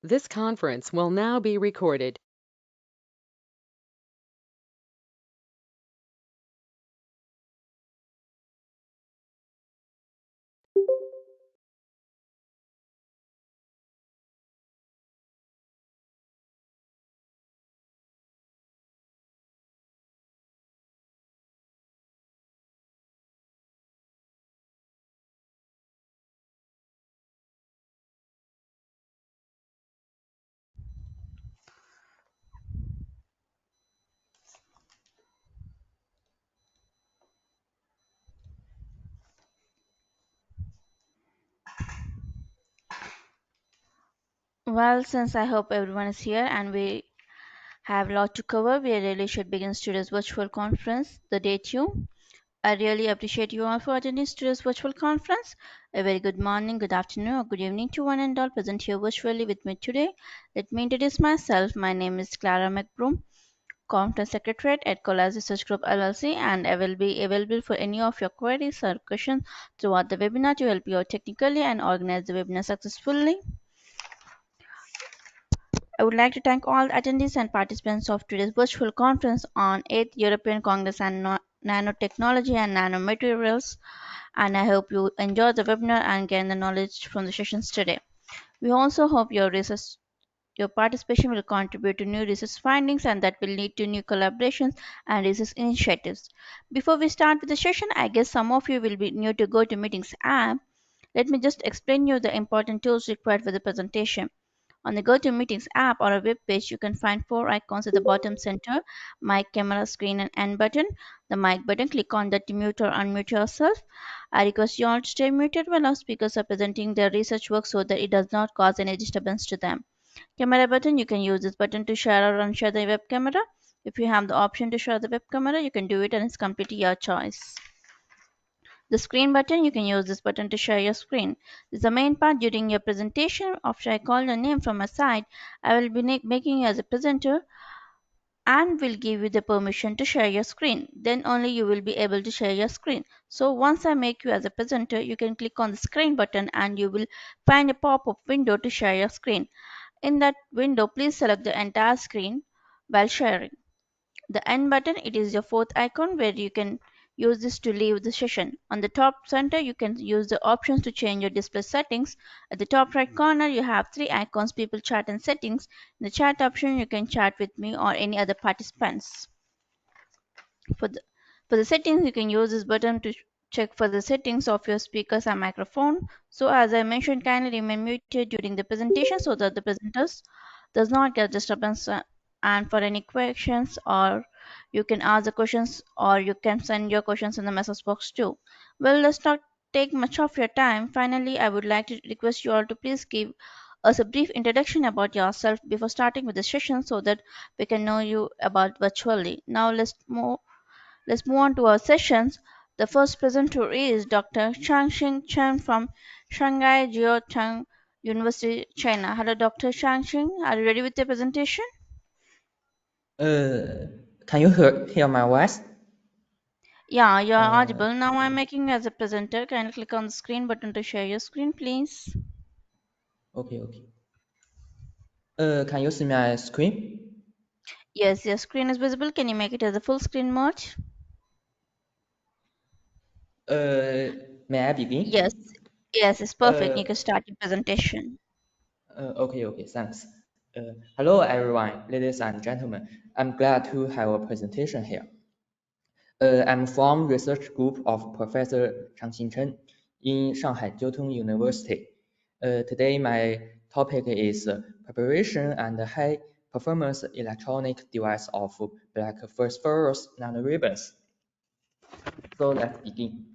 This conference will now be recorded. Well, since I hope everyone is here and we have a lot to cover, we really should begin today's virtual conference, the day two. I really appreciate you all for attending today's virtual conference. A very good morning, good afternoon, or good evening to one and all present here virtually with me today. Let me introduce myself. My name is Clara McBroom, Conference Secretary at Coalesce Research Group LLC, and I will be available for any of your queries or questions throughout the webinar to help you out technically and organize the webinar successfully. I would like to thank all the attendees and participants of today's virtual conference on 8th European Congress and Nanotechnology and Nanomaterials, and I hope you enjoy the webinar and gain the knowledge from the sessions today. We also hope your participation will contribute to new research findings and that will lead to new collaborations and research initiatives. Before we start with the session, I guess some of you will be new to GoToMeetings app. Let me just explain you the important tools required for the presentation. On the GoToMeetings app or a web page, you can find four icons at the bottom center: mic, camera, screen, and end button. The mic button, click on that to mute or unmute yourself. I request you all to stay muted while our speakers are presenting their research work so that it does not cause any disturbance to them. Camera button, you can use this button to share or unshare the web camera. If you have the option to share the web camera, you can do it and it's completely your choice. The screen button, you can use this button to share your screen. This is the main part during your presentation. After I call your name from my side, I will be making you as a presenter and will give you the permission to share your screen. Then only you will be able to share your screen. So once I make you as a presenter, you can click on the screen button and you will find a pop-up window to share your screen. In that window, please select the entire screen while sharing. The end button, it is your fourth icon where you can use this to leave the session. On the top center, you can use the options to change your display settings. At the top right corner, you have three icons: people, chat, and settings. In the chat option, you can chat with me or any other participants. For the, for the settings, you can use this button to check for the settings of your speakers and microphone. So as I mentioned, kindly remain muted during the presentation so that the presenters does not get disturbance. And for any questions, or you can ask the questions or you can send your questions in the message box too. Well, let's not take much of your time. Finally, I would like to request you all to please give us a brief introduction about yourself before starting with the session so that we can know you about virtually. Now let's move on to our sessions. The first presenter is Dr. Changxing Chen from Shanghai Jiaotong University, China. Hello, Dr. Changxing. Are you ready with the presentation? Can you hear my voice? Yeah, you are Uh, audible. Now I'm making you as a presenter. Kindly click on the screen button to share your screen, please. okay. Can you see my screen? Yes, your screen is visible. Can you make it as a full screen mode? Uh, may I Yes, begin? yes, it's perfect. Uh, You can start your presentation. okay, thanks. Hello, everyone, ladies and gentlemen. I'm glad to have a presentation here. I'm from research group of Professor Changxin Chen in Shanghai Jiaotong University. Today, my topic is preparation and high performance electronic device of black phosphorus nanoribbons. So let's begin.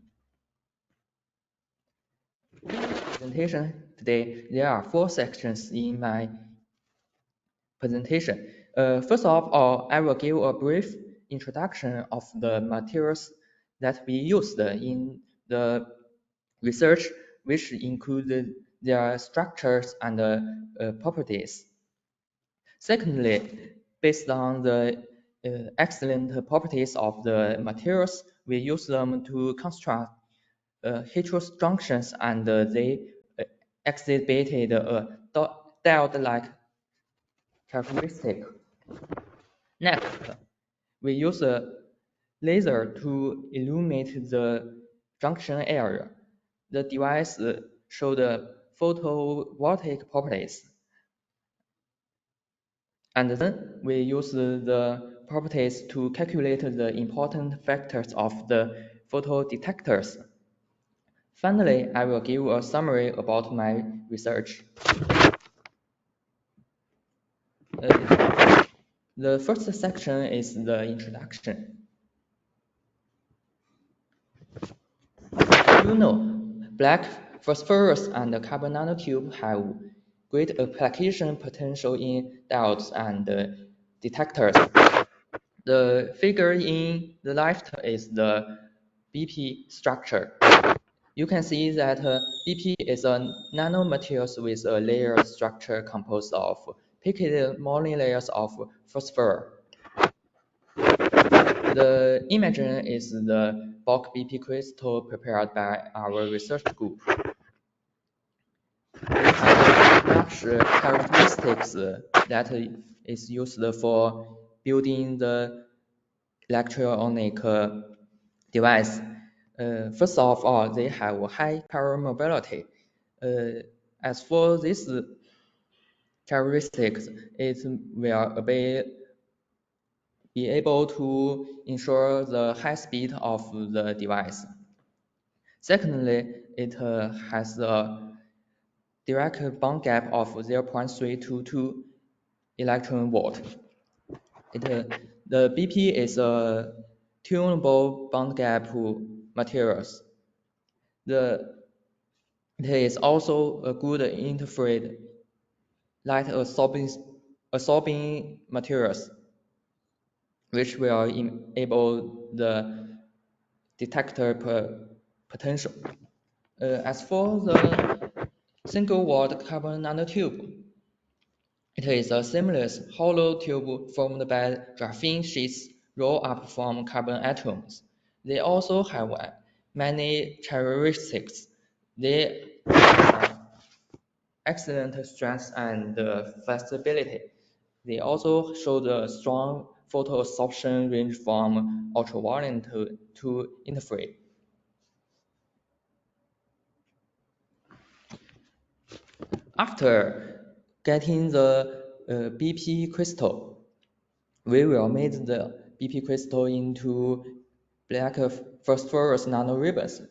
Presentation today, there are four sections in my presentation. First of all, I will give a brief introduction of the materials that we used in the research, which include their structures and properties. Secondly, based on the excellent properties of the materials, we use them to construct heterojunctions, and they exhibited a diode-like characteristic. Next, we use a laser to illuminate the junction area. The device shows the photovoltaic properties. And then we use the properties to calculate the important factors of the photodetectors. Finally, I will give a summary about my research. The first section is the introduction. You know, black phosphorus and carbon nanotube have great application potential in diodes and detectors. The figure in the left is the BP structure. You can see that BP is a nanomaterials with a layered structure composed of picked monolayers of phosphor. The image is the bulk BP crystal prepared by our research group. It has large characteristics that is used for building the electronic device. First of all, they have high power mobility. As for these characteristics, it will be able to ensure the high speed of the device. Secondly, it has a direct bond gap of 0.322 electron volt. The BP is a tunable bond gap materials. It is also a good interfered light absorbing materials, which will enable the detector potential. As for the single-walled carbon nanotube, it is a seamless hollow tube formed by graphene sheets rolled up from carbon atoms. They also have many characteristics. They have excellent strength and flexibility. They also show the strong photoabsorption range from ultraviolet to infrared. After getting the BP crystal, we will make the BP crystal into black phosphorus nanoribbons.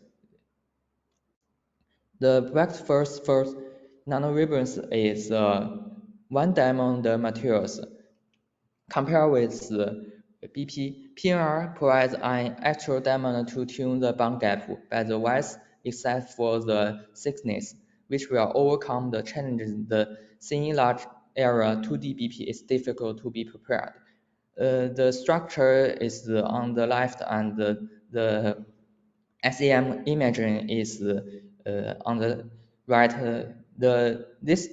The black phosphorus nanoribbons is one-diamond materials. Compared with BP, PNR provides an extra diamond to tune the bond gap by the width except for the thickness, which will overcome the challenges the thin large area 2D BP is difficult to be prepared. The structure is on the left and the SEM imaging is on the right. This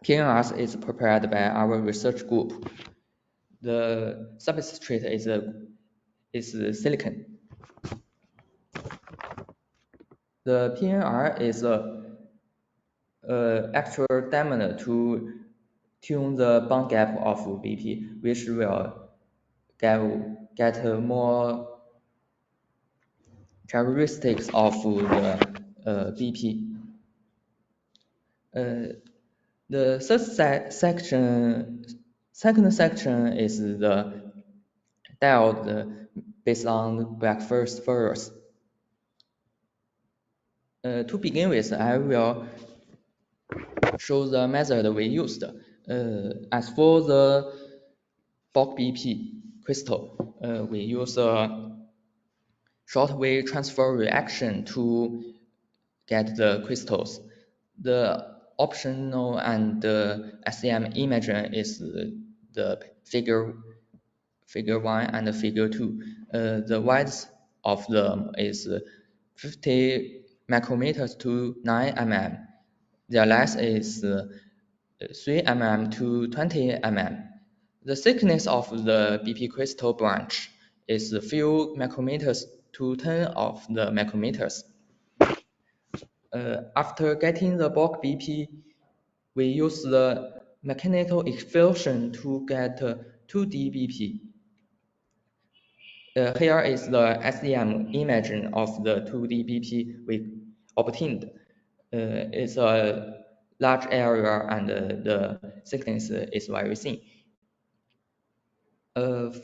PNRs is prepared by our research group. The substrate is silicon. The PNR is a actual diamond to tune the bond gap of BP, which will get more characteristics of the BP. The second section is the diode based on black phosphorus. To begin with, I will show the method we used. As for the bulk BP crystal, we use a short-wave transfer reaction to get the crystals. The optional and the SEM image is the figure 1 and figure 2. The width of them is 50 micrometers to 9 mm. Their length is 3 mm to 20 mm. The thickness of the BP crystal branch is a few micrometers to 10 of the micrometers. After getting the bulk BP, we use the mechanical explosion to get 2D BP. Here is the SEM image of the 2D BP we obtained. It's a large area and the thickness is very thin.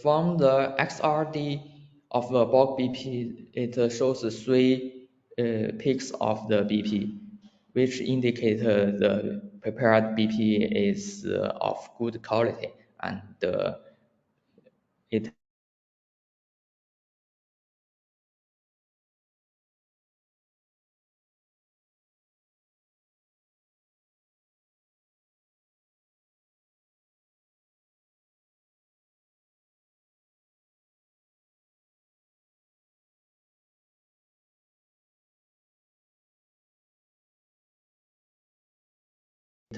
From the XRD of the bulk BP, it shows three peaks of the BP, which indicate the prepared BP is of good quality and it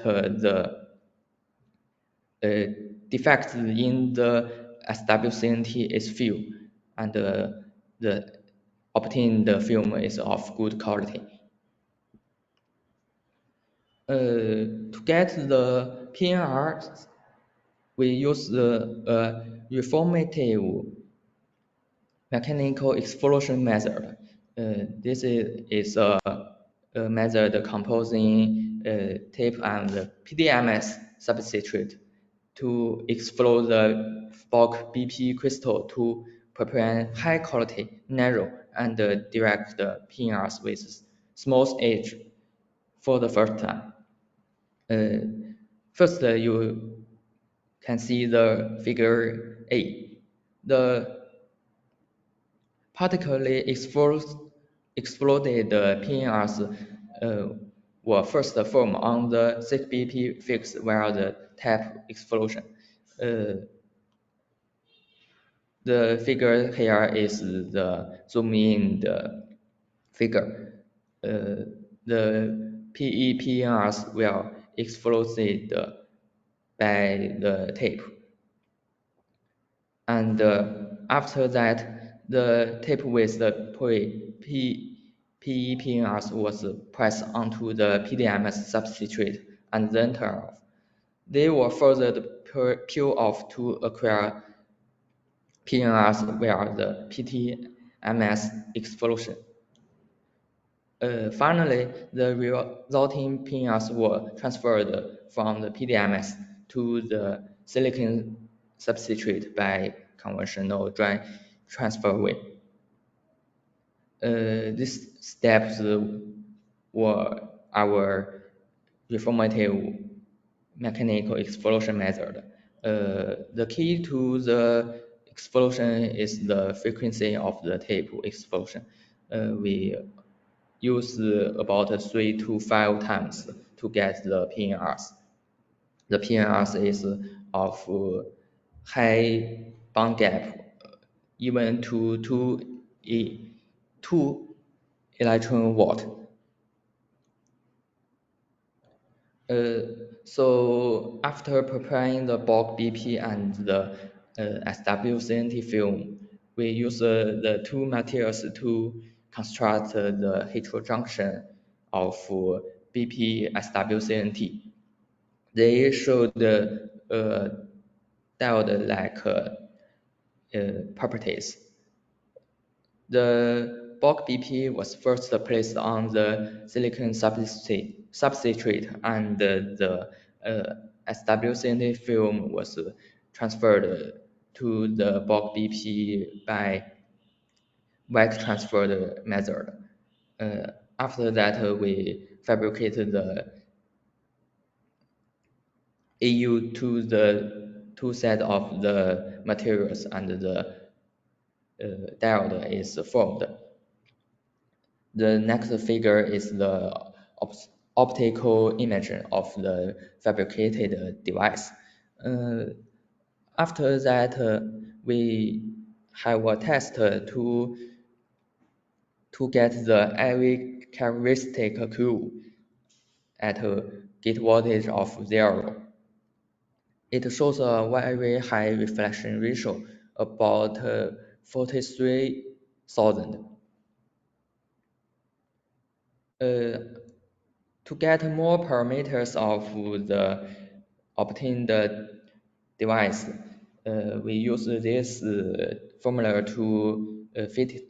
the defect in the SWCNT is few, and the obtained film is of good quality. To get the PNR, we use the reformative mechanical explosion method. This is a method composing tape and PDMS substrate to explode the bulk BP crystal to prepare high quality, narrow, and direct PNRs with small edge for the first time. First, you can see the figure A. The particularly exploded PNRs were first formed on the 6BP fix via the tap explosion. The figure here is the zoom in the figure. The PEPNRs were exploded by the tape. And after that, the tape with the PEPNRs was pressed onto the PDMS substrate and then turned off. They were further peeled off to acquire PNRs via the PTMS explosion. Finally, the resulting PNRs were transferred from the PDMS to the silicon substrate by conventional dry transfer way. These steps were our reformative mechanical explosion method. The key to the explosion is the frequency of the tape explosion. We use about 3 to 5 times to get the PNRs. The PNRs is of high bond gap, even to 2 electron volt. So after preparing the bulk BP and the SWCNT film, we use the two materials to construct the heterojunction of BP SWCNT. They showed diode-like properties. The bulk BP was first placed on the silicon substrate and the SWCNT film was transferred to the bulk BP by wet transfer method. After that, we fabricated the AU to the two set of the materials and the diode is formed. The next figure is the optical image of the fabricated device. After that, we have a test to get the IV characteristic Q at a gate voltage of 0. It shows a very high reflection ratio, about 43,000. To get more parameters of the obtain the device. We use this formula to fit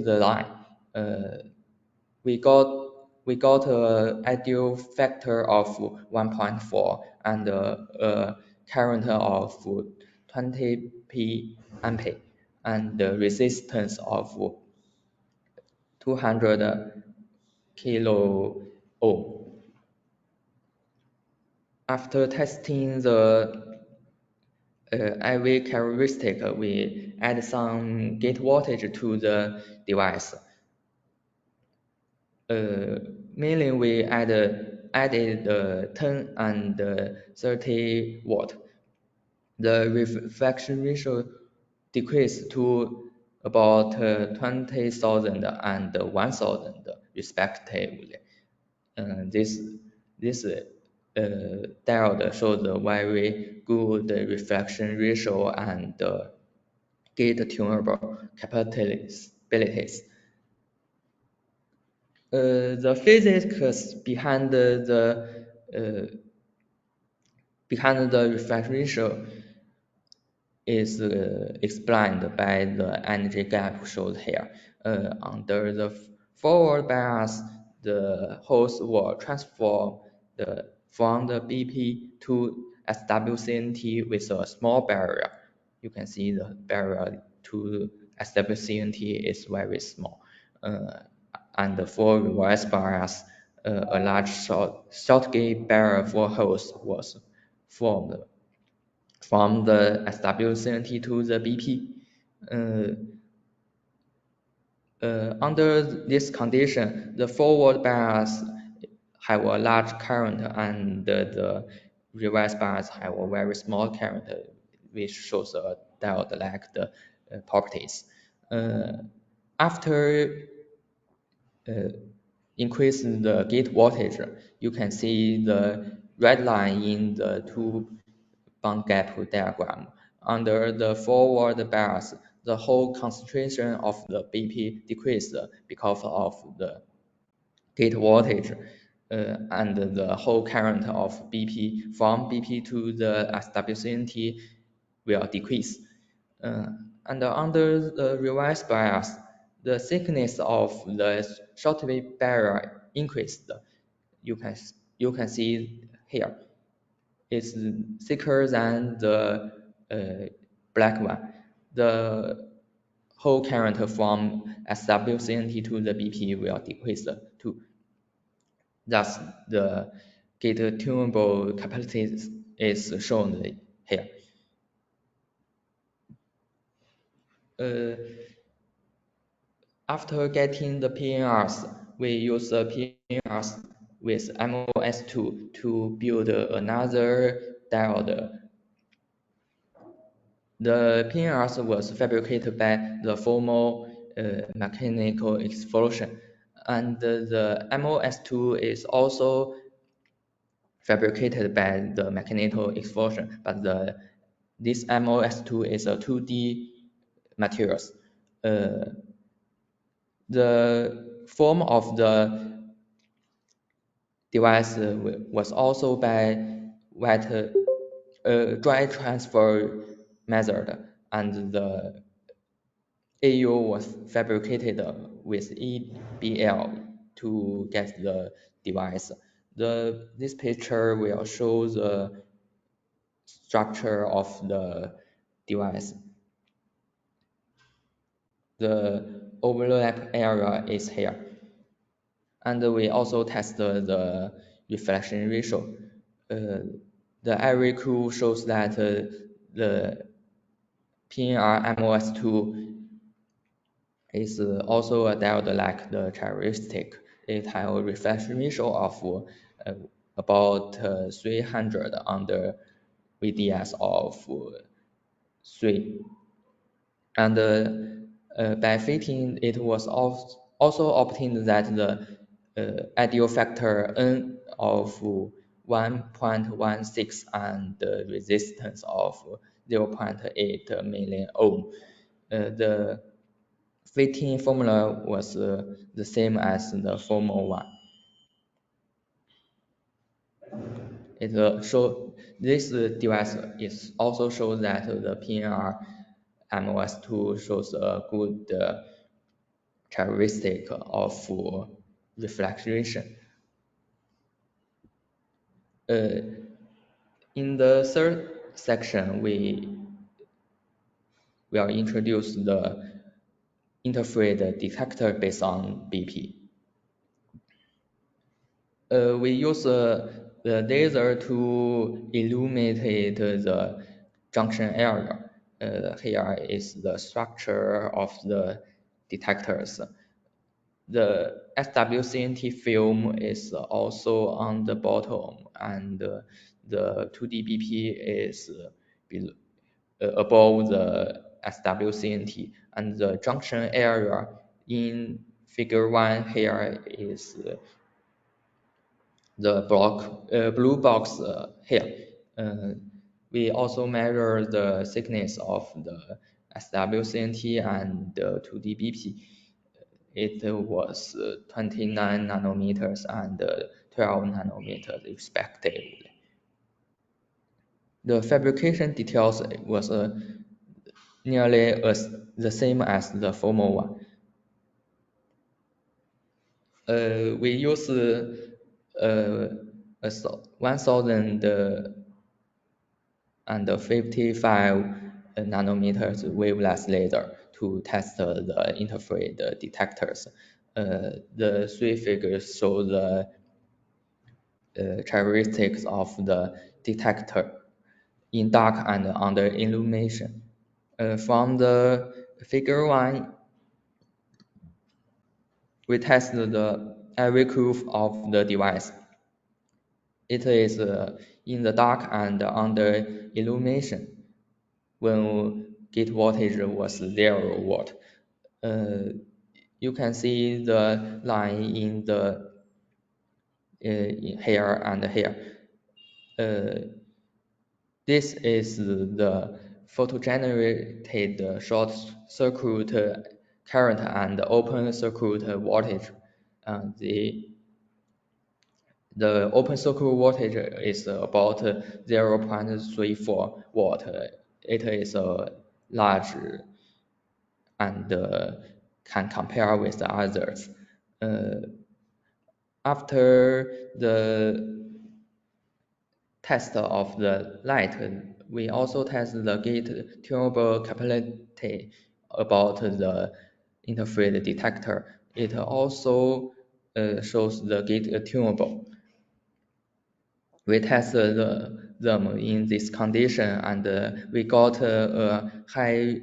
the line. We got an ideal factor of 1.4 and a current of 20p ampere and the resistance of 200 kilo ohm. After testing the IV characteristic, we add some gate voltage to the device. Mainly we added 10 and 30 watt. The reflection ratio decreased to about 20,000 and 1,000 respectively. This diode shows a very good reflection ratio and gate tunable capabilities. The physics behind the reflection ratio is explained by the energy gap shown here. Under the forward bias, the holes will transform from the BP to SWCNT with a small barrier. You can see the barrier to SWCNT is very small. And for reverse bias, a large short gate barrier for holes was formed from the SWCNT to the BP. Under this condition, the forward bias have a large current and the reverse bias have a very small current, which shows a diode-like properties. After increasing the gate voltage, you can see the red line in the two band gap diagram. Under the forward bias, the whole concentration of the BP decreased because of the gate voltage, and the whole current of BP from BP to the SWCNT will decrease. And under the reverse bias, the thickness of the short wave barrier increased. You can see here. It's thicker than the black one. The whole current from SWCNT to the BP will decrease too. Thus, the gate tunable capacity is shown here. After getting the PNRs, we use the PNRs with MOS2 to build another diode. The PNRs was fabricated by the formal mechanical explosion, and the MOS2 is also fabricated by the mechanical explosion, but this MOS2 is a 2D materials. The form of the device was also by dry transfer method, and the AU was fabricated with EBL to get the device. This picture will show the structure of the device. The overlap area is here. And we also tested the reflection ratio. The array curve shows that the PNR MOS2 is also a diode like the characteristic. It has a reflection ratio of about 300 under VDS of 3. And by fitting, it was also obtained that the ideal factor N of 1.16 and the resistance of 0.8 million ohm. The fitting formula was the same as the formal one. It This device is also shows that the PNR MOS2 shows a good characteristic of reflection. In the third section, we will introduce the interfered detector based on BP. We use the laser to illuminate the junction area. Here is the structure of the detectors. The SWCNT film is also on the bottom, and the 2D BP is above the SWCNT, and the junction area in figure 1 here is the blue box here. We also measure the thickness of the SWCNT and the 2D BP. It was 29 nanometers and 12 nanometers respectively. The fabrication details was nearly the same as the former one. We use 1055 nanometers wavelength laser to test the interfered detectors. The three figures show the characteristics of the detector in dark and under illumination. From the figure 1, we test the every curve of the device. It is in the dark and under illumination when gate voltage was 0 watt. You can see the line in the here and here. This is the photo-generated short circuit current and open circuit voltage. The open circuit voltage is about 0.34 watt. It is large and can compare with the others. After the test of the light, we also test the gate tunable capability about the interfered detector. It also shows the gate tunable. We tested them in this condition, and we got a high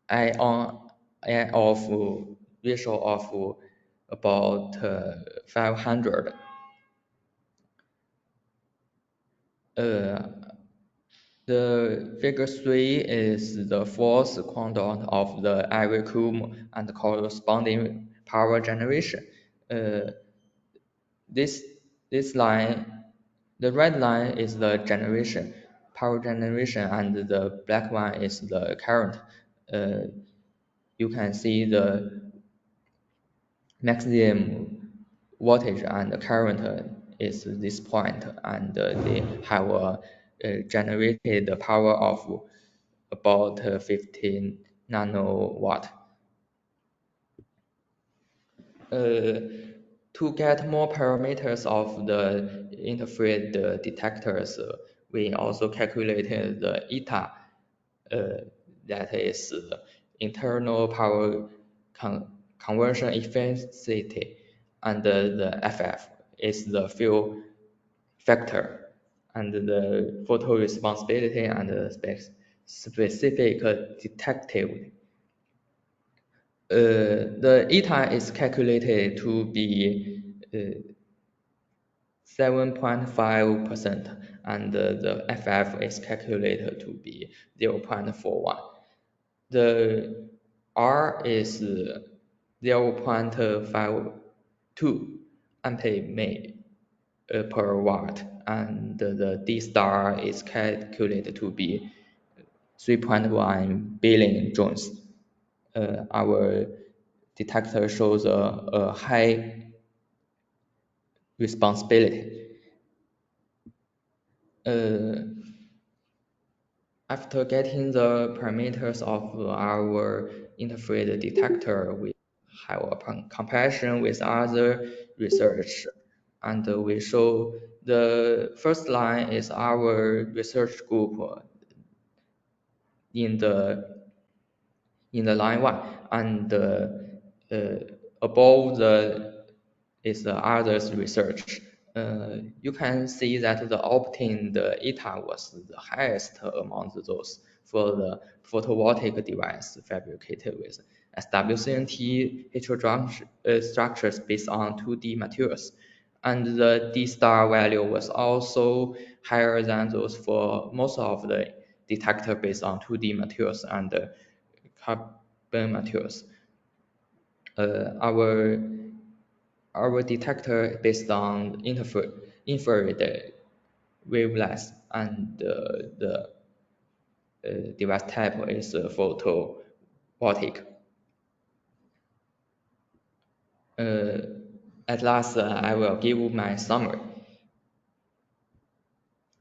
I-off ratio of about 500. The figure 3 is the fourth quadrant of the Ivy curve and corresponding power generation. This line, the red line is the power generation, and the black one is the current. You can see the maximum voltage and current is this point, and they have generated the power of about 15 nanowatt. To get more parameters of the interfered detectors, we also calculated the eta, that is internal power conversion efficiency, and the FF is the field factor, and the photo responsibility and the specific detective. The eta is calculated to be 7.5%, and the FF is calculated to be 0.41. The R is 0.52 ampere per watt, and the D star is calculated to be 3.1 billion joules. Our detector shows a high responsibility. After getting the parameters of our interfered detector, we have a comparison with other research, and we show the first line is our research group in the line one, and above the is the others research. You can see that the obtained eta was the highest among those for the photovoltaic device fabricated with SWCNT heterojunction structures based on 2D materials. And the D star value was also higher than those for most of the detector based on 2D materials and carbon materials. Uh, our detector based on infrared wavelengths, and the device type is photovoltaic. Uh, at last, I will give my summary.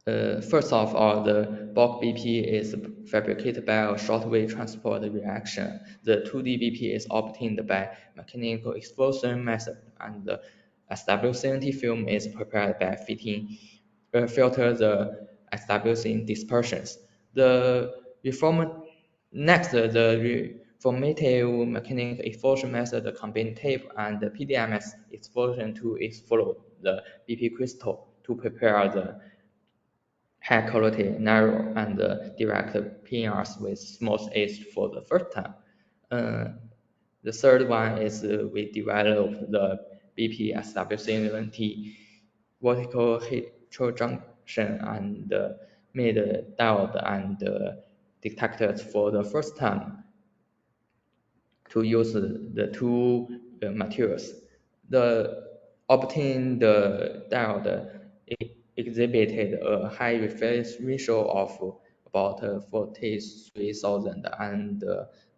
First of all, the bulk BP is fabricated by a short-wave transport reaction. The 2D BP is obtained by mechanical explosion method, and the SWCNT film is prepared by filter the SWCN dispersions. The reformative mechanical explosion method combine tape and the PDMS explosion to explode the BP crystal to prepare the high quality, narrow, and direct PNRs with smooth edge for the first time. Uh, the third one is we developed the BP SWCNT vertical heterojunction and made diode and detectors for the first time to use the two materials. The obtained diode exhibited a high refresh ratio of about 43,000, and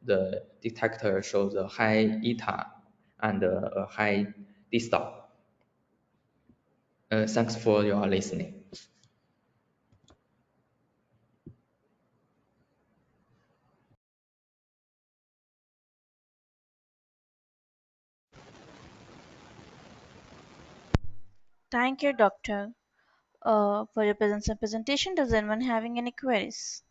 the detector shows a high eta and a high distal. Thanks for your listening. Thank you, Doctor, for your presence and presentation. Does anyone having any queries?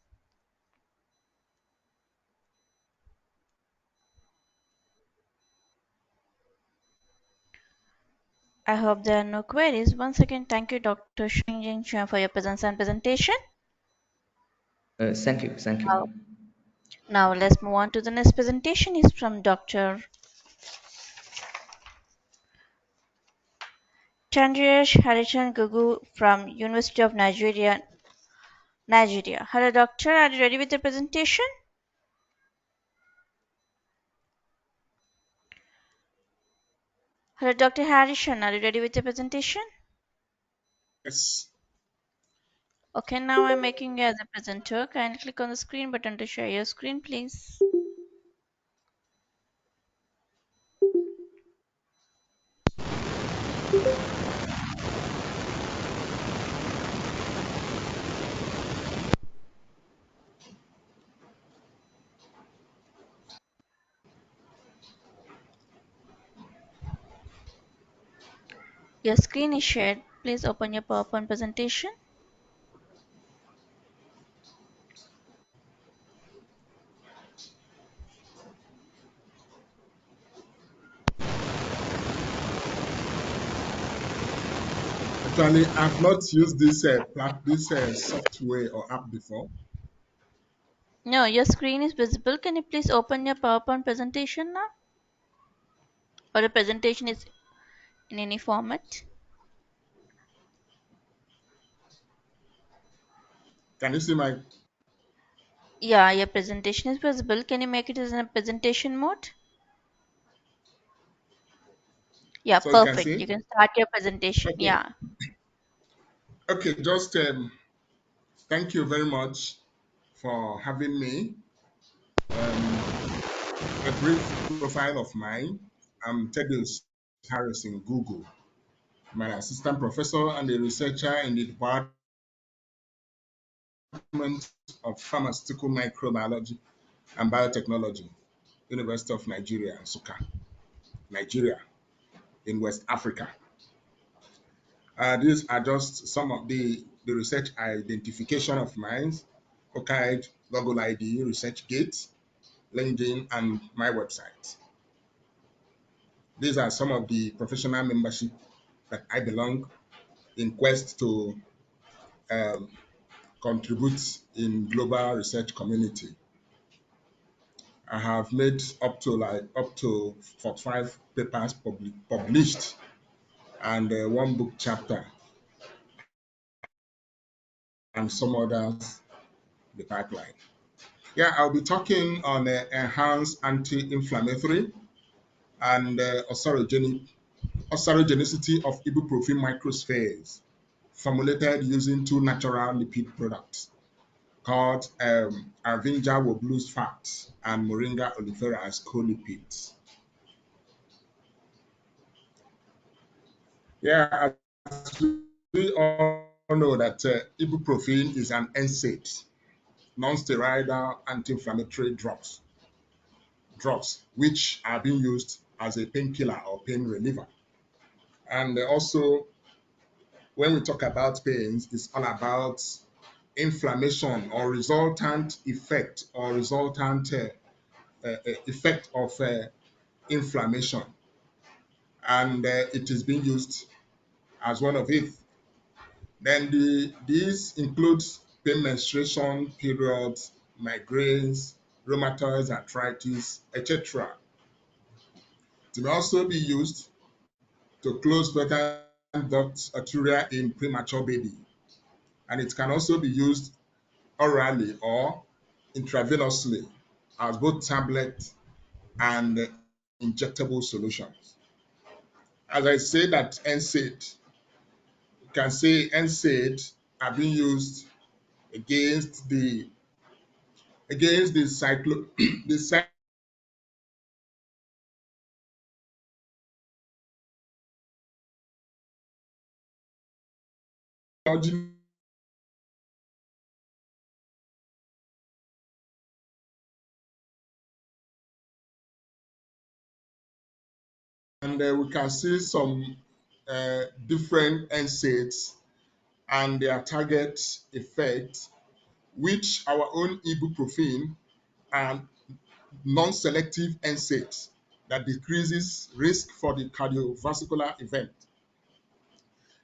I hope there are no queries. Once again, thank you, Dr. Shingjin Chuan, for your presence and presentation. Thank you, thank you. Now, now let's move on to the next presentation. Is from Dr. Chandresh Harishan Gugu from University of Nigeria. Nigeria. Hello, Doctor. Are you ready with the presentation? Hello, Dr. Harishan. Are you ready with the presentation? Yes. Okay, now I'm making you as a presenter. Kindly click on the screen button to share your screen, please. Your screen is shared. Please open your PowerPoint presentation. Actually, I've not used this software or app before. No, your screen is visible. Can you please open your PowerPoint presentation now? Or the presentation is in any format? Can you see my? Yeah, your presentation is visible. Can you make it as in a presentation mode? Yeah, So you can perfect. You see. can start your presentation. Okay. Yeah. Okay. Just thank you very much for having me. A brief profile of mine. I'm Thaddeus Harris in Google. I'm an assistant professor and a researcher in the Department Department of Pharmaceutical Microbiology and Biotechnology, University of Nigeria, Nsukka, Nigeria, in West Africa. These are just some of the research identification of mine: OCAID, Google ID, ResearchGate, LinkedIn, and my website. These are some of the professional membership that I belong in quest to um, contribute in global research community. I have made up to 45 papers published and one book chapter and some others in the pipeline. Yeah, I'll be talking on enhanced anti-inflammatory and ossarogenicity of ibuprofen microspheres formulated using two natural lipid products called Arvinja Woblu's fat and Moringa oleifera as co-lipids. Yeah, as we all know that ibuprofen is an NSAID, non-steroidal anti-inflammatory drugs, which are being used as a painkiller or pain reliever. And also, when we talk about pains, it's all about inflammation or resultant effect effect of inflammation. And it is being used as one of it. Then these includes pain menstruation periods, migraines, rheumatoid arthritis, etc. It may also be used to close veteran duct arteria in premature baby. And it can also be used orally or intravenously as both tablet and injectable solutions. As I say that NSAID, you can say NSAID are being used against the the cytology, and we can see some different NSAIDs and their target effect, which our own ibuprofen and non-selective NSAIDs that decreases risk for the cardiovascular event.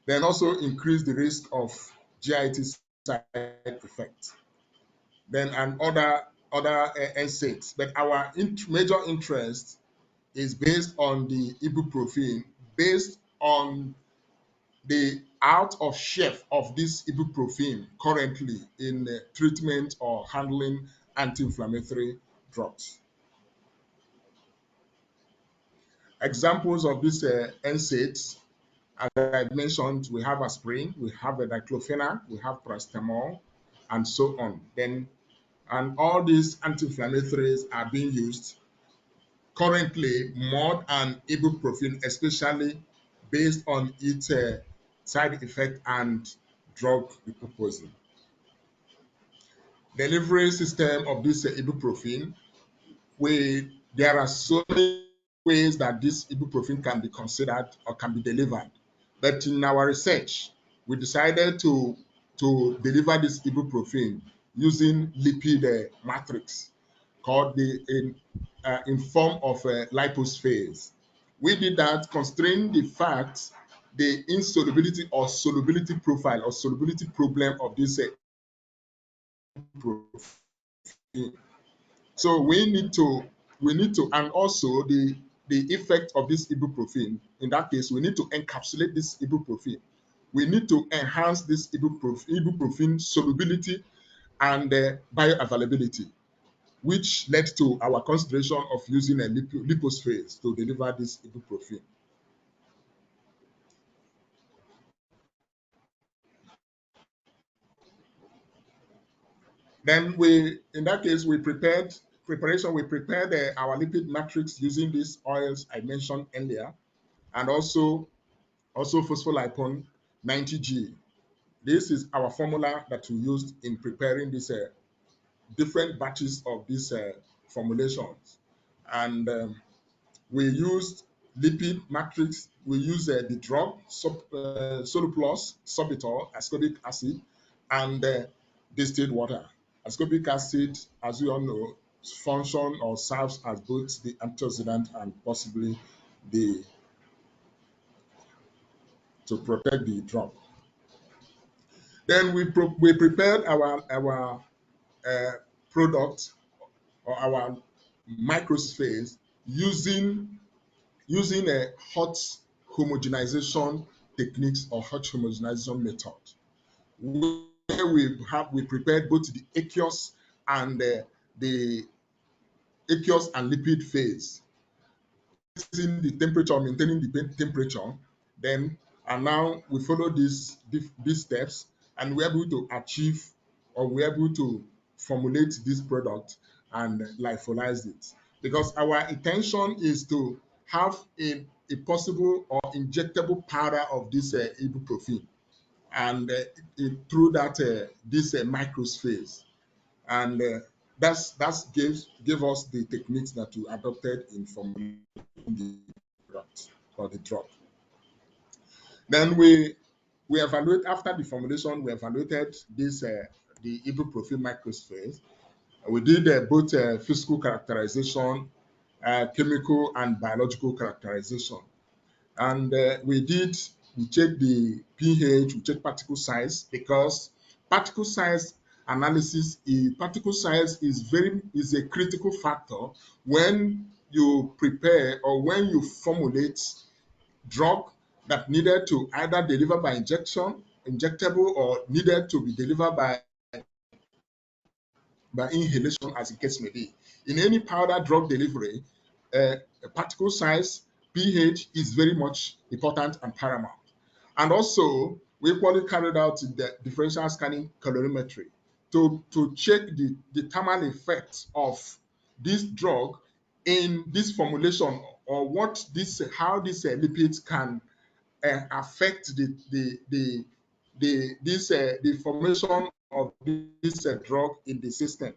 Then also increase the risk of GIT side effects. Then and other NSAIDs. But our major interest is based on the ibuprofen, based on the out of shelf of this ibuprofen currently in treatment or handling anti-inflammatory drugs. Examples of these NSAIDs, as I mentioned, we have aspirin, we have a diclofenac, we have paracetamol, and so on. And all these anti-inflammatories are being used currently more than ibuprofen, especially based on its side effect and drug repurposing. Delivery system of this ibuprofen, there are so many ways that this ibuprofen can be considered or can be delivered. But in our research, we decided to deliver this ibuprofen using lipid matrix called in form of lipospheres. We did that considering the fact the insolubility or solubility profile or solubility problem of this ibuprofen. So we need to, and also the effect of this ibuprofen. In that case, we need to encapsulate this ibuprofen. We need to enhance this ibuprofen solubility and bioavailability, which led to our consideration of using a lipospheres to deliver this ibuprofen. Then in that case, we prepared our lipid matrix using these oils I mentioned earlier, and also phospholipon 90G. This is our formula that we used in preparing these different batches of these formulations. And we used lipid matrix, we used the drug, soluplus, sorbitol, ascorbic acid, and distilled water. Ascorbic acid, as you all know, function or serves as both the antioxidant and possibly the to protect the drug. Then we prepared our uh, product or our microspheres using a hot homogenization techniques or hot homogenization method, where we prepared both the aqueous and the aqueous and lipid phase, increasing the temperature, maintaining the temperature. Then and now we follow these steps, and we're able to achieve or we're able to formulate this product and lyophilize it. Because our intention is to have a possible or injectable powder of this ibuprofen, and through that this microspheres, and that's gave us the techniques that we adopted in formulating the product or the drug. Then we evaluate after the formulation. We evaluated this the ibuprofen microspheres. We did both physical characterization, chemical and biological characterization, and we check the pH, we check particle size, because particle size particle size is a critical factor when you prepare or when you formulate drug that needed to either deliver by injectable, or needed to be delivered by inhalation, as the case may be. In any powder drug delivery, uh, particle size, pH is very much important and paramount. And also, we equally carried out the differential scanning calorimetry to check the thermal effect of this drug in this formulation, or how these lipids can affect the formation of this drug in the system.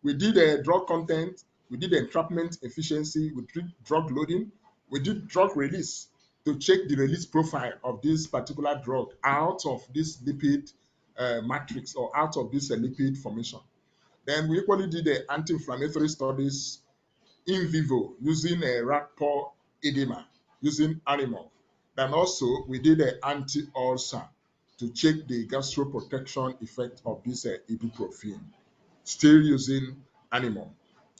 We did drug content, we did entrapment efficiency, we did drug loading, we did drug release to check the release profile of this particular drug out of this lipid matrix, or out of this lipid formation. Then we equally did anti-inflammatory studies in vivo using a rat paw edema using animal. Then also we did an anti-ulcer to check the gastroprotection effect of this ibuprofen, still using animal.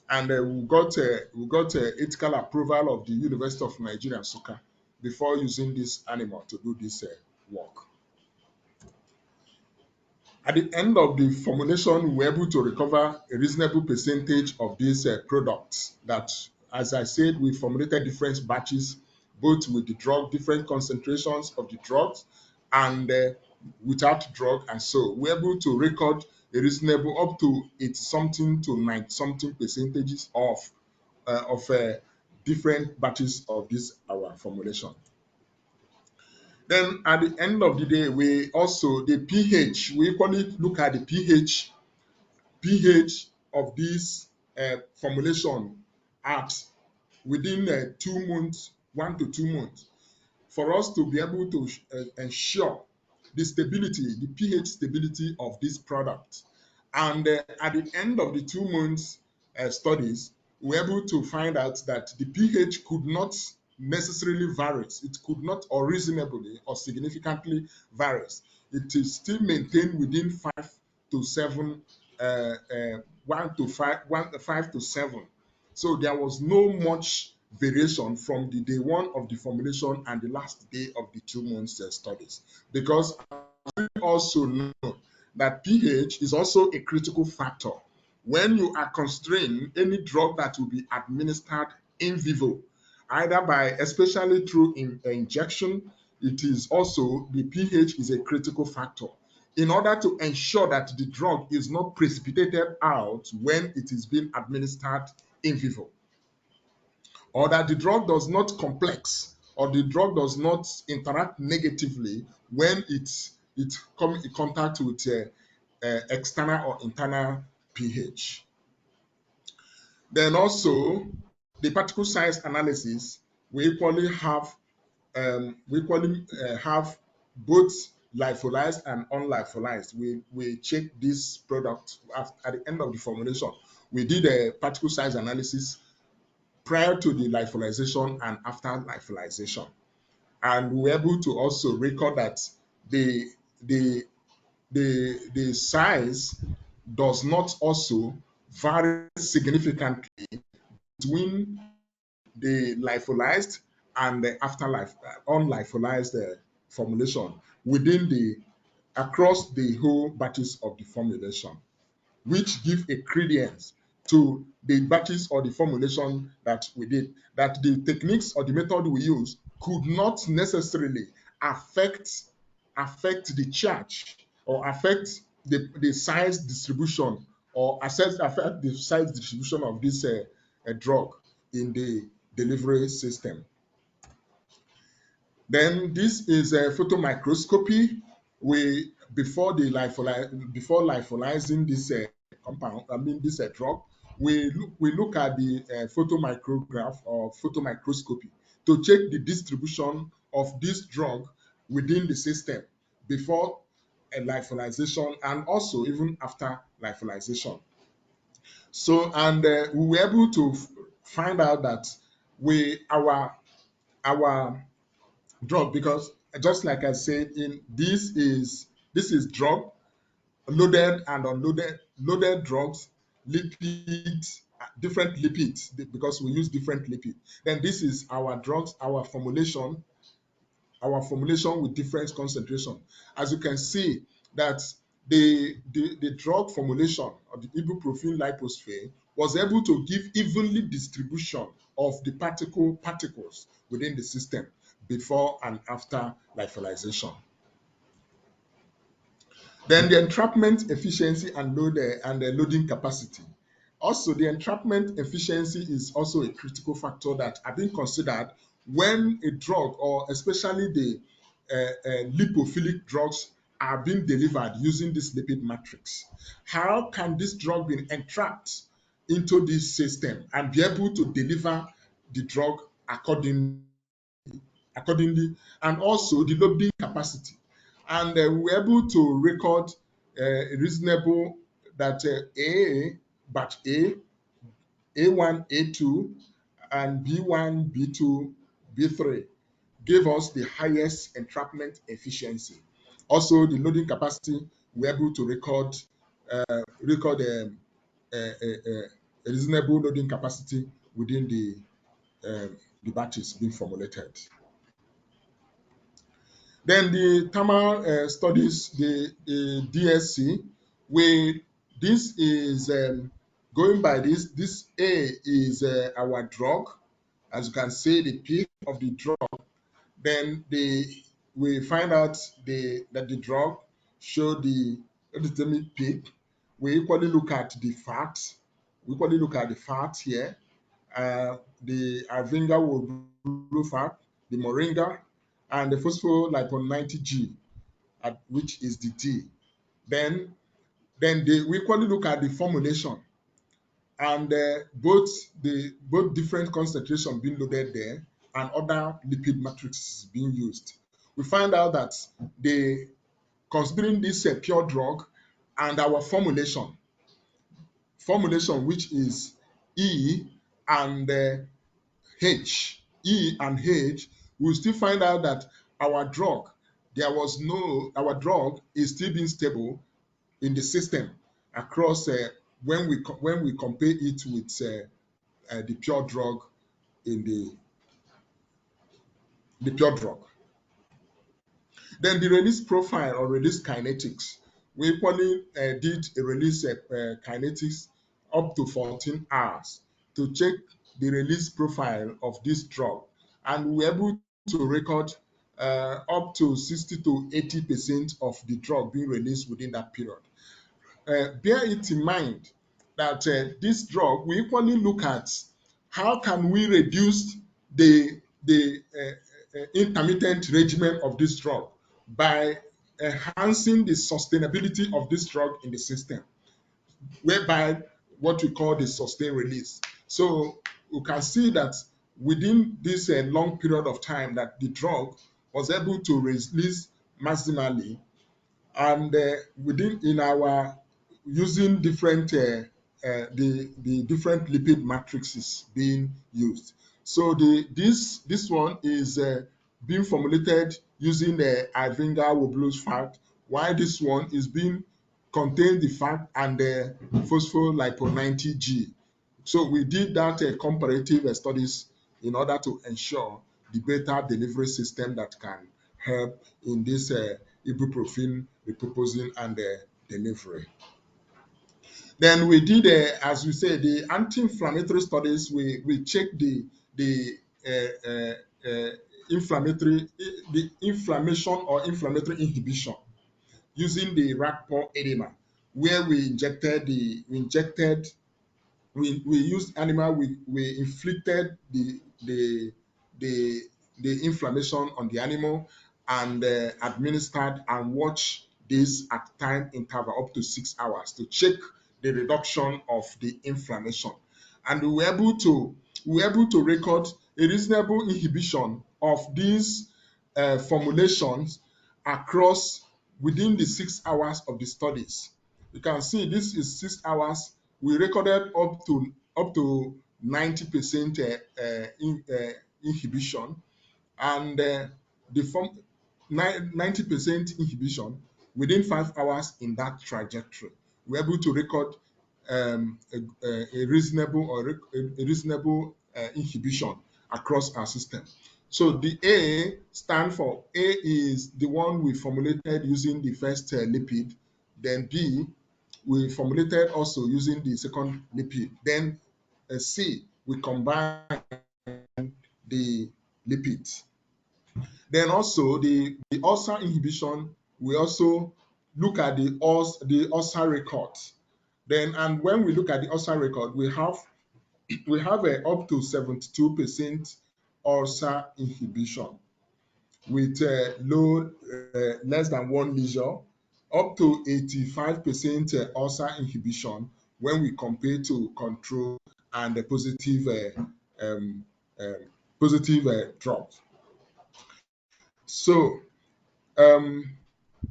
And we got ethical approval of the University of Nigeria, Nsukka, before using this animal to do this work. At the end of the formulation, we were able to recover a reasonable percentage of these products that, as I said, we formulated different batches, both with the drug, different concentrations of the drugs, and without drug. And so we're able to record a reasonable up to 80 something to 90 something percentages of different batches of this our formulation. Then at the end of the day, we also the pH. We equally look at the pH of this formulation at within 2 months, 1 to 2 months, for us to be able to ensure the stability, the pH stability of this product. And at the end of the 2 months studies, we were able to find out that the pH could not necessarily vary. It could not, or reasonably or significantly varies. It is still maintained within 5 to 7, 1 to 5, 1 5 to 7. So there was no much variation from the day one of the formulation and the last day of the 2 months studies, because we also know that pH is also a critical factor when you are constraining any drug that will be administered in vivo, either by, especially through injection. It is also, the pH is a critical factor in order to ensure that the drug is not precipitated out when it is being administered in vivo, or that the drug does not complex, or the drug does not interact negatively when it come in contact with external or internal pH. Then also the particle size analysis, we equally have both lyophilized and unlyophilized. We check this product at the end of the formulation. We did a particle size analysis prior to the lyophilization and after lyophilization. And we were able to also record that the the the size does not also vary significantly between the lyophilized and the afterlife unlyophilized formulation within the across the whole batches of the formulation, which give a credence to the batches or the formulation that we did, that the techniques or the method we use could not necessarily affect the charge or affect the size distribution or affect the size distribution of this drug in the delivery system. Then this is a photomicroscopy. We before lyophilizing this compound, I mean this drug, we look at the photomicrograph or photomicroscopy to check the distribution of this drug within the system before lyophilization and also even after lyophilization. So and we were able to find out that our drug, because just like I said, in this is drug, loaded and unloaded, loaded drugs, lipids, different lipids because we use different lipids. Then this is our drugs, our formulation with different concentration. As you can see that the drug formulation of the ibuprofen liposphane was able to give evenly distribution of the particles within the system before and after lyophilization. Then the entrapment efficiency and the loading capacity. Also, the entrapment efficiency is also a critical factor that are being considered when a drug, or especially the lipophilic drugs, are being delivered using this lipid matrix. How can this drug be entrapped into this system and be able to deliver the drug accordingly, and also the loading capacity? And we were able to record a reasonable that batch A1, A2, and B1, B2, B3 gave us the highest entrapment efficiency. Also, the loading capacity, we were able to record a reasonable loading capacity within the batches being formulated. Then the thermal studies, the DSC, where this is going by this. This A is our drug. As you can see, the peak of the drug. Then we find out that the drug show the determined peak. We equally look at the fat. We equally look at the fat here. The Arvinga would fat, the Moringa, and the phospholipid 90G, which is the D. Then we equally look at the formulation, and both different concentration being loaded there and other lipid matrices being used. We find out that considering this a pure drug and our formulation which is E and E and H, we still find out that our drug, our drug is still being stable in the system across when we compare it with the pure drug in the pure drug. Then the release profile or release kinetics, we equally did a release kinetics up to 14 hours to check the release profile of this drug, and we were able to record up to 60 to 80% of the drug being released within that period. Bear it in mind that this drug, we equally look at how can we reduce the intermittent regimen of this drug by enhancing the sustainability of this drug in the system, whereby what we call the sustained release. So you can see that within this long period of time that the drug was able to release maximally, and within in our using different the different lipid matrices being used. So this one is being formulated using the Ivinga Woblus fact, while this one is being contain the fact and the phospholipo 90G. So we did that comparative studies in order to ensure the better delivery system that can help in this ibuprofen repurposing and delivery. Then we did, as we say, the anti-inflammatory studies. We checked the uh, uh, uh, the inflammation or inflammatory inhibition using the Rackport enema, where we used animal, we inflicted the the inflammation on the animal, and administered and watched this at time interval up to 6 hours to check the reduction of the inflammation. And we were able to record a reasonable inhibition of these formulations across within the 6 hours of the studies. You can see this is 6 hours. We recorded up to 90% inhibition, and the form 90% inhibition within 5 hours in that trajectory. We're able to record a reasonable a reasonable inhibition across our system. So the A stand for A is the one we formulated using the first lipid, then B we formulated also using the second lipid, then C we combine the lipids. Then also the ulcer inhibition, we also look at the ulcer record. Then, and when we look at the ulcer record, we have a up to 72% ulcer inhibition with low less than 1 lesion, up to 85% ulcer inhibition when we compare to control and the um, um, positive drugs. So um,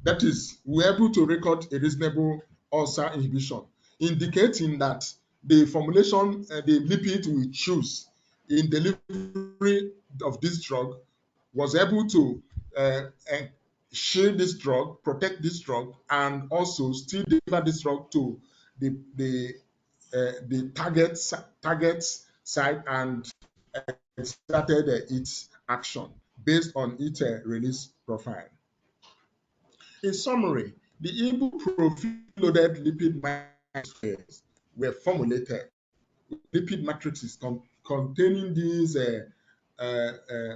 that is, we're able to record a reasonable ulcer inhibition, indicating that the formulation, the lipid we choose in delivery of this drug was able to shield this drug, protect this drug, and also still deliver this drug to the target site, and started its action based on its release profile. In summary, the ibuprofen-loaded lipid matrices were formulated with lipid matrices containing these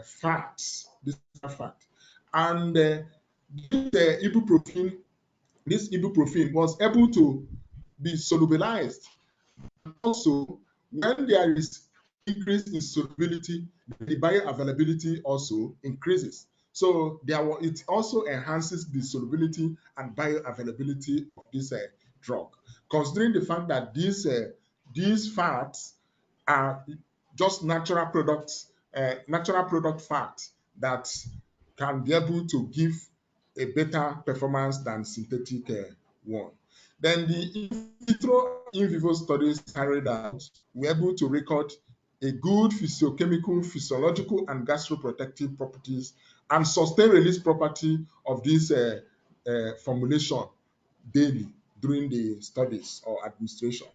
facts, this fact, and ibuprofen, this ibuprofen was able to be solubilized. Also, when there is increase in solubility, the bioavailability also increases. So it also enhances the solubility and bioavailability of this drug. Considering the fact that these fats are just natural product facts that can be able to give a better performance than synthetic one. Then the in vitro in vivo studies carried out were able to record a good physiochemical, physiological, and gastroprotective properties and sustained release property of this formulation daily during the studies or administration.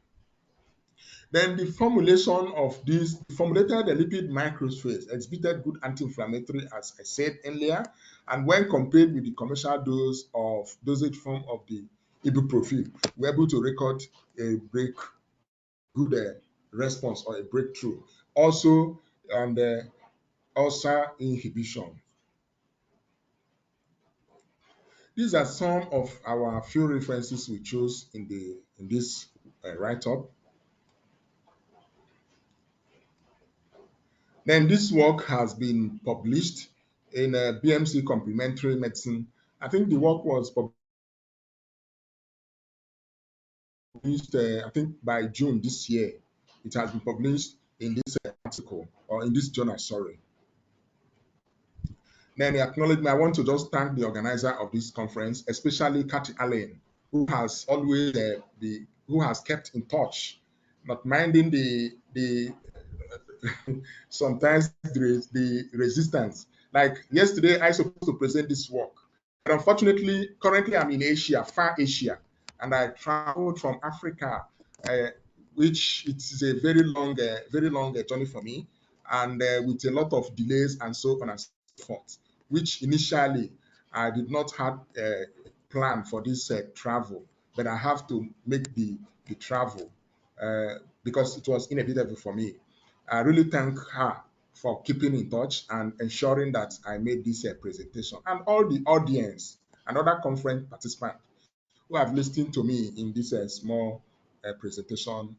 Then the formulation of this formulated lipid microspheres exhibited good anti-inflammatory, as I said earlier, and when compared with the commercial dosage form of the ibuprofen, we're able to record a good response or a breakthrough. Also, and ulcer inhibition. These are some of our few references we chose in this write-up. Then this work has been published in BMC Complementary Medicine I think the work was published, I think by June this year. It has been published in this article or in this journal, sorry. Then acknowledgement, I want to just thank the organizer of this conference, especially Kathy Allen, who has always who has kept in touch, not minding the sometimes the resistance. Like yesterday, I supposed to present this work, but unfortunately, currently I'm in Asia, far Asia, and I traveled from Africa, uh, which it is a very long journey for me, and with a lot of delays and so on and so forth. Which initially I did not have a plan for this travel, but I have to make the travel because it was inevitable for me. I really thank her for keeping in touch and ensuring that I made this presentation, and all the audience and other conference participants who have listened to me in this small presentation.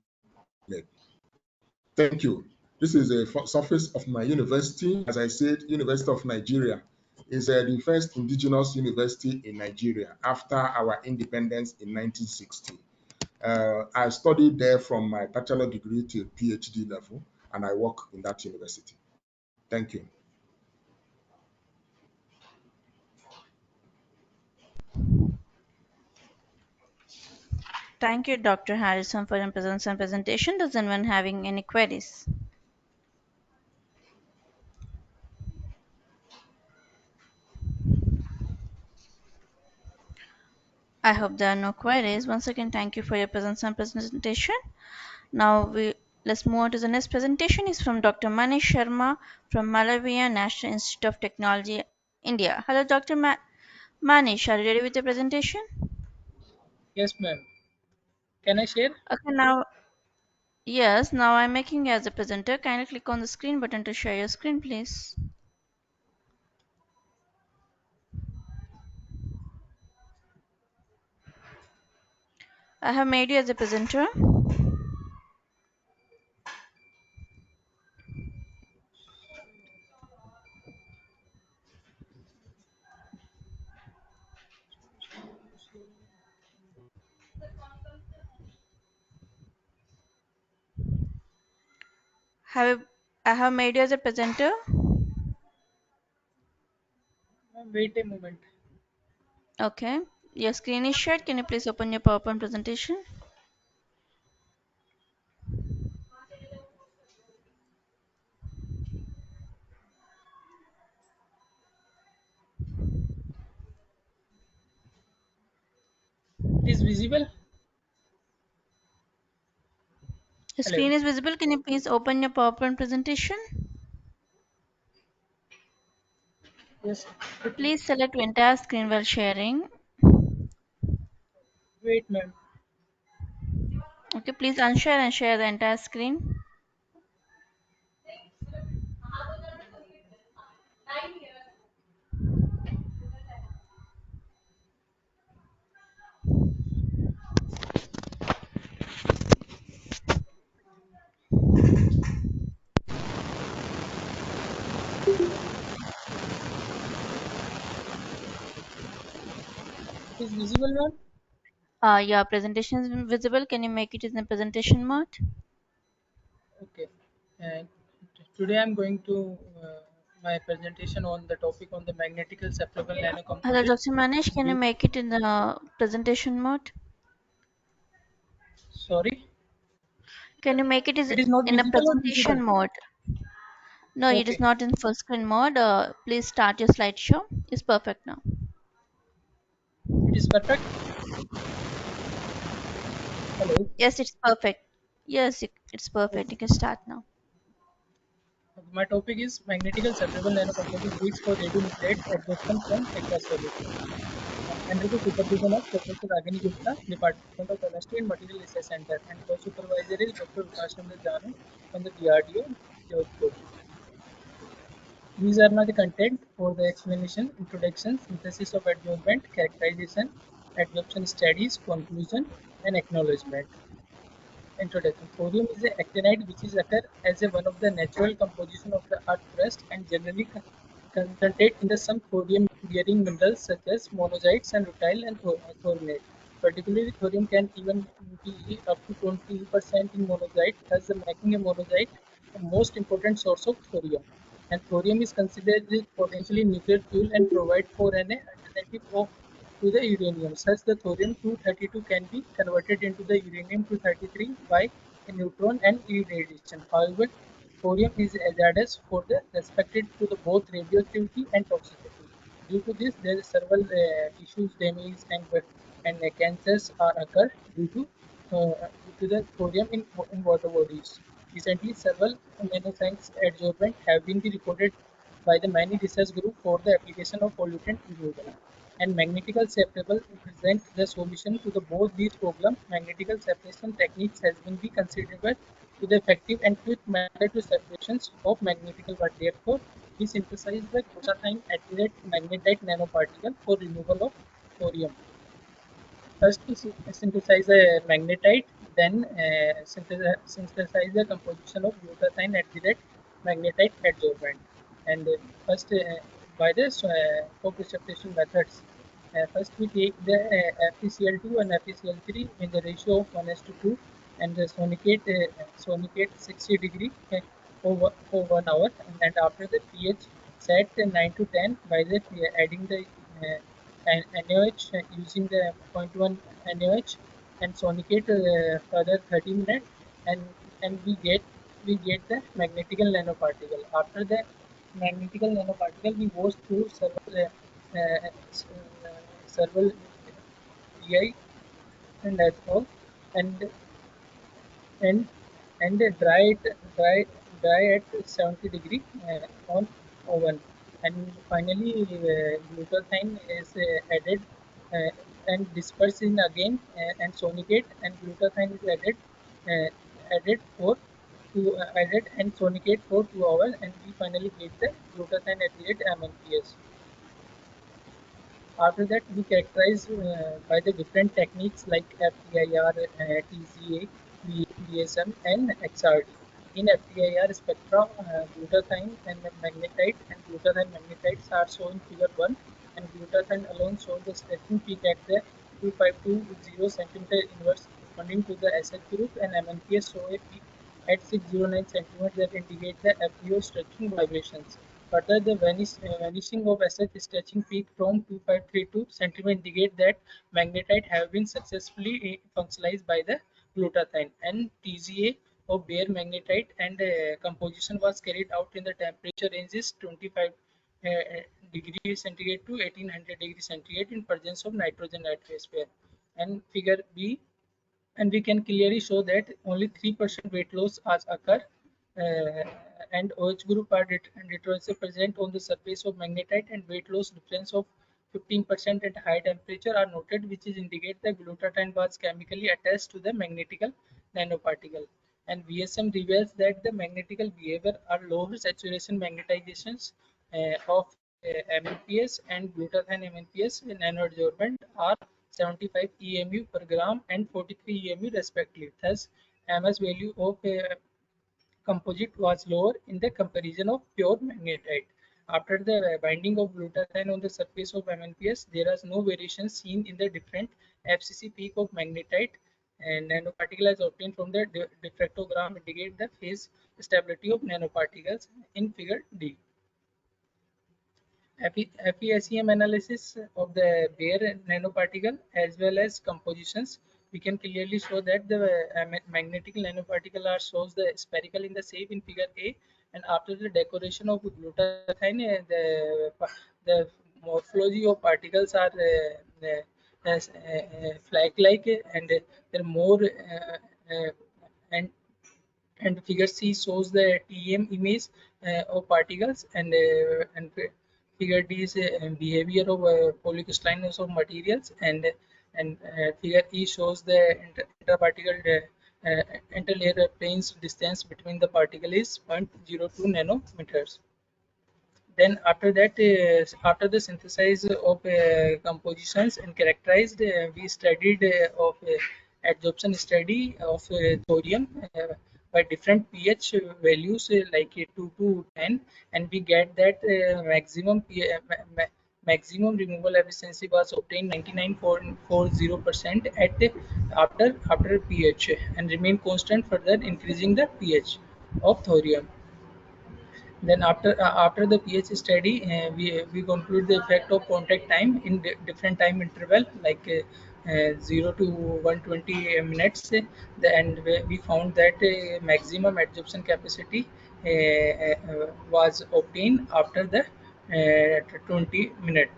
Thank you. This is a surface of my university. As I said, University of Nigeria is the first indigenous university in Nigeria after our independence in 1960. I studied there from my bachelor degree to PhD level, and I work in that university. Thank you. Thank you, Dr. Harrison, for your presence and presentation. Does anyone having any queries? I hope there are no queries. Once again, thank you for your presence and presentation. Now let's move on to the next presentation. Is from Dr. Manish Sharma from Malawiya National Institute of Technology, India. Hello, Dr. Manish. Are you ready with the presentation? Yes, ma'am. Can I share? Okay, now yes. Now I'm making you as a presenter. Kindly click on the screen button to share your screen, please. I have made you as a presenter. Have I have made you as a presenter? Ma'am, wait a moment. Okay. Your screen is shared. Can you please open your PowerPoint presentation? It is visible? Your Hello. screen is visible. Can you please open your PowerPoint presentation? Yes. Please select entire screen while sharing. Wait, ma'am. Okay, please unshare and share the entire screen. It is visible, ma'am? Your presentation is visible. Can you make it in the presentation mode? Okay. And today I'm going to my presentation on the topic on the magnetical separable Hello, nanocomposite. Dr. Manish. Can you make it in the presentation mode? Sorry, Can you make it is it is not in a visible or visible? presentation mode? No, it is Okay, not in full screen mode. Please start your slideshow. It's perfect now. it is perfect. Hello. Yes, it's perfect. Yes, it's perfect. You Okay. can start now. My topic is magnetical separable nanocomposite bricks for radionuclide absorption from aqueous solid. Under the supervision of Professor Ragini Gupta, Department of Chemistry and Material Research Center, and co-supervisor is Dr. Vikaschandra Janu from the DRDO, Jodhpur. These are now the content for the explanation, introduction, synthesis of adjournment, characterization, absorption studies, conclusion, and acknowledgement. Introduction. Thorium is an actinide which is occur as a one of the natural composition of the earth crust and generally concentrate in the some thorium-bearing minerals such as monazites and rutile and thoriumate. Particularly, thorium can even be up to 20% in monazite, thus making a monazite the most important source of thorium. And thorium is considered the potentially nuclear fuel and provide for an alternative of to the uranium. Such the thorium-232 can be converted into the uranium-233 by a neutron and irradiation. However, thorium is hazardous for the respected to the both radioactivity and toxicity. Due to this, there are several issues, damage, and cancers are occurred due to the thorium in water bodies. Recently, several nanoscience adsorbent have been reported by the many research groups for the application of pollutant removal. And magnetical separable present the solution to the both these problems. Magnetical separation techniques has been considered to the effective and quick method to separations of magnetical but therefore we synthesize the glutathione accurate magnetite nanoparticle for removal of thorium. First, we synthesize a magnetite, then synthesize the composition of glutathione at the rate magnetite adsorbent. And first, by this co-precipitation methods, first we take the FeCl2 and FeCl3 in the ratio of 1:2 and sonicate 60 degree for 1 hour, and after the pH set 9 to 10 by the adding the NaOH using the 0.1 NaOH and sonicate further 30 minutes, and we get the magnetical nanoparticle. After the magnetical nanoparticle, we goes through several DI and that's all, and and dry at 70 degree on oven, and finally glutathione is added uh, and dispersed in again and sonicate, and glutathione is uh, added and sonicate for 2 hours, and we finally get the glutathione at MNPS. After that, we characterize by the different techniques like FTIR, TCA, BSM, and XRD. In FTIR spectra, glutathione and magnetite and glutathione magnetites are shown in figure 1, and glutathione alone shows the stretching peak at the 2520 centimeter inverse corresponding to the SH group, and MNPS show a peak at 609 centimeters that indicate the FEO stretching vibrations. Further, the vanishing of SH stretching peak from 2532 cm indicate that magnetite have been successfully functionalized by the glutathione, and TGA of bare magnetite and composition was carried out in the temperature ranges 25 degree centigrade to 1800 degree centigrade in presence of nitrogen atmosphere. And figure B, and we can clearly show that only 3% weight loss has occurred, uh, and OH group are retroactively present on the surface of magnetite, and weight loss difference of 15% at high temperature are noted, which is indicate the glutathione was chemically attached to the magnetical nanoparticle. And VSM reveals that the magnetical behavior are lower saturation magnetizations of MNPS and glutathione MNPS nanoadsorbent are 75 EMU per gram and 43 EMU respectively. Thus, MS value of composite was lower in the comparison of pure magnetite. After the binding of glutathione on the surface of MNPS, there is no variation seen in the different FCC peak of magnetite, and nanoparticle is obtained from the diffractogram indicate the phase stability of nanoparticles in figure D. FESEM analysis of the bare nanoparticle as well as compositions, we can clearly show that the magnetic nanoparticle are shows the spherical in the shape in figure A, and after the decoration of glutathione, the morphology of particles are flag-like, and they're more and figure C shows the TEM image of particles, and figure D is behavior of polycrystallinous of materials, and figure E shows the interparticle interlayer planes distance between the particle is 0.02 nanometers. Then after that, after the synthesis of compositions and characterized, we studied of adsorption study of thorium by different pH values like 2 to 10, and we get that maximum removal efficiency was obtained 99.40% at after pH, and remain constant, further increasing the pH of thorium. Then after the pH study, we conclude the effect of contact time in different time interval like 0 to 120 minutes. And we found that maximum adsorption capacity was obtained after the 20 minute.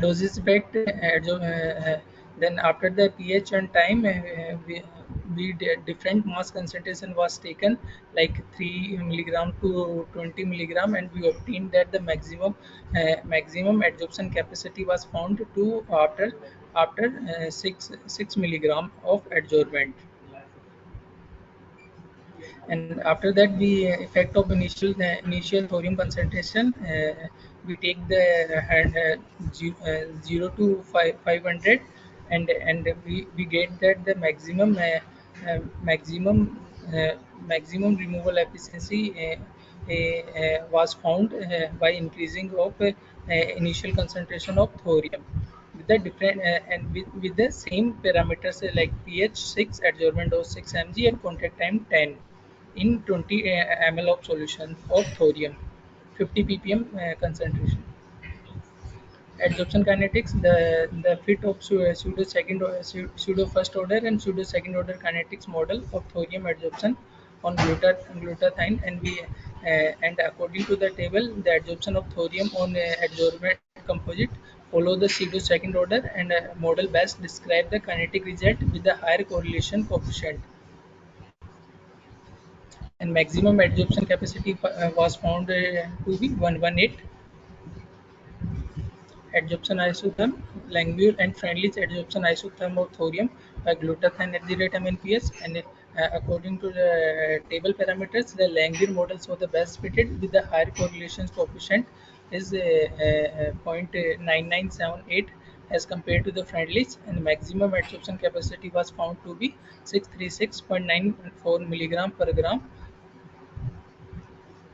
Doses effect, then after the pH and time, different mass concentration was taken like 3 milligram to 20 milligram, and we obtained that the maximum adsorption capacity was found to after 6 milligram of adsorbent. And after that, the effect of initial thorium concentration, we take the 0 to 500, and we get that the uh, maximum uh, maximum removal efficiency was found by increasing of initial concentration of thorium with the different with the same parameters like pH 6, adsorbent dose 6 mg, and contact time 10 in 20 ml of solution of thorium, 50 ppm concentration. Adsorption kinetics, the fit of pseudo first order and pseudo second order kinetics model of thorium adsorption on glutathione, and according to the table, the adsorption of thorium on adsorbent composite follow the pseudo second order, and model best describe the kinetic result with the higher correlation coefficient. And maximum adsorption capacity was found to be 118. Adsorption isotherm, Langmuir and Friendly's adsorption isotherm of thorium by glutathione at the rate MNPS, and according to the table parameters, the Langmuir models were the best fitted with the higher correlation coefficient is 0.9978 as compared to the Friendly's, and maximum adsorption capacity was found to be 636.94 milligram per gram.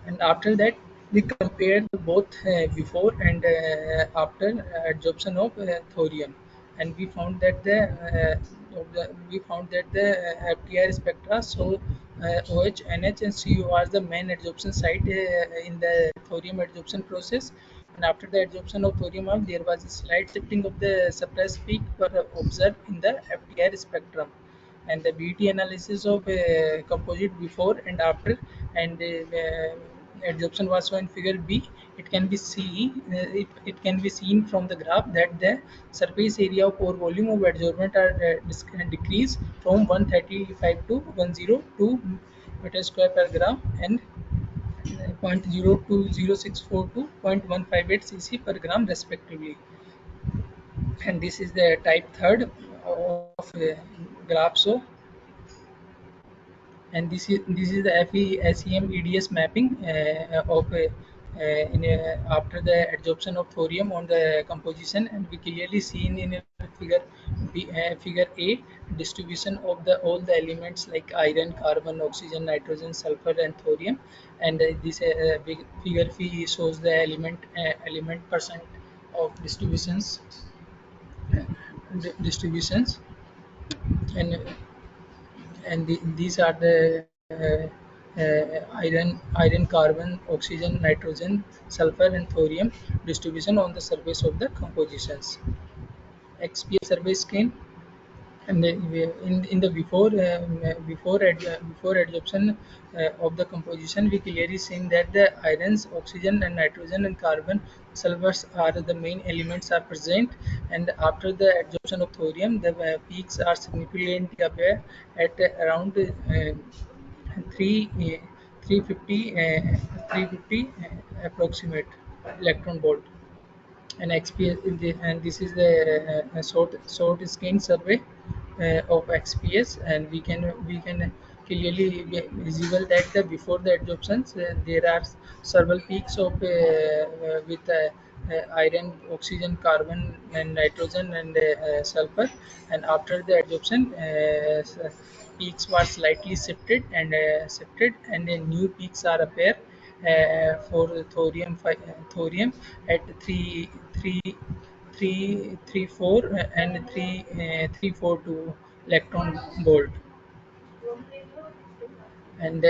And after that, we compared both before and after adsorption of thorium, and we found that the FTR spectra show OH, NH, and CO are the main adsorption site in the thorium adsorption process. And after the adsorption of thorium, there was a slight shifting of the suppressed peak were observed in the FTR spectrum. And the BT analysis of composite before and after, and adsorption was shown in figure B. It can be seen from the graph that the surface area of pore volume of adsorbent are decreased from 135 to 102 meter square per gram, and 0.02064 to 0.158 cc per gram respectively. And this is the type third of graph. So, and this is the FE-SEM EDS mapping of after the adsorption of thorium on the composition, and we clearly seen in figure figure A distribution of the all the elements like iron, carbon, oxygen, nitrogen, sulfur, and thorium, and this figure B shows the element percent of distributions, and these are the iron, carbon, oxygen, nitrogen, sulfur, and thorium distribution on the surface of the compositions. XPS survey scan, and in the before adsorption of the composition, we clearly seen that the irons, oxygen, and nitrogen, and carbon, sulfurs are the main elements are present. And after the adsorption of thorium, the peaks are significantly aware at around 3 350 350 approximate electron volt. And XPS, and this is the short skin survey of XPS, and we can clearly visible that before the adsorptions there are several peaks of with iron, oxygen, carbon, and nitrogen and sulfur, and after the adsorption peaks were slightly shifted and new peaks are appear for thorium at 334 and 342 electron volt. And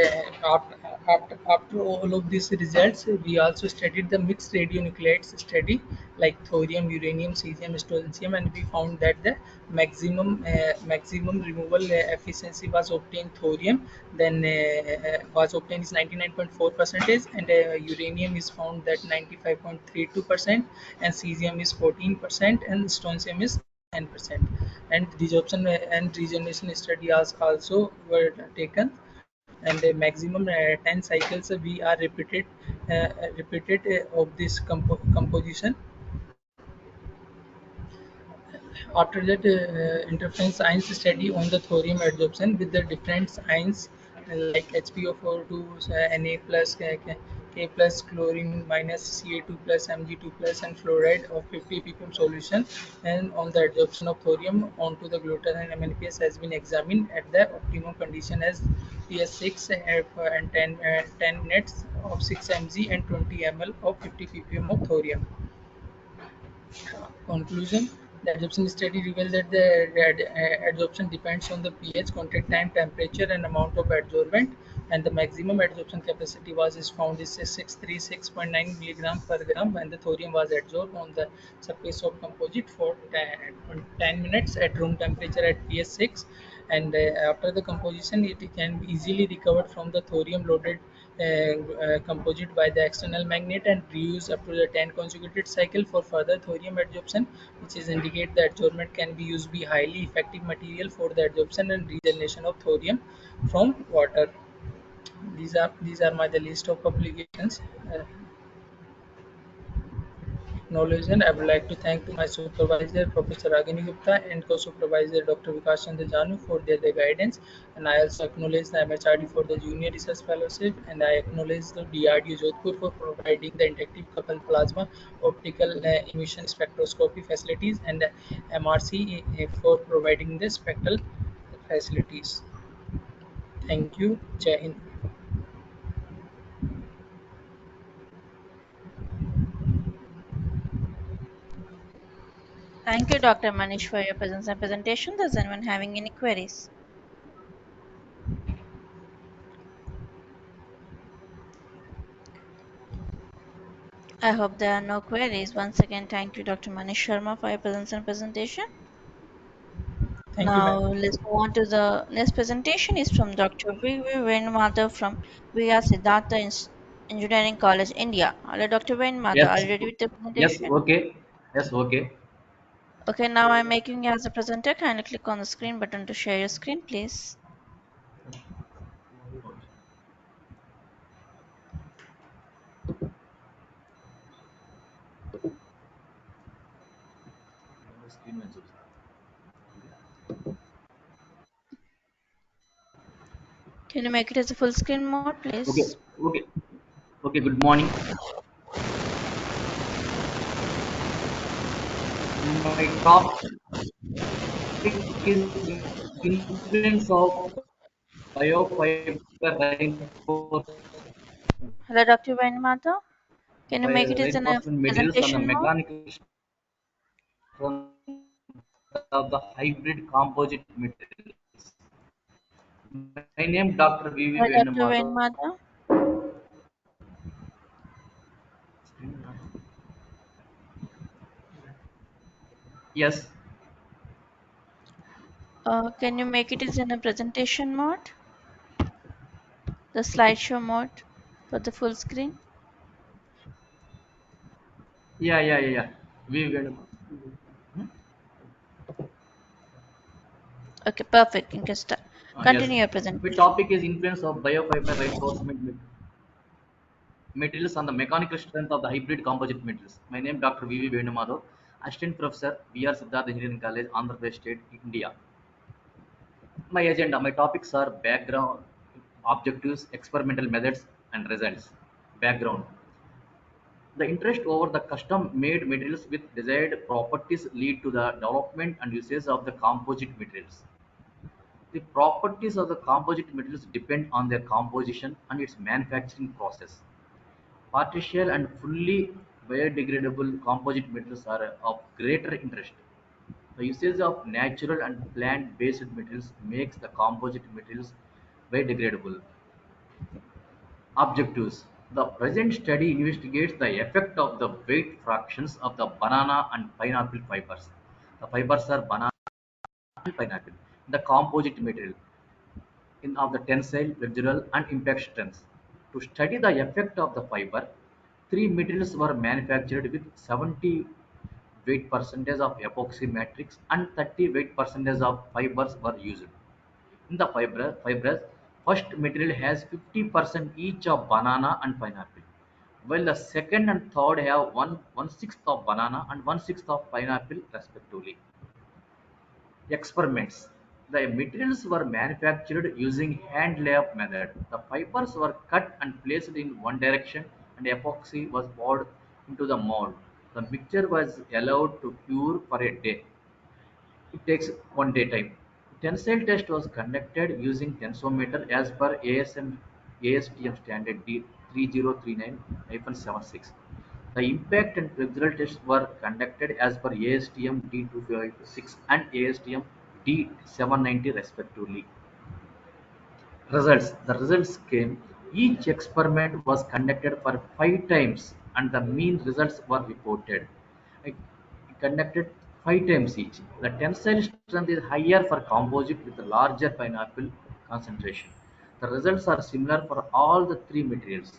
after all of these results, we also studied the mixed radionuclides study like thorium, uranium, cesium, strontium, and we found that the maximum removal efficiency was obtained thorium, then was obtained is 99.4 percentage, and uranium is found that 95.32%, and cesium is 14%, and strontium is 10%. And desorption and regeneration study also were taken, and the maximum 10 cycles we are repeated of this composition. After that, interference ions study on the thorium adsorption with the different ions like HPO4 to Na plus K plus chlorine minus Ca2 plus Mg2 plus and fluoride of 50 ppm solution, and on the adsorption of thorium onto the glutathione MNPS has been examined at the optimum condition as PS6 and 10 minutes of 6 mg and 20 ml of 50 ppm of thorium. Conclusion: the adsorption study revealed that the adsorption depends on the pH, contact time, temperature, and amount of adsorbent, and the maximum adsorption capacity was is found is 636.9 milligram per gram when the thorium was adsorbed on the surface of composite for 10 minutes at room temperature at pH 6, and after the composition it can be easily recovered from the thorium loaded composite by the external magnet and reuse up to the 10 consecutive cycle for further thorium adsorption, which is indicate that adsorbent can be used be highly effective material for the adsorption and regeneration of thorium from water. These are my the list of publications. Acknowledgement. I would like to thank to my supervisor, Professor Ragini Gupta, and co-supervisor, Dr. Vikas Chandra Janu, for their guidance. And I also acknowledge the MHRD for the Junior Research Fellowship, and I acknowledge the DRDO Jodhpur for providing the interactive coupled plasma optical emission spectroscopy facilities, and MRC for providing the spectral facilities. Thank you. Jai Hind. Thank you, Dr. Manish, for your presence and presentation. Does anyone having any queries? I hope there are no queries. Once again, thank you, Dr. Manish Sharma, for your presence and presentation. Thank you, Now, ma'am. let's move on to the next presentation is from Dr. V. V. Venmata from VR Siddhartha Engineering College, India. Hello, Dr. Venmata. Are Yes, you ready with the yes, presentation? okay. Yes, okay. Okay, now I'm making you as a presenter. Kindly click on the screen button to share your screen, please. Can you make it as a full screen mode, Okay, please? okay, okay. Good morning. My topic is influence of biofiber reinforcement Hello, Dr. Venmata. Can you by make it as in a reinforcement materials and the presentation mode? mechanical strength of the hybrid composite materials. My name Dr. V. V. Hello, Dr. Venamata. Venmata. Yes, Can you make it as in a presentation mode? The slideshow mode for the full screen? yeah. V. Venamata. Okay, perfect. You can start. Yes. Continue your My presentation. topic is influence of biofiber reinforcement materials on the mechanical strength of the hybrid composite materials. My name is Dr. V. V. Venumadhav, Assistant Professor, VR Siddhartha Engineering College, Andhra Pradesh State, India. My agenda, my topics are background, objectives, experimental methods, and results. Background. The interest over the custom-made materials with desired properties lead to the development and usage of the composite materials. The properties of the composite materials depend on their composition and its manufacturing process. Partial and fully biodegradable composite materials are of greater interest. The usage of natural and plant-based materials makes the composite materials biodegradable. Objectives: the present study investigates the effect of the weight fractions of the banana and pineapple fibers. The fibers are banana and pineapple. The composite material in of the tensile, flexural, and impact strengths. To study the effect of the fiber, three materials were manufactured with 70 weight percentage of epoxy matrix and 30 weight percentage of fibers were used. In the fibers, first material has 50% each of banana and pineapple, while the second and third have one-sixth of banana and one-sixth of pineapple respectively. Experiments: the materials were manufactured using hand layup method. The fibers were cut and placed in one direction and epoxy was poured into the mold. The mixture was allowed to cure for a day. It takes one day time. Tensile test was conducted using tensometer as per ASTM standard D3039-76. The impact and flexural tests were conducted as per ASTM D256 and ASTM D790 respectively. Results: the results came. Each experiment was conducted for 5 times and the mean results were reported. I conducted 5 times each. The tensile strength is higher for composite with a larger pineapple concentration. The results are similar for all the three materials.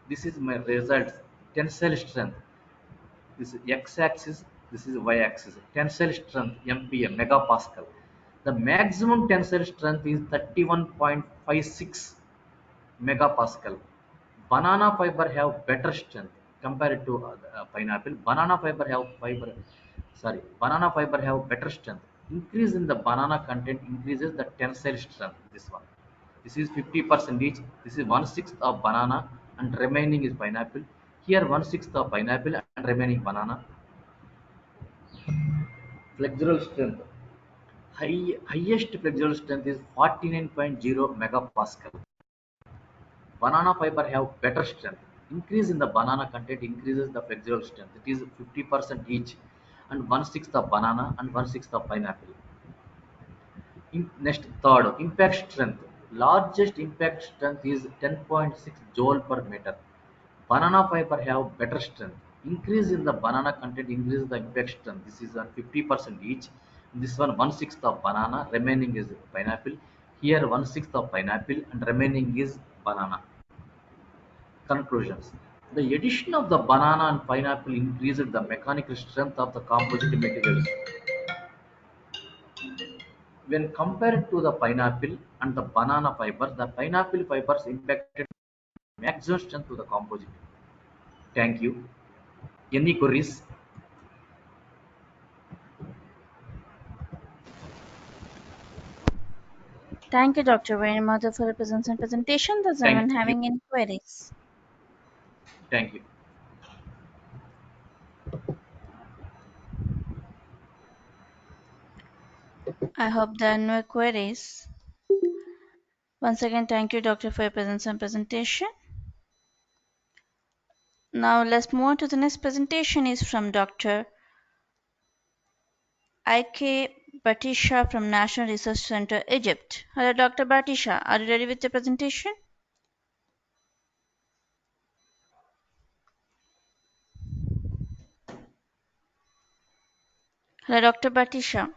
This is my results. Tensile strength. This is x-axis, this is y-axis. Tensile strength MPa megapascal. The maximum tensile strength is 31.56 megapascal. Banana fiber have better strength compared to pineapple. Banana fiber have better strength. Increase in the banana content increases the tensile strength. This one. This is 50% each. This is one-sixth of banana and remaining is pineapple. Here one-sixth of pineapple and remaining banana. Flexural strength. Highest flexural strength is 49.0 megapascal. Banana fiber have better strength. Increase in the banana content increases the flexural strength. It is 50% each and one-sixth of banana and one-sixth of pineapple. Next, third, impact strength. Largest impact strength is 10.6 joule per meter. Banana fiber have better strength. Increase in the banana content increases the impact strength. This is 50% each. This one-sixth of banana, remaining is pineapple. Here one-sixth of pineapple and remaining is banana. Conclusions: the addition of the banana and pineapple increased the mechanical strength of the composite materials. When compared to the pineapple and the banana fibers, the pineapple fibers impacted maximum strength to the composite. Thank you. Any queries? Thank you, Dr. Venamata, for the presence and presentation. Does anyone Thank you. having any queries? Thank you. I hope there are no queries. Once again, thank you, Doctor, for your presence and presentation. Now let's move on to the next presentation is from Dr. Ik Batisha from National Research Center, Egypt. Hello, Dr. Batisha. Are you ready with the presentation? Hello, Dr. Batisha.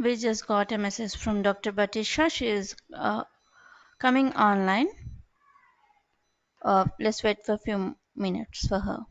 We just got a message from Dr. Batisha. She is coming online. Let's wait for a few minutes for her.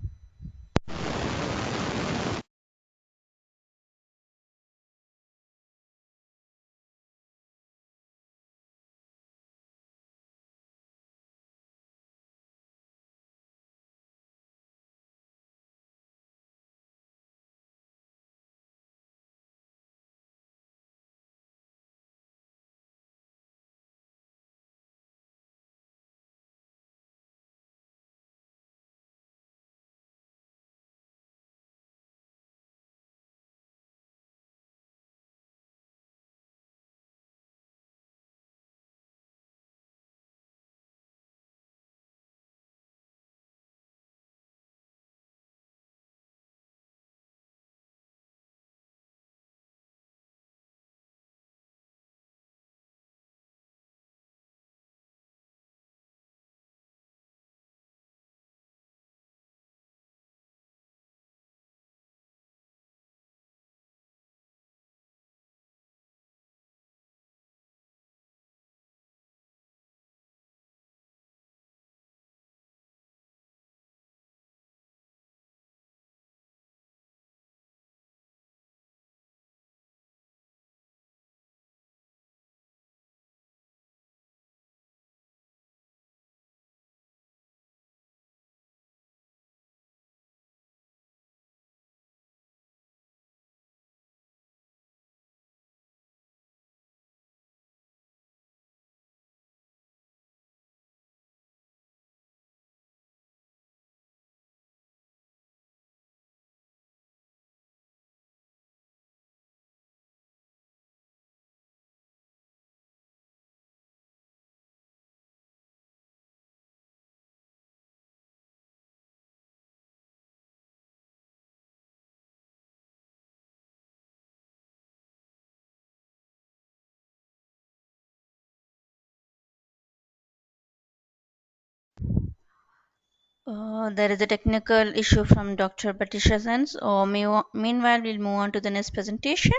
There is a technical issue from Dr. Patricia Sens. Meanwhile, we'll move on to the next presentation.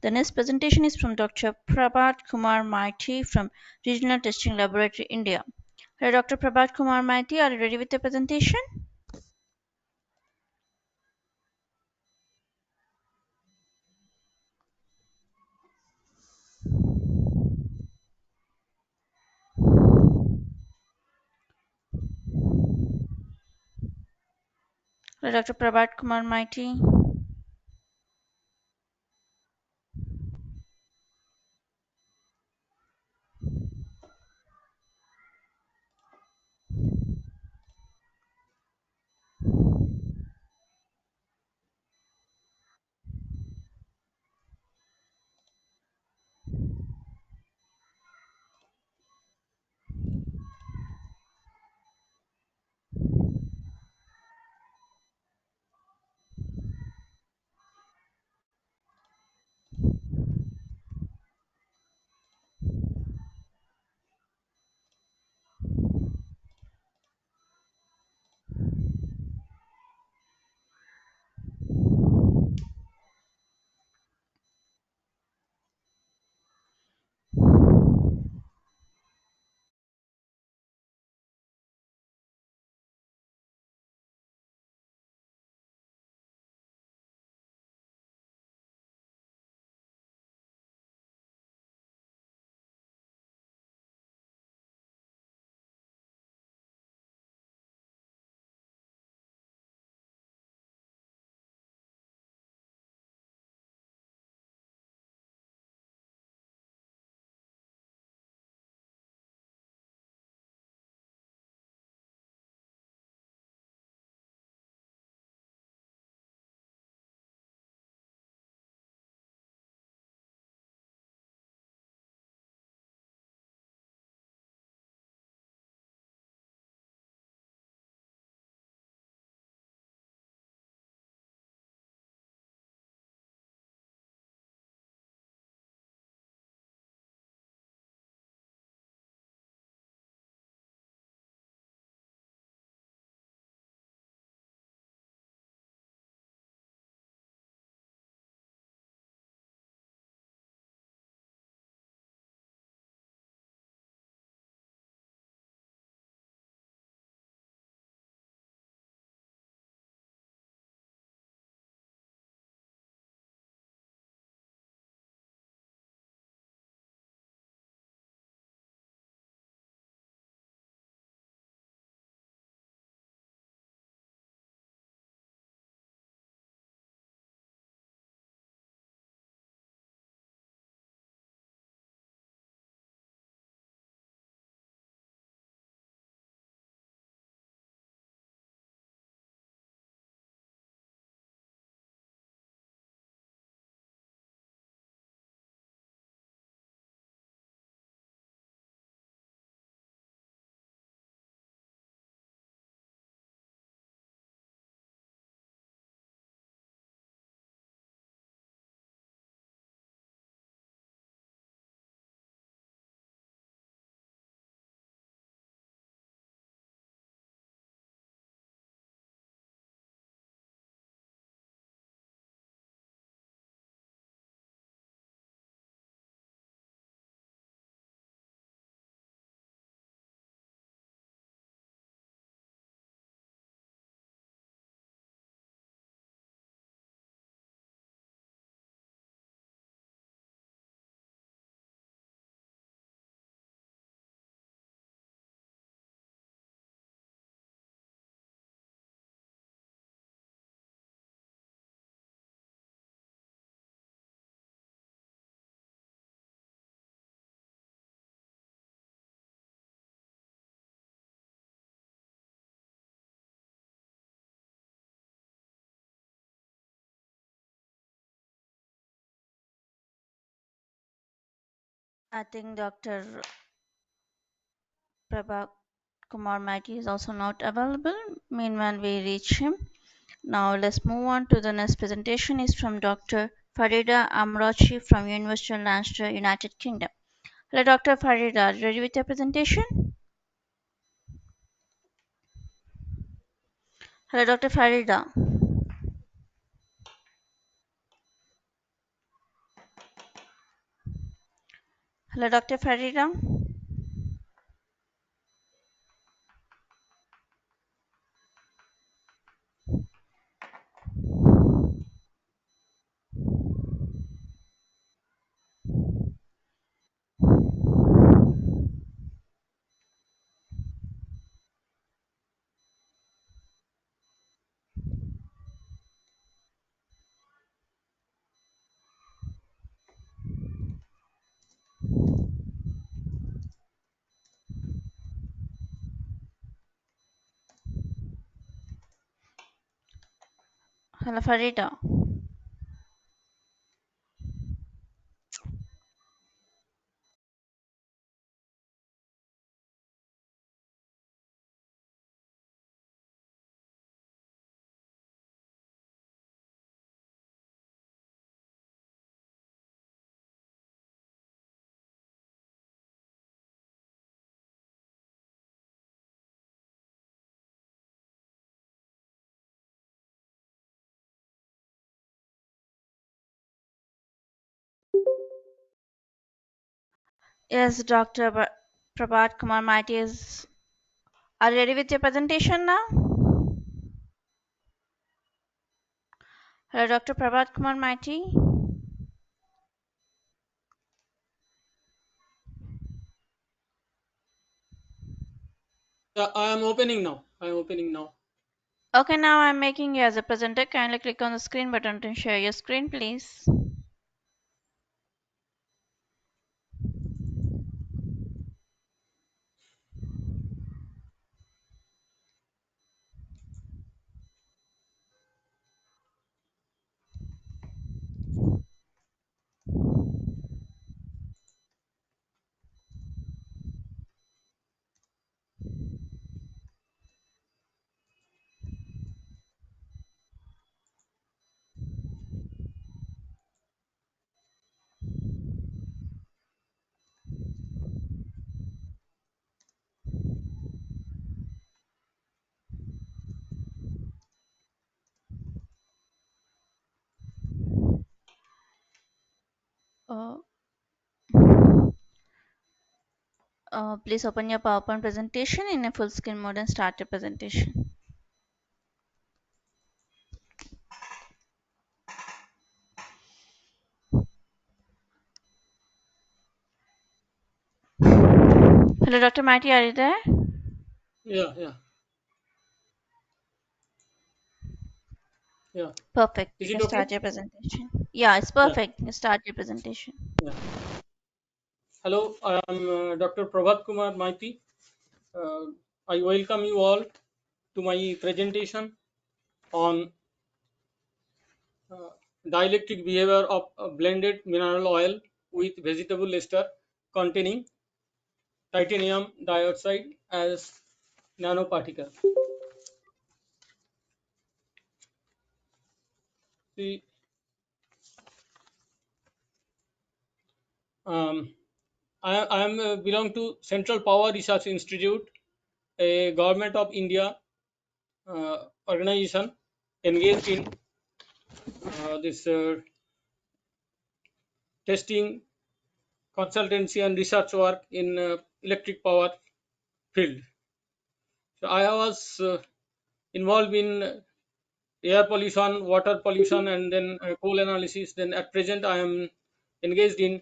The next presentation is from Dr. Prabhat Kumar Maiti from Regional Testing Laboratory, India. Hello, Dr. Prabhat Kumar Maiti, are you ready with the presentation? Hello, Dr. Prabhat Kumar Maiti. I think Dr. Prabhat Kumar Maiti is also not available. Meanwhile, we reach him. Now let's move on to the next presentation is from Dr. Farida Amrochi from University of Lancaster, United Kingdom. Hello, Dr. Farida, ready with your presentation? Hello, Dr. Farida. Hello, Dr. Farida. Hello, Farida. Yes, Dr. Prabhat Kumar Maiti is. Are you ready with your presentation now? Hello, Dr. Prabhat Kumar Maiti. Yeah, I am opening now. I am opening now. Okay, now I'm making you as a presenter. Kindly click on the screen button to share your screen, please. Uh, please open your PowerPoint presentation in a full screen mode and start your presentation. Hello, Dr. Maiti, are you there? Yeah, yeah, yeah. Perfect. You Is can it okay? start your presentation. Yeah, it's Yeah, perfect. You can start your presentation. yeah. Hello, I am Dr. Prabhat Kumar Maiti. Uh, I welcome you all to my presentation on uh, dielectric behavior of blended mineral oil with vegetable ester containing titanium dioxide as nanoparticle. See, um, I am belong to Central Power Research Institute, a government of India organization engaged in this testing, consultancy, and research work in electric power field. So I was involved in air pollution, water pollution, and then coal analysis. Then at present, I am engaged in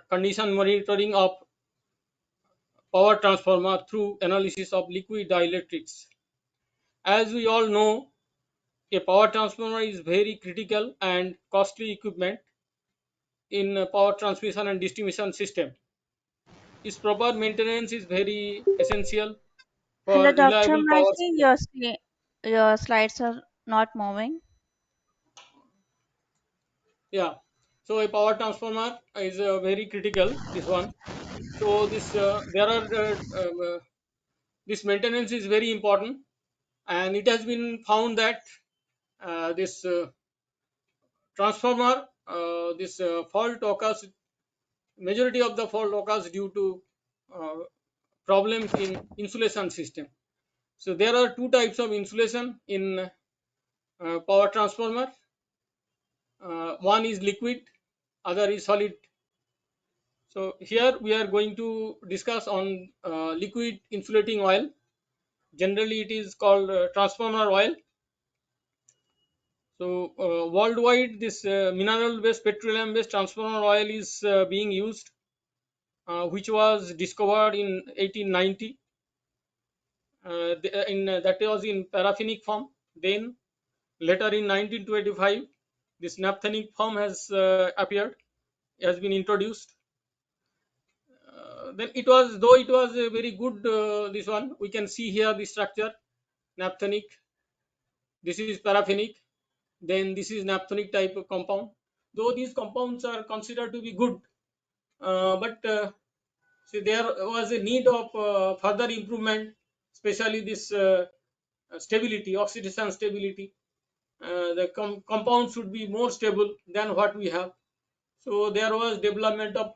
condition monitoring of power transformer through analysis of liquid dielectrics. As we all know, a power transformer is very critical and costly equipment in power transmission and distribution system. Its proper maintenance is very essential Hello, for Dr. reliable power Maiti. supply. Your slides are not moving. Yeah. So a power transformer is very critical. This one. So this there are this maintenance is very important, and it has been found that this transformer this fault occurs, majority of the fault occurs due to uh, problems in insulation system. So there are two types of insulation in power transformer. One is liquid, other is solid. So here we are going to discuss on liquid insulating oil. Generally it is called transformer oil. So worldwide this mineral based petroleum based transformer oil is being used, which was discovered in 1890. That was in paraffinic form. Then later in 1925 this naphthenic form has appeared, has been introduced. Then it was, though it was a very good, this one we can see here the structure: naphthenic, this is paraffinic, then this is naphthenic type of compound. Though these compounds are considered to be good, but see, there was a need of further improvement, especially this stability, oxidation stability. The compound should be more stable than what we have. So there was development of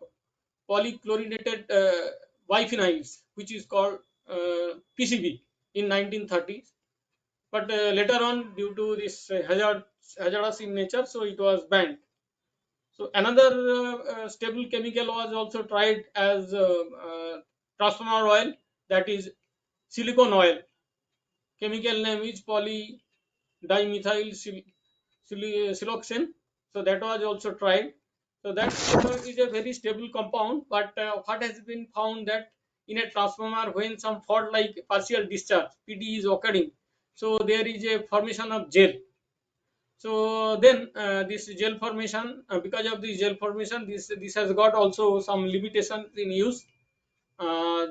polychlorinated biphenyls, which is called PCB, in 1930s. But later on, due to this hazardous in nature, so it was banned. So another stable chemical was also tried as transformer oil, that is silicon oil. Chemical name is polydimethyl siloxane. So that was also tried. So that is a very stable compound, but what has been found that in a transformer, when some fault like partial discharge (PD) is occurring, so there is a formation of gel. So then this gel formation, because of this gel formation, this has got also some limitations in use.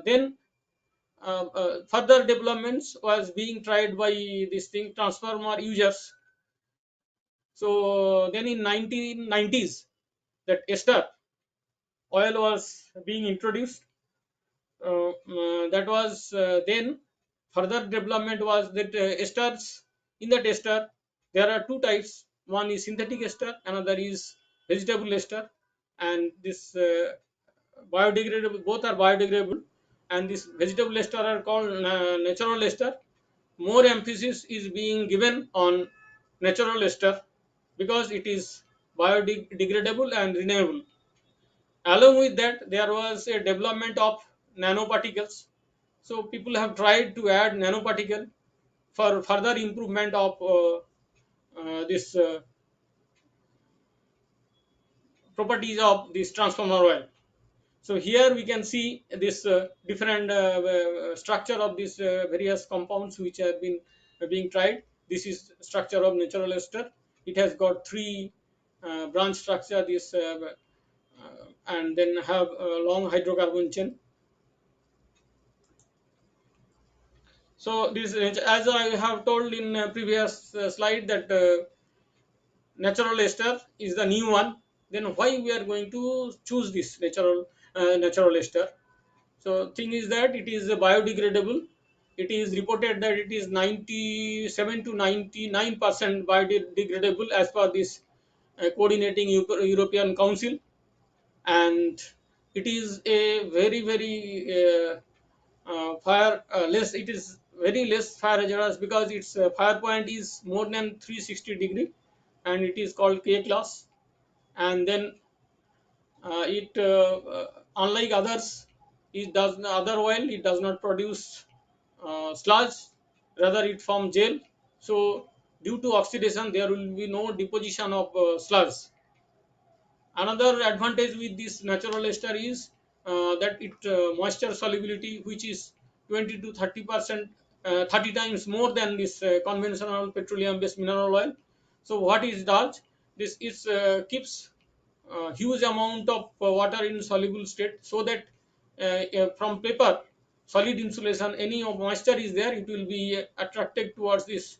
Then further developments was being tried by this thing transformer users. So then in 1990s, that ester oil was being introduced. That was then further development was that esters, in that ester there are two types: one is synthetic ester, another is vegetable ester. And this biodegradable, both are biodegradable, and this vegetable ester are called natural ester. More emphasis is being given on natural ester because it is biodegradable and renewable. Along with that, there was a development of nanoparticles. So people have tried to add nanoparticle for further improvement of this properties of this transformer oil. So here we can see this different structure of these various compounds which have been being tried. This is structure of natural ester. It has got three branch structure, this and then have a long hydrocarbon chain. So this, as I have told in previous slide, that natural ester is the new one. Then why we are going to choose this natural ester? So thing is that it is biodegradable. It is reported that it is 97 to 99% biodegradable as per this coordinating European Council. And it is a very fire less, it is very less fire hazardous because its fire point is more than 360 degree, and it is called K class. And then it unlike others, it does other oil, it does not produce sludge, rather it forms gel. So due to oxidation there will be no deposition of sludge. Another advantage with this natural ester is that it moisture solubility, which is 20 to 30%, 30 times more than this conventional petroleum based mineral oil. So what it does, this is keeps huge amount of water in soluble state, so that from paper solid insulation, any of moisture is there, it will be attracted towards this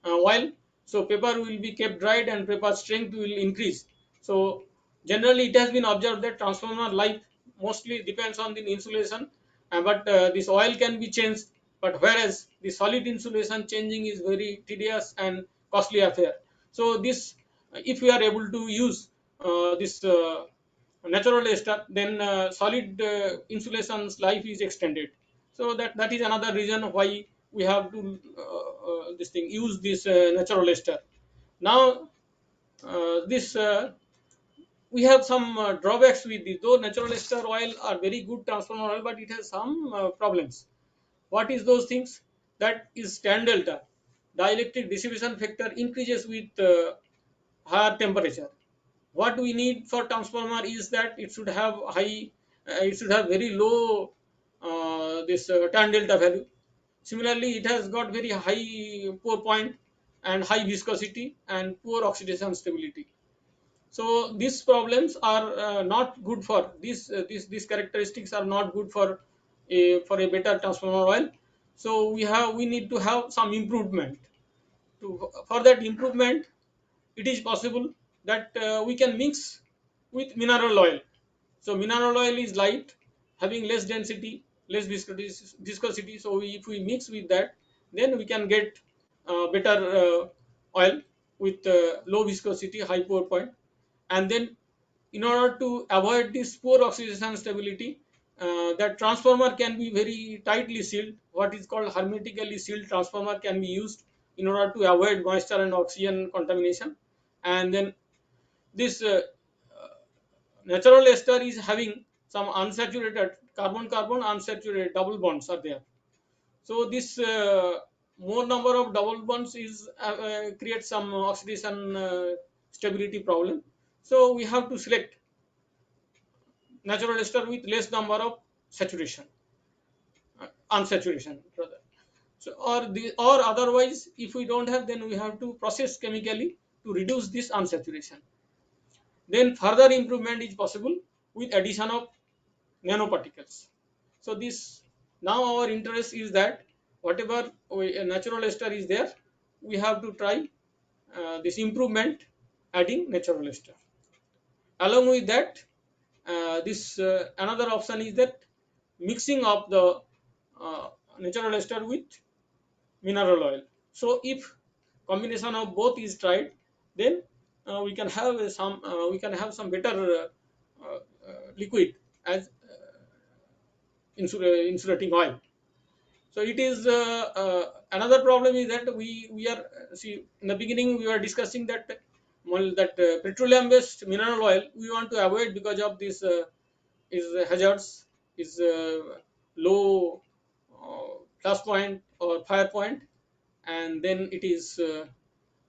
oil. So paper will be kept dried and paper strength will increase. So generally it has been observed that transformer life mostly depends on the insulation, but this oil can be changed. But whereas the solid insulation changing is very tedious and costly affair. So this, if we are able to use this natural ester, then solid insulation's life is extended. So that is another reason why we have to this thing use this natural ester. Now this we have some drawbacks with this. Though natural ester oil are very good transformer oil, but it has some problems. What is those things? That is tan delta. Dielectric dissipation factor increases with higher temperature. What we need for transformer is that it should have high, it should have very low this tan delta value. Similarly, it has got very high pour point and high viscosity and poor oxidation stability. So these problems are not good for these characteristics are not good for a better transformer oil. So we need to have some improvement. For that improvement, it is possible that we can mix with mineral oil. So mineral oil is light, having less density, less viscosity. So if we mix with that, then we can get better oil with low viscosity, high pour point. And then in order to avoid this poor oxidation stability, that transformer can be very tightly sealed. What is called hermetically sealed transformer can be used in order to avoid moisture and oxygen contamination. And then this natural ester is having some unsaturated carbon-carbon unsaturated double bonds are there. So this more number of double bonds is creates some oxidation stability problem. So we have to select natural ester with less number of saturation, unsaturation rather. So or otherwise, if we don't have, then we have to process chemically to reduce this unsaturation. Then further improvement is possible with addition of nanoparticles. So this now our interest is that whatever natural ester is there, we have to try this improvement adding natural ester. Along with that, this another option is that mixing of the natural ester with mineral oil. So if combination of both is tried, then we can have some better liquid as insulating oil. So it is another problem is that we are see in the beginning we were discussing that petroleum based mineral oil we want to avoid because of this is hazards, is low flash point or fire point, and then it is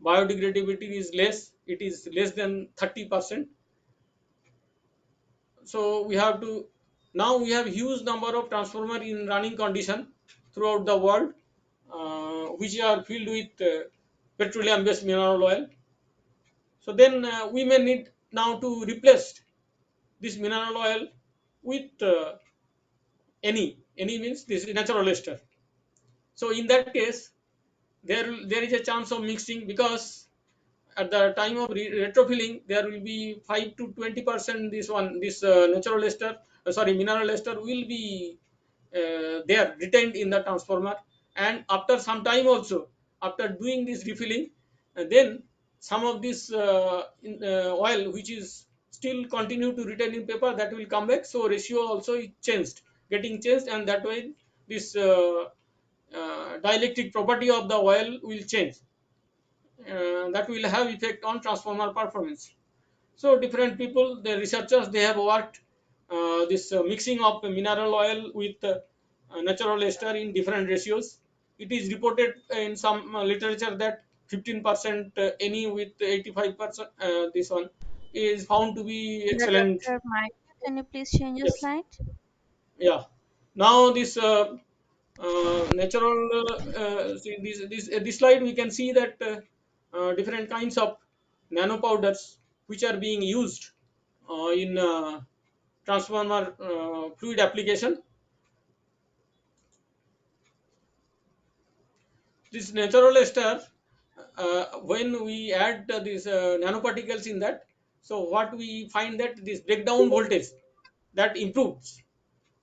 biodegradability is less, it is less than 30%. So we have to now we have huge number of transformer in running condition throughout the world, which are filled with petroleum based mineral oil. So then we may need now to replace this mineral oil with any means this is natural ester. So in that case, there is a chance of mixing, because at the time of retrofilling there will be 5 to 20% this natural ester sorry mineral ester will be there retained in the transformer. And after some time also, after doing this refilling, then some of this oil which is still continue to retain in paper, that will come back. So ratio also is changed, getting changed, and that way this dielectric property of the oil will change. That will have effect on transformer performance. So different people, the researchers, they have worked this mixing of mineral oil with natural ester in different ratios. It is reported in some literature that 15% Ni with 85% this one is found to be The excellent. lecture mic. Can you please change your Yes, slide? yeah. Now this natural this slide we can see that different kinds of nanopowders which are being used in transformer fluid application. This natural ester, when we add these nanoparticles in that, so what we find that this breakdown voltage that improves.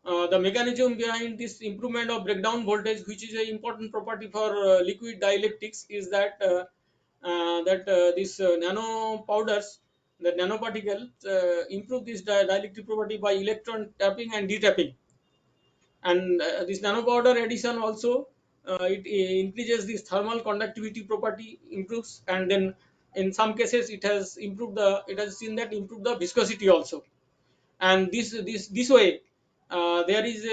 The mechanism behind this improvement of breakdown voltage, which is an important property for liquid dielectrics, is that these nano powders, the nanoparticles, improve this dielectric property by electron tapping and detapping. And this nanopowder addition also it increases this thermal conductivity property, improves, and then in some cases it has seen that improve the viscosity also. And this way there is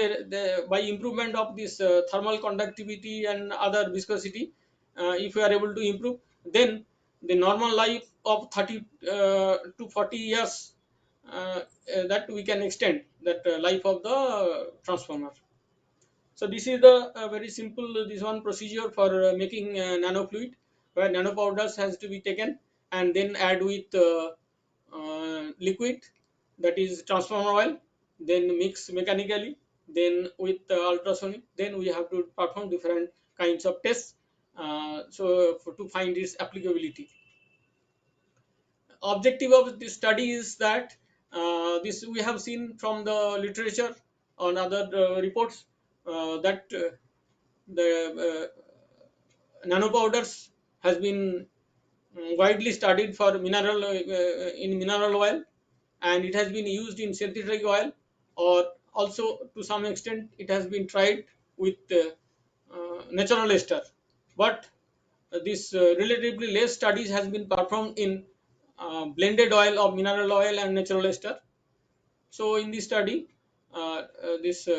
by improvement of this thermal conductivity and other viscosity, if we are able to improve, then the normal life of 30 to 40 years, that we can extend that life of the transformer. So this is the very simple this one procedure for making nanofluid, where nanopowders has to be taken and then add with liquid, that is transformer oil, then mix mechanically, then with ultrasonic, then we have to perform different kinds of tests, to find its applicability. Objective of this study is that this we have seen from the literature on other reports, that the nanopowders has been widely studied for mineral in mineral oil, and it has been used in synthetic oil, or also to some extent it has been tried with natural ester. But this relatively less studies has been performed in blended oil of mineral oil and natural ester. So in this study, this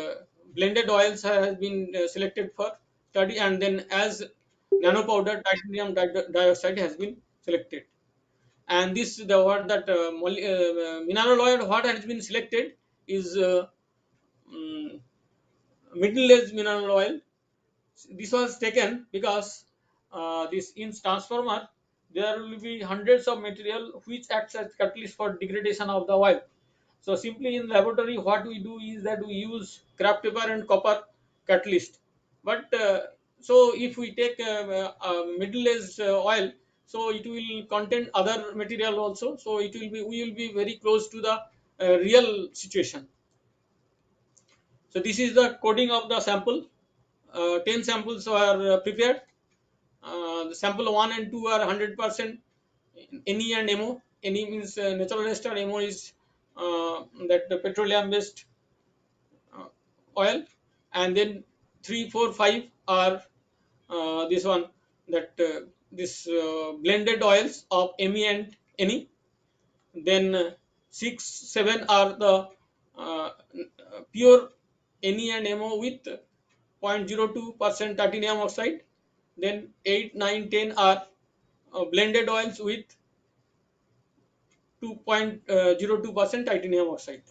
blended oils has been selected for study, and then as nanopowder titanium dioxide has been selected. And this the what that mineral oil what has been selected is um, middle age mineral oil. This was taken because this in transformer there will be hundreds of material which acts as catalyst for degradation of the oil. So simply in laboratory what we do is that we use craft paper and copper catalyst. But so if we take middle aged oil, so it will contain other material also, so it will be we will be very close to the real situation. So this is the coding of the sample. 10 samples are prepared. The sample 1 and 2 are 100% Ne and MO. Ne means natural ester, MO is that the petroleum based oil, and then 3, 4, 5 are this one, that this blended oils of Me and Ne. Then 6, 7 are the pure Ne and MO with 0.02% titanium oxide. Then 8, 9, 10 are blended oils with 2.02% titanium oxide.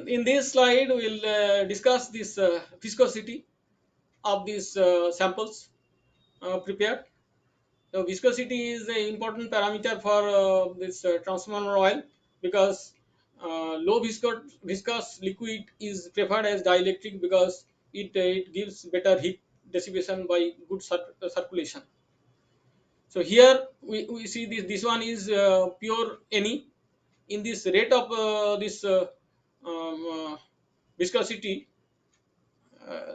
In this slide, we'll discuss this viscosity of these samples prepared. So viscosity is an important parameter for this transformer oil, because low viscous liquid is preferred as dielectric, because it gives better heat dissipation by good circulation. So here we see this one is pure Ne. In this rate of this viscosity,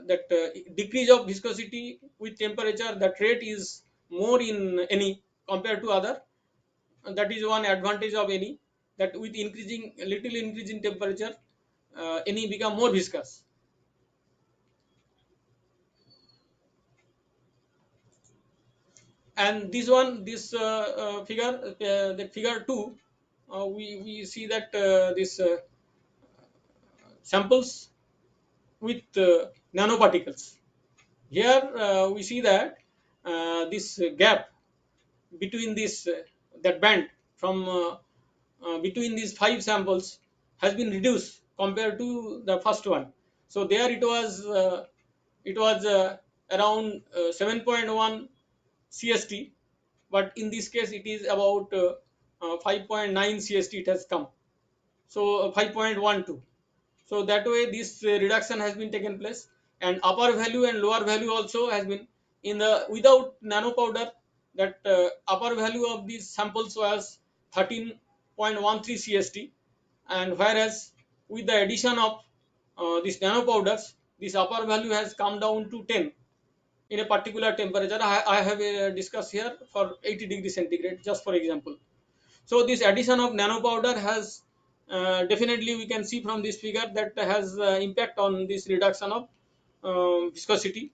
that decrease of viscosity with temperature, that rate is more in Ne compared to other. That is one advantage of Ne, that with increasing little increase in temperature, Ne become more viscous. And this one, this figure, the figure 2, we see that this samples with nanoparticles. Here we see that this gap between this that band from between these 5 samples has been reduced compared to the first one. So there it was around 7.1 CST, but in this case it is about 5.9 CST it has come. So 5.12. So that way this reduction has been taken place, and upper value and lower value also has been in the without nanopowder. That upper value of these samples was 13.13 CST, and whereas with the addition of these nanopowders, this upper value has come down to 10 in a particular temperature. I have discussed here for 80 degrees centigrade, just for example. So this addition of nanopowder has definitely we can see from this figure that has impact on this reduction of viscosity.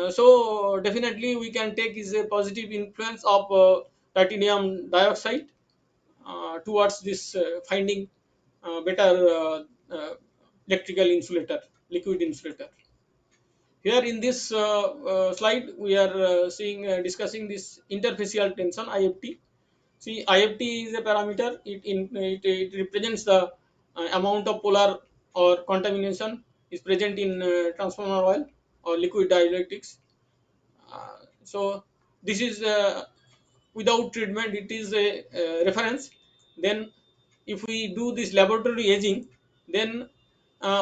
So definitely we can take is a positive influence of titanium dioxide towards this finding better electrical insulator, liquid insulator. Here in this slide, we are seeing discussing this interfacial tension (IFT). See, IFT is a parameter. It represents the amount of polar or contamination is present in transformer oil or liquid dielectrics. So this is without treatment. It is a reference. Then, if we do this laboratory aging, then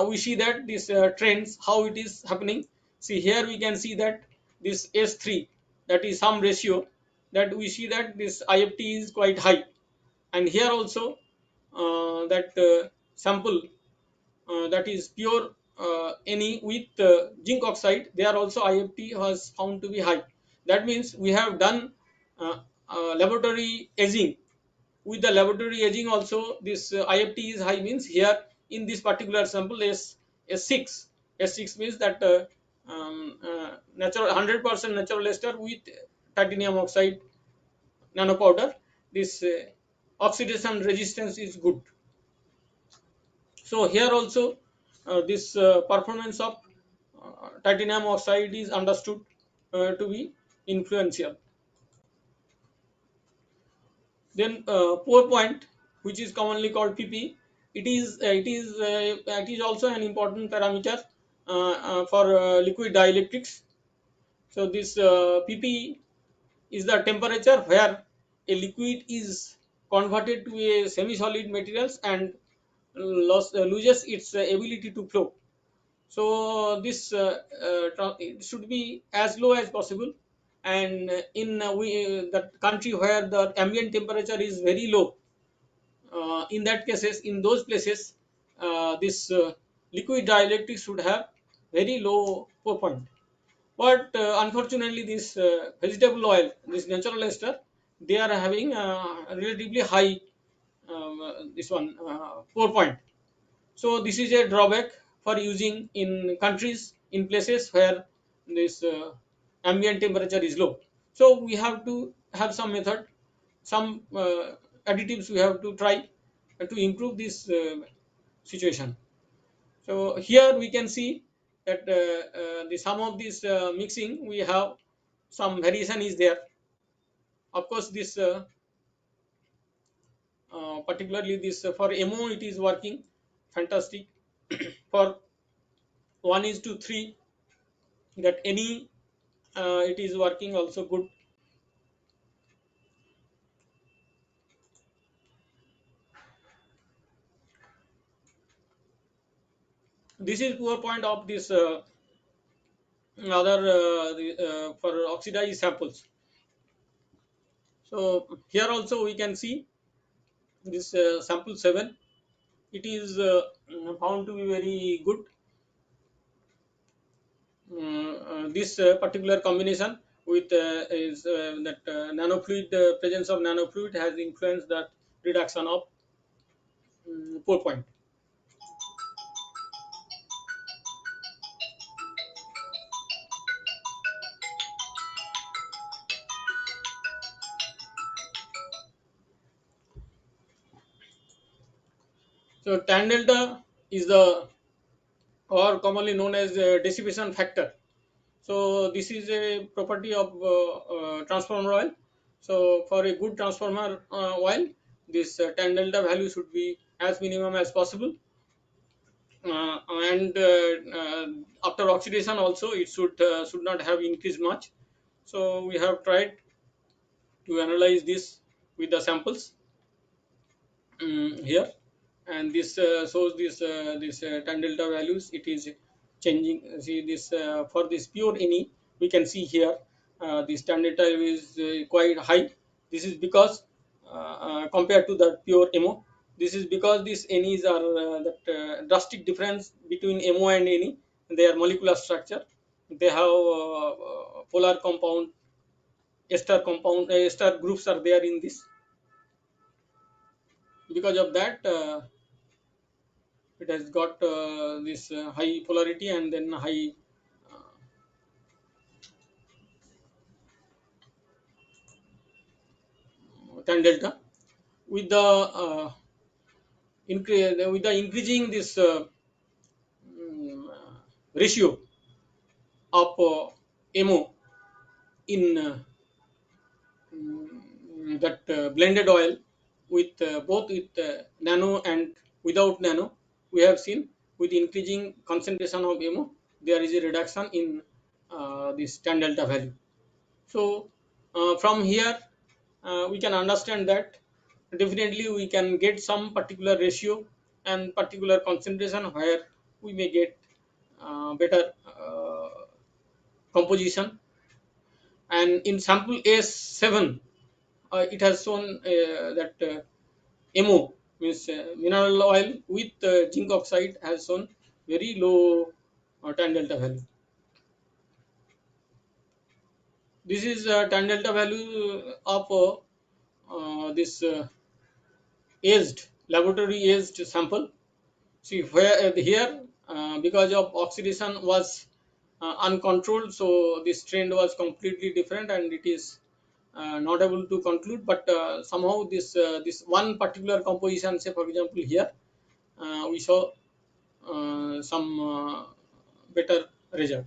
we see that this trends how it is happening. See, here we can see that this S3, that is some ratio, that we see that this IFT is quite high, and here also that sample that is pure Ne with zinc oxide, there also IFT was found to be high. That means we have done laboratory aging. With the laboratory aging also, this IFT is high, means here in this particular sample S6. S6 means that natural 100% natural ester with titanium oxide nanopowder. This oxidation resistance is good. So here also this performance of titanium oxide is understood to be influential. Then pour point, which is commonly called PP, it is also an important parameter for liquid dielectrics. So this PP is the temperature where a liquid is converted to a semi-solid materials and loses its ability to flow. So this it should be as low as possible, and in the country where the ambient temperature is very low, in those places, this liquid dielectric should have very low pour point. But unfortunately, this vegetable oil, this natural ester, they are having relatively high this one pour point. So this is a drawback for using in countries, in places where this ambient temperature is low. So we have to have some method, some additives we have to try to improve this situation. So here we can see that the some of this mixing, we have some variation is there. Of course, this particularly this for MO it is working fantastic. For 1 is to 3, that any it is working also good. This is poor point of this other for oxidized samples. So here also we can see this sample 7, it is found to be very good. This particular combination with is that nanofluid, presence of nanofluid has influenced the reduction of pour point. So tan delta is the, or commonly known as dissipation factor. So this is a property of transformer oil. So for a good transformer oil, this tan delta value should be as minimum as possible. And after oxidation also, it should not have increased much. So we have tried to analyze this with the samples here, and this shows this tan delta values. It is changing. See this for this pure Ne, we can see here this tan delta is quite high. This is because compared to the pure MO, this is because these Nes are that drastic difference between MO and Ne. Their molecular structure, they have polar compound, ester groups are there in this. Because of that, it has got this high polarity and then high tan delta with the increasing this ratio of MO in that blended oil with both with nano and without nano. We have seen with increasing concentration of MO, there is a reduction in this tan delta value. So from here we can understand that definitely we can get some particular ratio and particular concentration where we may get better composition. And in sample S7 it has shown that MO means mineral oil with zinc oxide has shown very low tan delta value. This is tan delta value of this aged laboratory aged sample. See where here because of oxidation was uncontrolled, so this trend was completely different and it is not able to conclude. But somehow this one particular composition, say for example here, we saw some better result.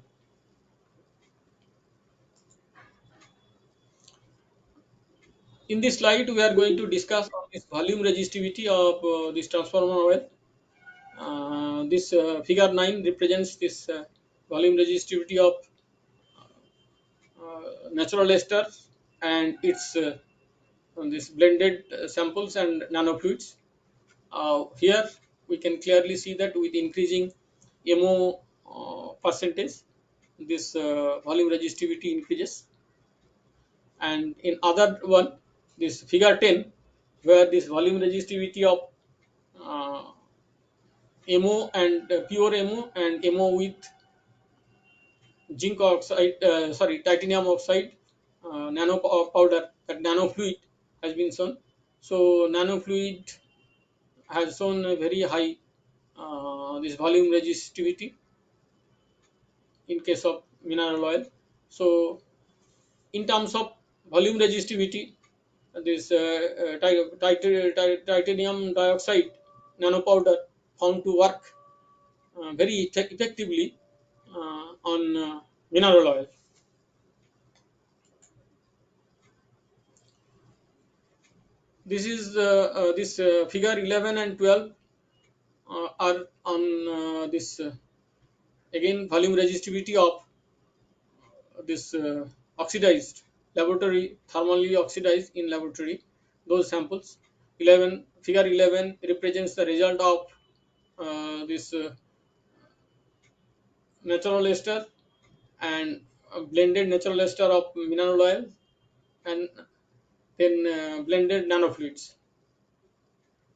In this slide, we are going to discuss on this volume resistivity of this transformer oil. This figure 9 represents this volume resistivity of natural ester and its on this blended samples and nanofluids. Here we can clearly see that with increasing MO percentage, this volume resistivity increases. And in other one, this figure 10, where this volume resistivity of uh, MO and pure MO and MO with zinc oxide, titanium oxide, nano powder, that nano fluid has been shown. So nano fluid has shown a very high this volume resistivity in case of mineral oil. So in terms of volume resistivity, this titanium dioxide nanopowder found to work very effectively on mineral oil. This is this figure 11 and 12 are on this again volume resistivity of this oxidized laboratory, thermally oxidized in laboratory, those samples. 11 figure 11 represents the result of this natural ester and blended natural ester of mineral oil and then blended nanofluids.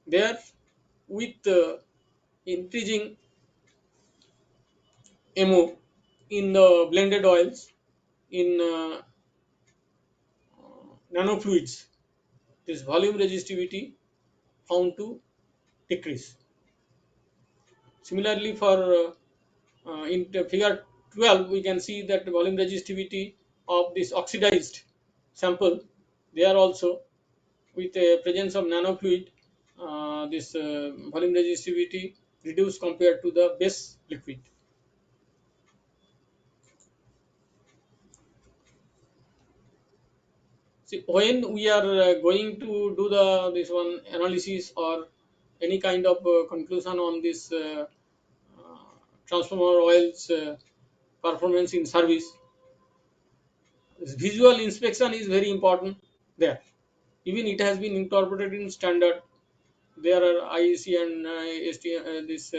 There with increasing MO in the blended oils in nanofluids, this volume resistivity found to decrease. Similarly, for in the figure 12, we can see that the volume resistivity of this oxidized sample, they are also with the presence of nanofluid, this volume resistivity reduced compared to the base liquid. See, when we are going to do the this one analysis or any kind of conclusion on this transformer oils performance in service, this visual inspection is very important there. Even it has been incorporated in standard. There are IEC and ST, this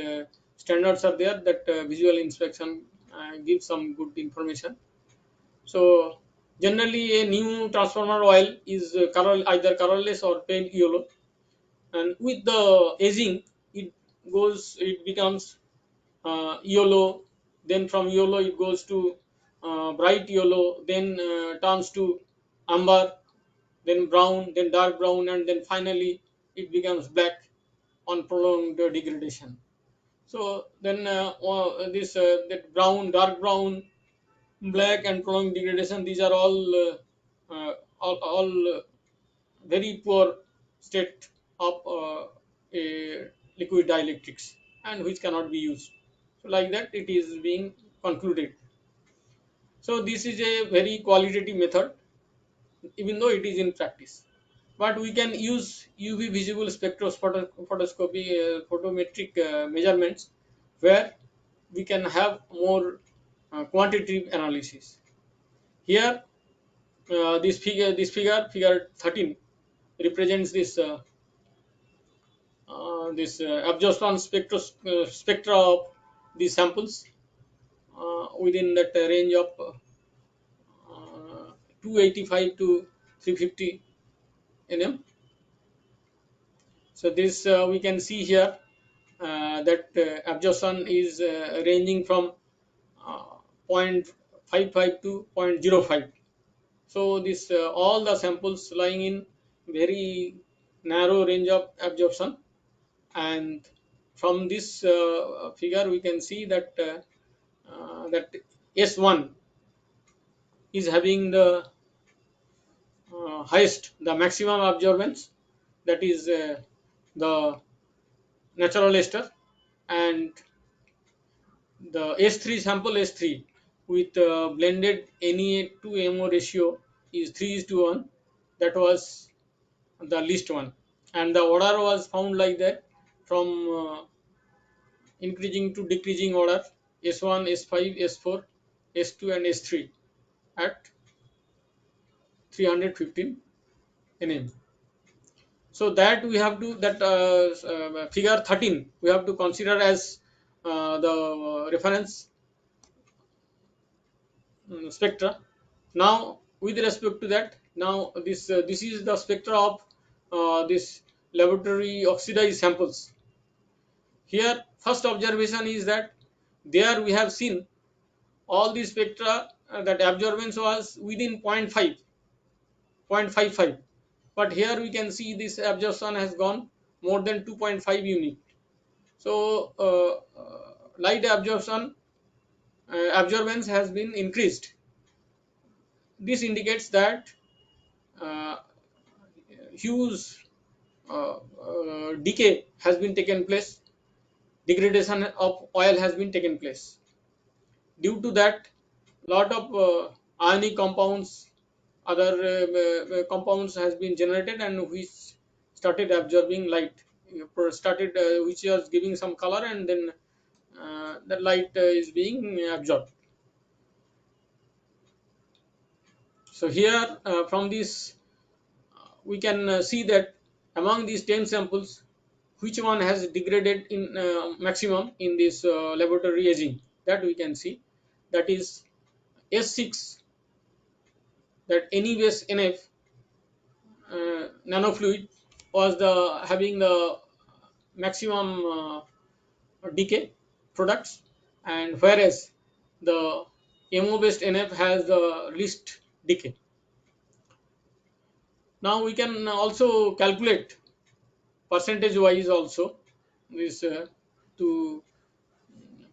standards are there that visual inspection gives some good information. So generally, a new transformer oil is either colorless or pale yellow, and with the aging, it becomes yellow. Then from yellow, it goes to bright yellow. Then turns to amber, then brown, then dark brown, and then finally it becomes black on prolonged degradation. So then this that brown, dark brown, black, and prolonged degradation. These are all very poor state of a liquid dielectrics, and which cannot be used. So like that it is being concluded. So this is a very qualitative method, even though it is in practice. But we can use UV visible spectroscopy, photometric measurements, where we can have more quantitative analysis. Here, figure 13, represents this absorption spectra of the samples within that range of 285 to 350 nm. So this we can see here that absorption is ranging from 0.55 to 0.05. So this all the samples lying in very narrow range of absorption, and from this figure we can see that that S1 is having the highest, the maximum absorbance, that is the natural ester, and the S3 sample S3 with blended Na to MO ratio is 3:1. That was the least one, and the order was found like that, from increasing to decreasing order: S1, S5, S4, S2, and S3 at 315 nm. So that we have to, that figure 13 we have to consider as the reference spectra. Now with respect to that, now this is the spectra of this laboratory oxidized samples. Here first observation is that there we have seen all the spectra that absorbance was within 0.55, but here we can see this absorption has gone more than 2.5 unit. So light absorption absorbance has been increased. This indicates that uh, huge decay has been taken place, degradation of oil has been taken place. Due to that, lot of ionic compounds, other compounds has been generated, and which started absorbing light, started which was giving some color, and then the light is being absorbed. So here from this we can see that among these 10 samples, which one has degraded in maximum in this laboratory aging, that we can see, that is S6, that NE-base NF nanofluid was the having the maximum decay products, and whereas the MO based NF has the least decay. Now we can also calculate percentage wise also this to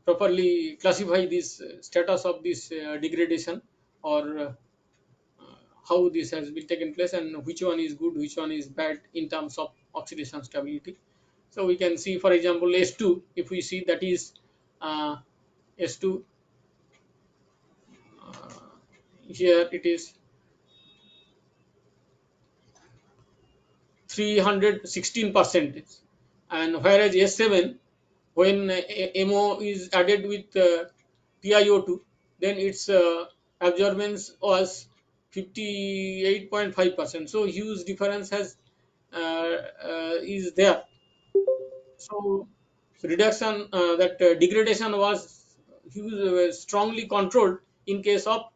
properly classify this status of this degradation, or how this has been taken place, and which one is good, which one is bad in terms of oxidation stability. So we can see, for example, S2, if we see, that is S2, here it is 316%, and whereas S7, when MO is added with TiO2, then its absorbance was 58.5%. So huge difference has is there. So reduction, that degradation was huge, strongly controlled in case of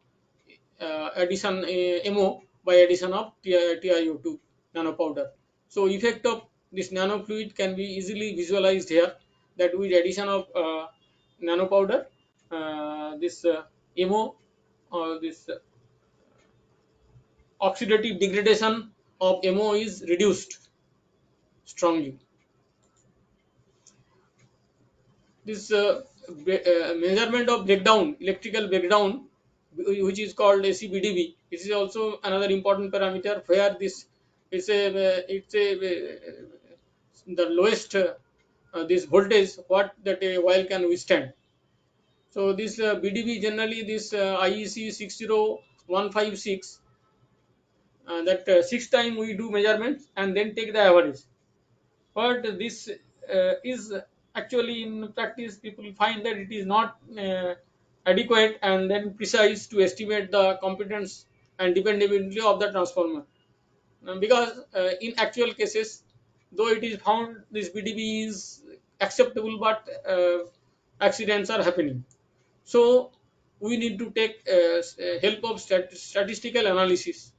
addition MO by addition of TiO2 nanopowder. So effect of this nanofluid can be easily visualized here, that with addition of nanopowder, this MO, or this oxidative degradation of MO is reduced strongly. This measurement of breakdown, electrical breakdown, which is called ACBDB, this is also another important parameter, where this the lowest this voltage what that a oil can withstand. So this BDB generally this IEC 60156 that 6 time we do measurements and then take the average. But this is actually in practice people find that it is not adequate and then precise to estimate the competence and dependability of the transformer. Because in actual cases, though it is found this BDB is acceptable, but accidents are happening. So we need to take help of statistical analysis.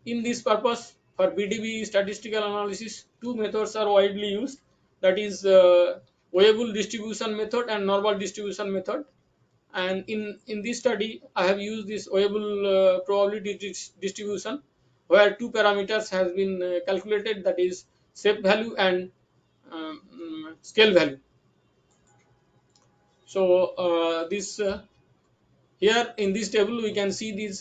In this purpose, for BDB statistical analysis, two methods are widely used. That is variable distribution method and normal distribution method. And in this study, I have used this variable probability distribution, where two parameters has been calculated. That is shape value and scale value. So this here in this table we can see these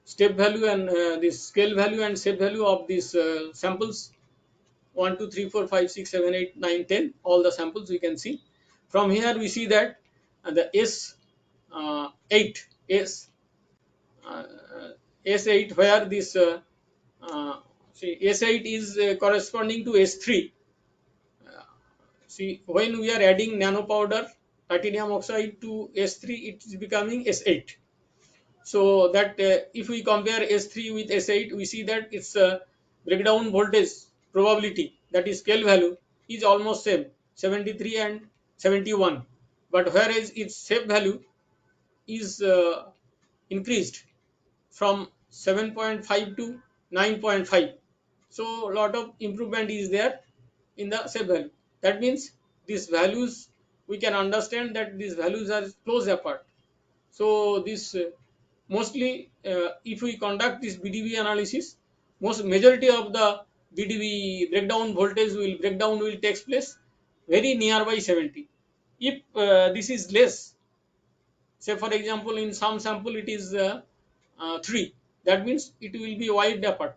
step value and this scale value and shape value of these samples 1 2 3 4 5 6 7 8 9 10, all the samples we can see. From here we see that the S8 uh, S8 where this see S8 is corresponding to S3. See, when we are adding nano powder titanium oxide to S3, it is becoming S8. So that if we compare S3 with S8, we see that its breakdown voltage probability, that is scale value, is almost same, 73 and 71. But whereas its shape value is increased from 7.5 to 9.5. So a lot of improvement is there in the shape value. That means these values, we can understand that these values are close apart. So this mostly if we conduct this BDB analysis, most majority of the BDB breakdown will takes place very nearby 70. If this is less, say for example in some sample it is 3, that means it will be wide apart.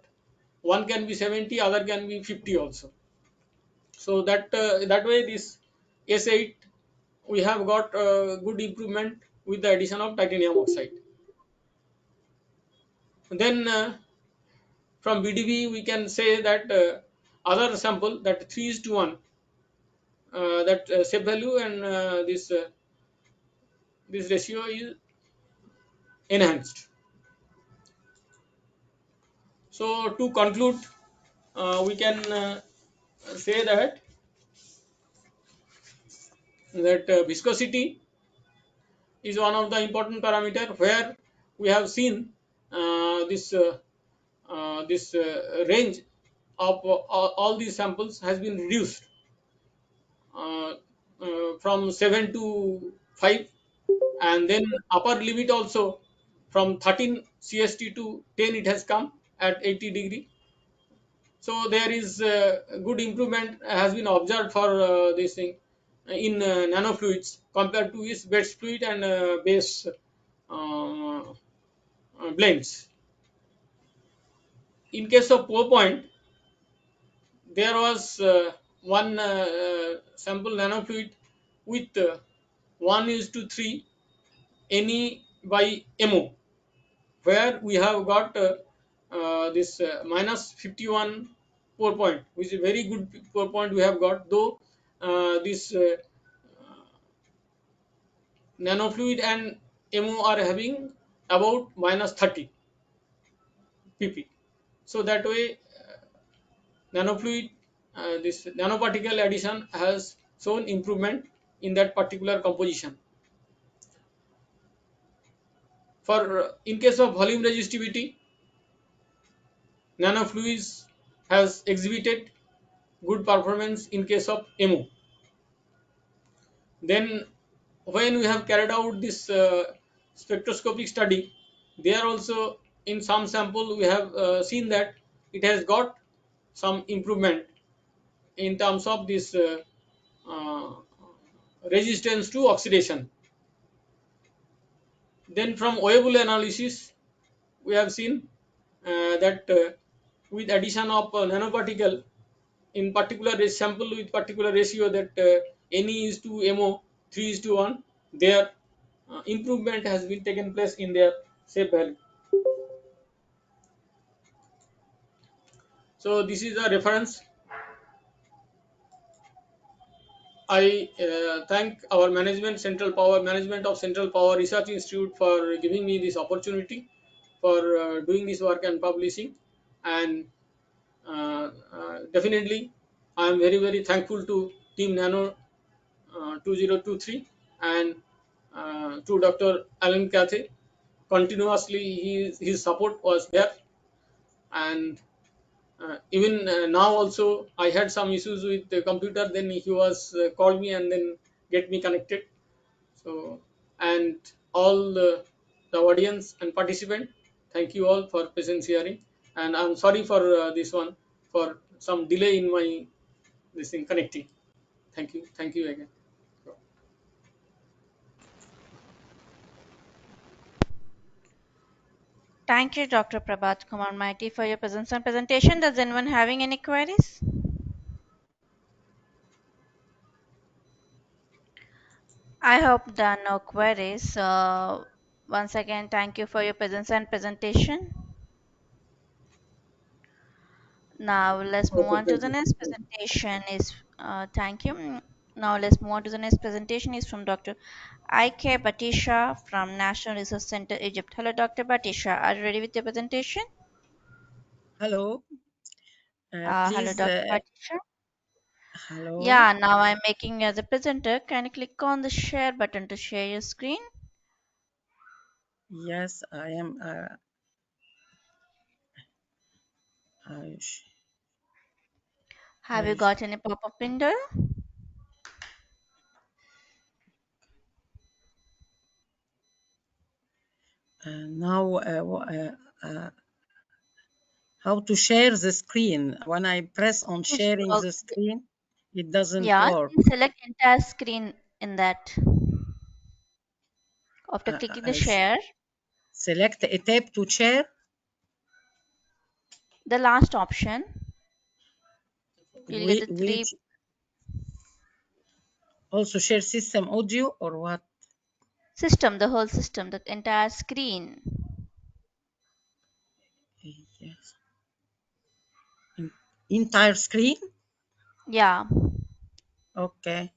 One can be 70, other can be 50 also. So that way this S8 we have got good improvement with the addition of titanium oxide. Then from BDB we can say that other sample that 3 is to 1 that shape value and this ratio is enhanced. So to conclude, we can say that viscosity is one of the important parameter where we have seen this range of all these samples has been reduced uh, from 7 to 5, and then upper limit also from 13 CST to 10 it has come at 80 degree. So there is good improvement has been observed for this thing in nanofluids compared to its base fluid and base blends. In case of pour point, there was one sample nanofluid with 1 is to 3 Ne by Mo, where we have got this minus 51 pour point, which is a very good pour point we have got, though this nanofluid and MO are having about minus 30 pp. So that way nanofluid this nanoparticle addition has shown improvement in that particular composition. For in case of volume resistivity, nanofluids has exhibited good performance in case of MO. Then when we have carried out this spectroscopic study, there also in some sample we have seen that it has got some improvement in terms of this uh, resistance to oxidation. Then from wearable analysis we have seen that with addition of nanoparticle in particular sample with particular ratio that Ne is to MO 3 is to 1, their improvement has been taken place in their shape value. So this is a reference. I thank our management, Central Power Management of Central Power Research Institute for giving me this opportunity for doing this work and publishing. And definitely, I am very thankful to Team Nano 2023 and to Dr. Alan Cathay. Continuously, his support was there, and even now also I had some issues with the computer. Then he was called me and then get me connected. So, and all the audience and participant, thank you all for presence hearing. And I'm sorry for this one for some delay in my this thing connecting. Thank you again. Thank you, Dr. Prabhat Kumar Maiti, for your presence and presentation. Does anyone having any queries? I hope there are no queries. Once again, thank you for your presence and presentation. Now let's move Okay, on to thank the you. next presentation. Thank you. Now let's move on to the next presentation. Is from Dr. I.K. Batisha from National Research Center, Egypt. Hello, Dr. Batisha. Are you ready with your presentation? Hello, Hello, please. Dr. Batisha. Hello. Yeah, now I'm making you as a presenter. Can you click on the share button to share your screen? Yes, I am. I, sh- Have you I got any pop-up window? now how to share the screen. When I press on Yes, sharing the screen, it doesn't yeah, work. then select entire screen in that. After Uh, clicking the I s- share, select a tab to share. the last option, you'll get the three Which also share system audio or what? system, the whole system, the entire screen. Yes. En- Entire screen. Yeah, Okay.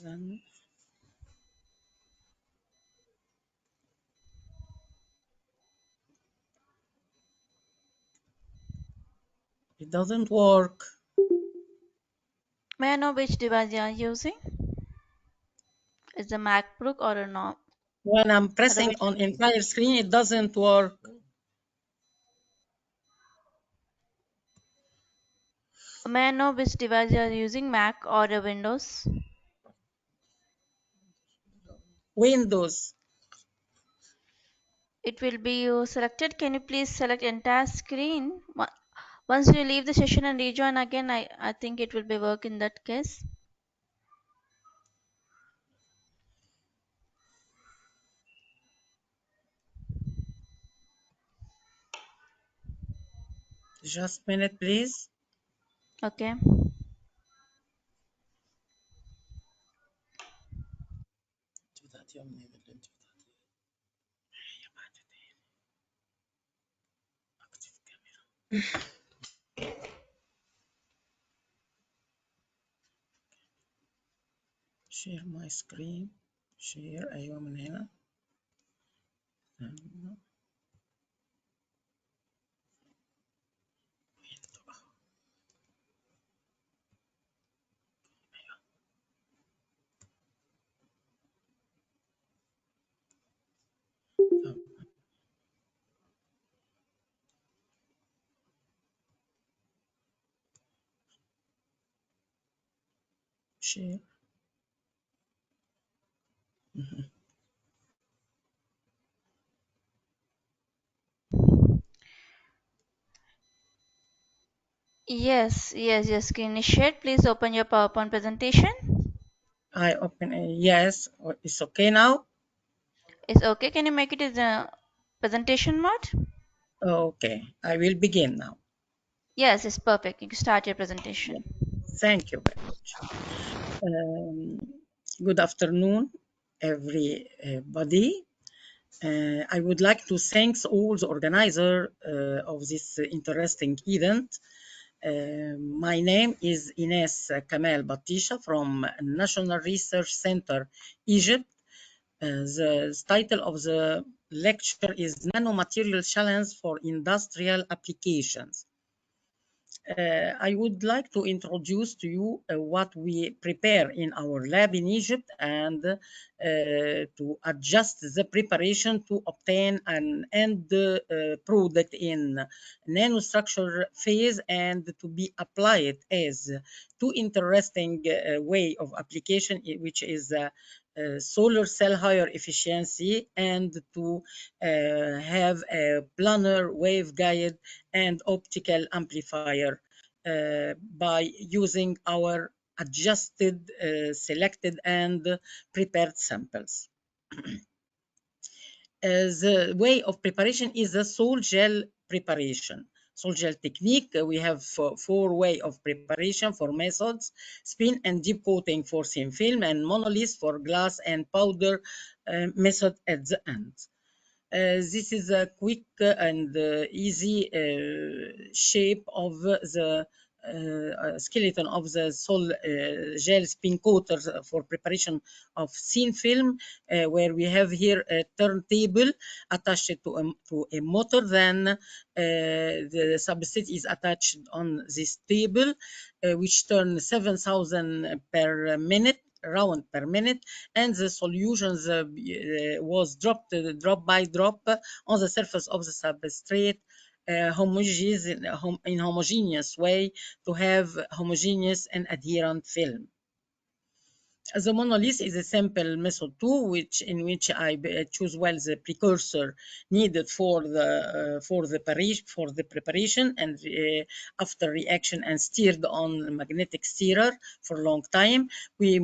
Then it doesn't work. may I know which device you are using? Is a MacBook or a no? When I'm Or pressing which, on entire screen, it doesn't work. may I know which device you are using, Mac or a Windows? Windows. It will be you selected. Can you please select entire screen? Once you leave the session and rejoin again, I think it will be work in that case. Just a minute, please. Okay. share my screen. share أيوة من هنا. share. Yes. Screen is shared. Please open your PowerPoint presentation. I open a yes. It's okay now. It's okay. Can you make it as a presentation mode? Okay, I will begin now. Yes, it's perfect. You can start your presentation. Thank you very much. Um, Good afternoon, everybody. I would like to thank all the organizer of this interesting event. My name is Ines Kamal Batisha from National Research Center, Egypt. The title of the lecture is Nanomaterial Challenge for Industrial Applications. I would like to introduce to you what we prepare in our lab in Egypt and to adjust the preparation to obtain an end product in nanostructure phase and to be applied as two interesting way of application, which is solar cell higher efficiency and to have a planar waveguide and optical amplifier by using our adjusted, selected, and prepared samples. The way of preparation is the sol gel preparation. Sol gel technique, we have four way of preparation for methods: spin and deep coating for thin film, and monolith for glass, and powder method at the end. This is a quick and easy shape of the skeleton of the sol gel spin coater for preparation of thin film, where we have here a turntable attached to a motor. Then the substrate is attached on this table, which turns 7,000 per minute round per minute, and the solutions was dropped drop by drop on the surface of the substrate in homogeneous way to have homogeneous and adherent film. The monolith is a simple method too, in which I choose well the precursor needed for the preparation, and after reaction and stirred on magnetic stirrer for a long time, we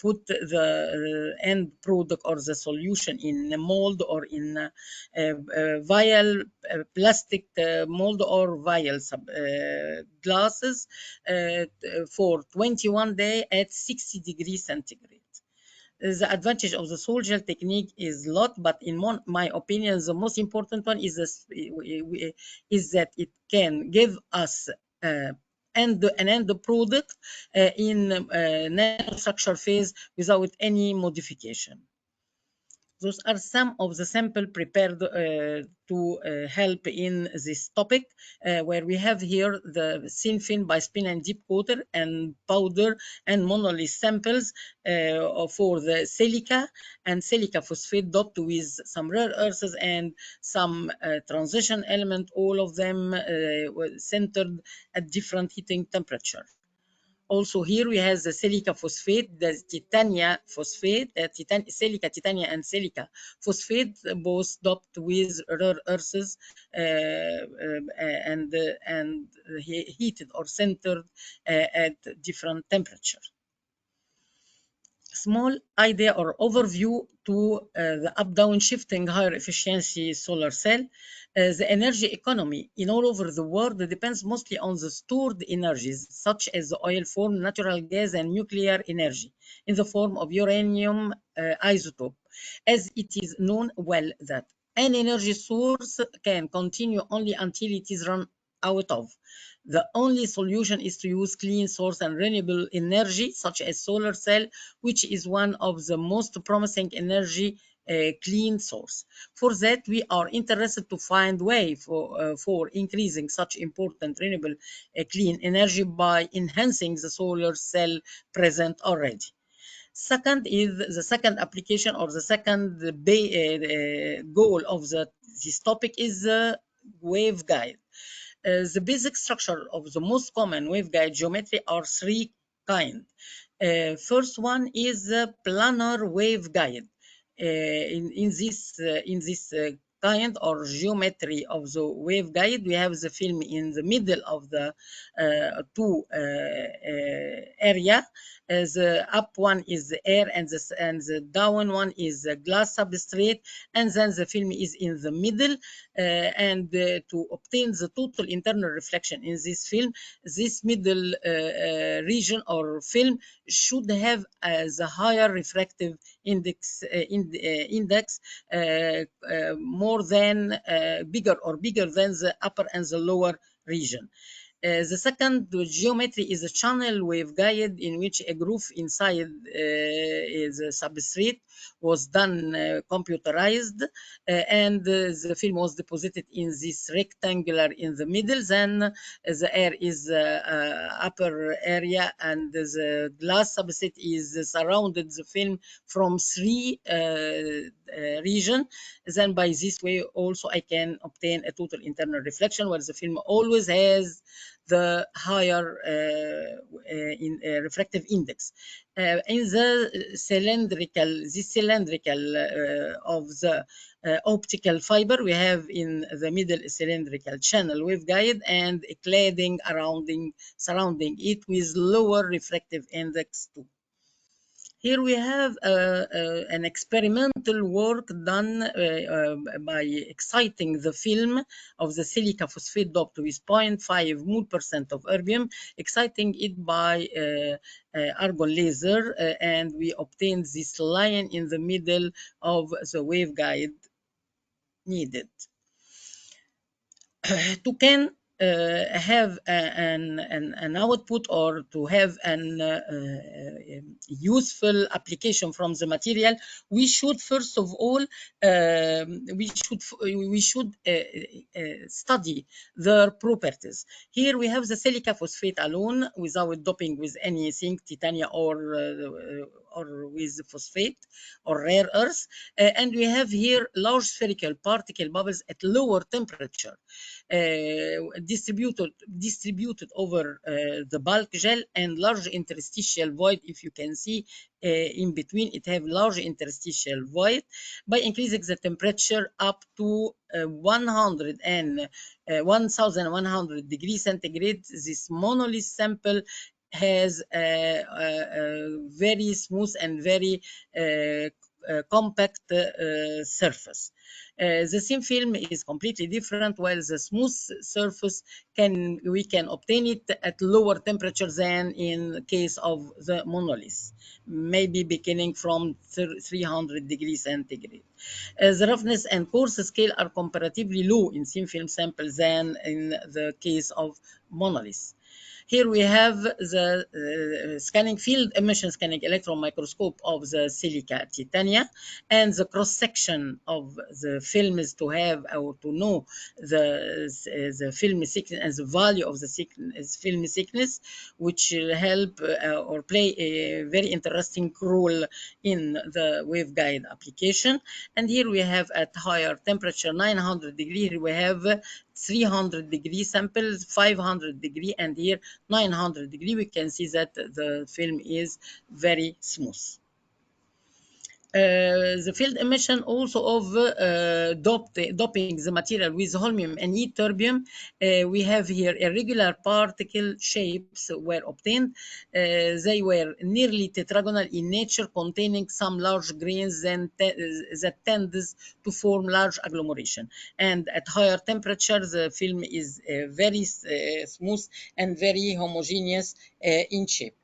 put the end product or the solution in a mold or in a vial, plastic mold or vial glasses for 21 days at 60 degrees centigrade. The advantage of the sol gel technique is a lot, but in my opinion, the most important one is that it can give us an end product in nanostructure phase without any modification. Those are some of the sample prepared to help in this topic, where we have here the thin film by spin and deep coater and powder and monolith samples for the silica and silica phosphate doped with some rare earths and some transition element, all of them centered at different heating temperature. Also here we have the silica phosphate, the titania phosphate, silica titania and silica phosphate, both doped with rare earths and heated or centered at different temperatures. Small idea or overview to the up-down shifting higher efficiency solar cell. The energy economy in all over the world depends mostly on the stored energies, such as the oil form, natural gas, and nuclear energy in the form of uranium isotope, as it is known well that an energy source can continue only until it is run out of. The only solution is to use clean source and renewable energy, such as solar cell, which is one of the most promising energy clean source. For that, we are interested to find way for increasing such important renewable clean energy by enhancing the solar cell present already. Second is the second application or the second goal of this topic is the waveguide. The basic structure of the most common waveguide geometry are three kinds. First one is the planar waveguide. In this kind or geometry of the waveguide. We have the film in the middle of the two area. The up one is the air, and the down one is the glass substrate, and then the film is in the middle. To obtain the total internal reflection in this film, this middle region or film should have the higher refractive index more than bigger than the upper and the lower region. The second geometry is a channel waveguide in which a groove inside the substrate was done computerized, and the film was deposited in this rectangular in the middle. Then the air is upper area, and the glass substrate is surrounded the film from three region. Then by this way also I can obtain a total internal reflection where the film always has the higher refractive index. In the cylindrical of the optical fiber, we have in the middle cylindrical channel waveguide and a cladding surrounding it with lower refractive index too. Here we have an experimental work done by exciting the film of the silica phosphate doped with 0.5 mole% of erbium, exciting it by argon laser, and we obtained this line in the middle of the waveguide needed. To can have an output or to have an useful application from the material, we should first of all we should study their properties. Here we have the silica phosphate alone without doping with anything, titanium or with phosphate or rare earth, and we have here large spherical particle bubbles at lower temperature. Distributed over the bulk gel and large interstitial void. If you can see in between, it have large interstitial void. By increasing the temperature up to 1100 degrees centigrade, this monolith sample has a very smooth and very compact surface. The thin film is completely different, while the smooth surface we can obtain it at lower temperature than in case of the monolith, maybe beginning from 300 degrees centigrade. The roughness and coarse scale are comparatively low in thin film samples than in the case of monolith. Here we have the scanning field emission scanning electron microscope of the silica titania, and the cross section of the film is to have or to know the film thickness and the value of the film thickness, which help or play a very interesting role in the waveguide application. And here we have at higher temperature 900 degree, here we have 300 degree samples, 500 degree, and here 900 degree. We can see that the film is very smooth. The field emission also of doping the material with holmium and ytterbium. We have here irregular particle shapes were obtained. They were nearly tetragonal in nature, containing some large grains that tends to form large agglomeration. And at higher temperature, the film is very smooth and very homogeneous in shape.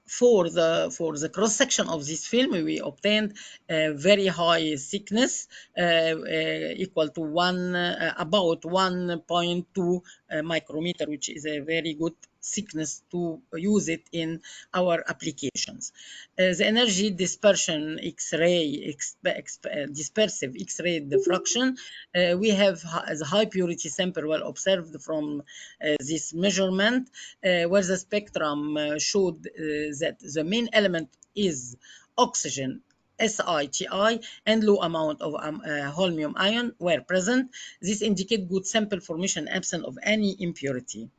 For the cross section of this film, we obtained a very high thickness equal to about 1.2 micrometer, which is a very good thickness to use it in our applications. The energy dispersion X-ray, dispersive X-ray diffraction, we have the high purity sample well observed from this measurement, where the spectrum showed that the main element is oxygen, SiTi, and low amount of holmium ion were present. This indicates good sample formation absent of any impurity.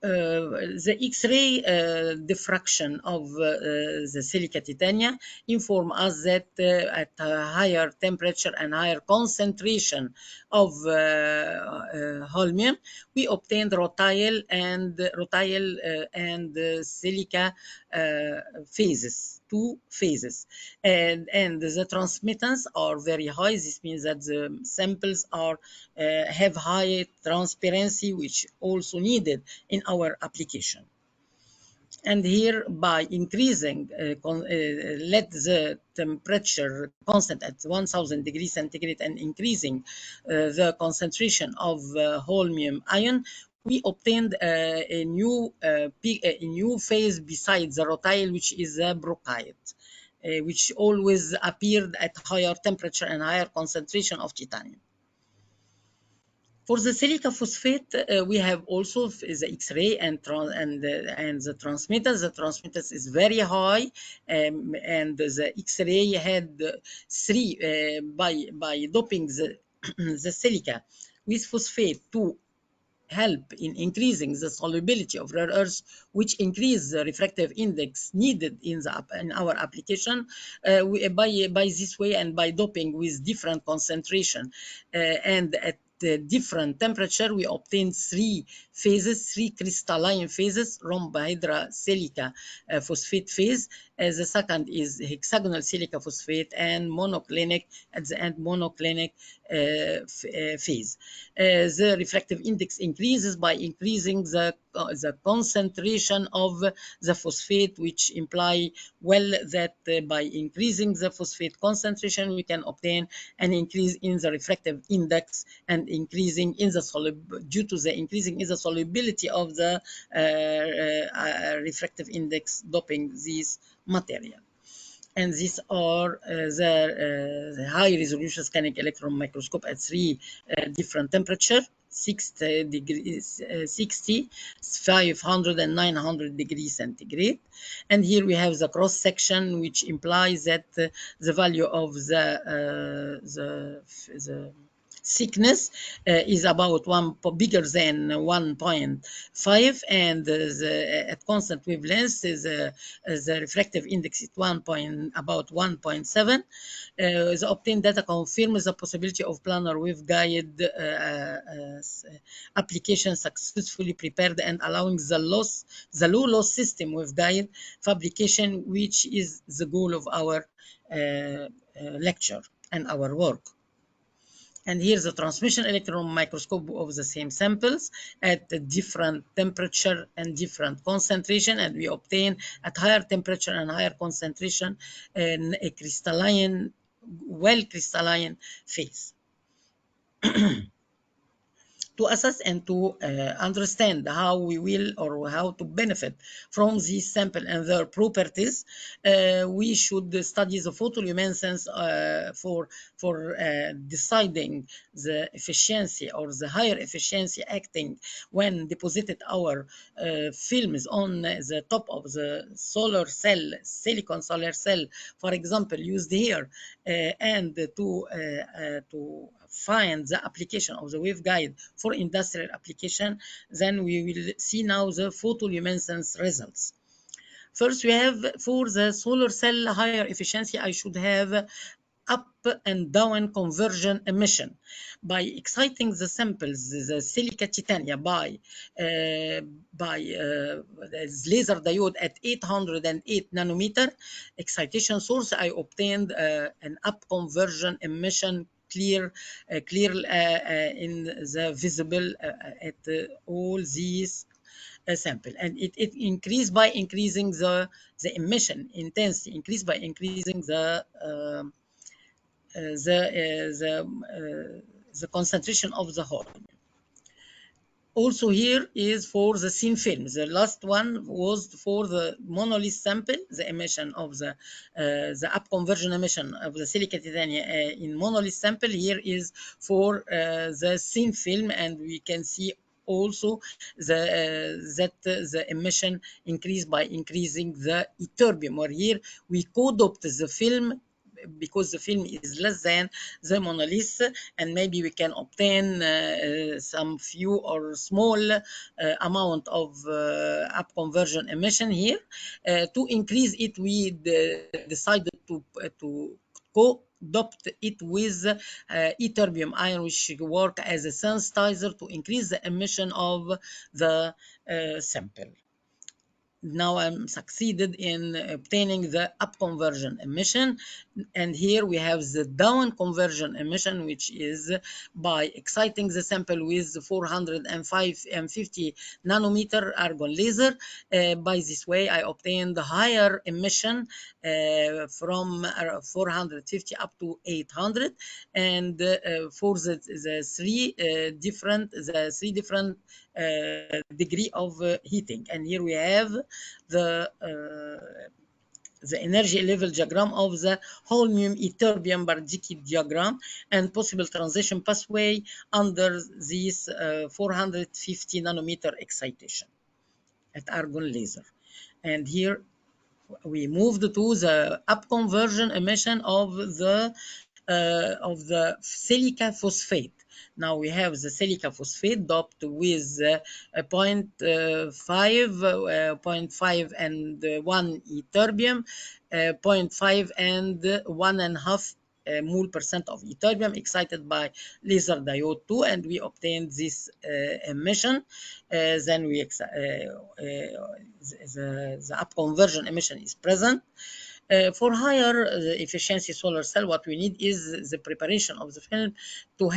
the X-ray diffraction of the silica titania inform us that at a higher temperature and higher concentration of holmium, we obtained rutile and silica phases, two phases, and the transmittance are very high. This means that the samples are have high transparency, which also needed in our application. And here, by increasing, let the temperature constant at 1000 degrees centigrade and increasing the concentration of holmium ion, we obtained a new phase besides the rutile, which is the brochite, which always appeared at higher temperature and higher concentration of titanium. For the silica phosphate, we have also the X-ray and the transmitter. The transmitter is very high, and the X-ray had three by doping the the silica with phosphate to help in increasing the solubility of rare earths, which increase the refractive index needed in our application. By this way, and by doping with different concentration and at the different temperature, we obtain three crystalline phases: rhombohedra silica phosphate phase. The second is hexagonal silica phosphate, and monoclinic at the end, monoclinic phase. The refractive index increases by increasing the concentration of the phosphate, which imply well that by increasing the phosphate concentration, we can obtain an increase in the refractive index and increasing in the due to the increasing in the solubility of the refractive index doping this material. And these are the high resolution scanning electron microscope at three different temperature: 60 degrees, 60, 500, and 900 degrees centigrade. And here we have the cross section, which implies that the value of the thickness is about bigger than 1.5, and at constant wavelength the refractive index is about 1.7. The obtained data confirms the possibility of planar waveguide application successfully prepared and allowing the low loss system waveguide fabrication, which is the goal of our lecture and our work. And here's the transmission electron microscope of the same samples at a different temperature and different concentration, and we obtain at higher temperature and higher concentration a crystalline, well crystalline phase. To assess and to understand how we will or how to benefit from these sample and their properties, we should study the photoluminescence for deciding the efficiency or the higher efficiency acting when deposited our films on the top of the solar cell, silicon solar cell, for example, used here, and to find the application of the waveguide for industrial application. Then we will see now the photoluminescence results. First, we have for the solar cell higher efficiency, I should have up and down conversion emission. By exciting the samples, the silica titania by laser diode at 808 nanometer excitation source, I obtained an up conversion emission clear in the visible at all these sample, and it increased by increasing the emission intensity, increased by increasing the concentration of the whole. Also here is for the thin film. The last one was for the monolith sample, the emission of the up conversion emission of the silica titania in monolith sample. Here is for the thin film, and we can see also that the emission increased by increasing the ytterbium, or here we co-doped the film because the film is less than the monolith, and maybe we can obtain some few or small amount of up conversion emission here. To increase it, we decided to co-dopt it with ytterbium ion, which work as a sensitizer to increase the emission of the sample. Now I'm succeeded in obtaining the up conversion emission, and here we have the down conversion emission, which is by exciting the sample with 450 nanometer argon laser. By this way I obtained the higher emission from 450 up to 800, and for the three different degree of heating. And here we have the energy level diagram of the holmium ytterbium Bardzicki diagram and possible transition pathway under this 450 nanometer excitation at argon laser. And here we moved to the up conversion emission of the silica phosphate. Now we have the silica phosphate doped with 0.5 and 1 ytterbium, zero point 0.5 and 1.5 mole percent of ytterbium excited by laser diode 2, and we obtained this emission. Then the up conversion emission is present. For higher efficiency solar cell, what we need is the preparation of the film to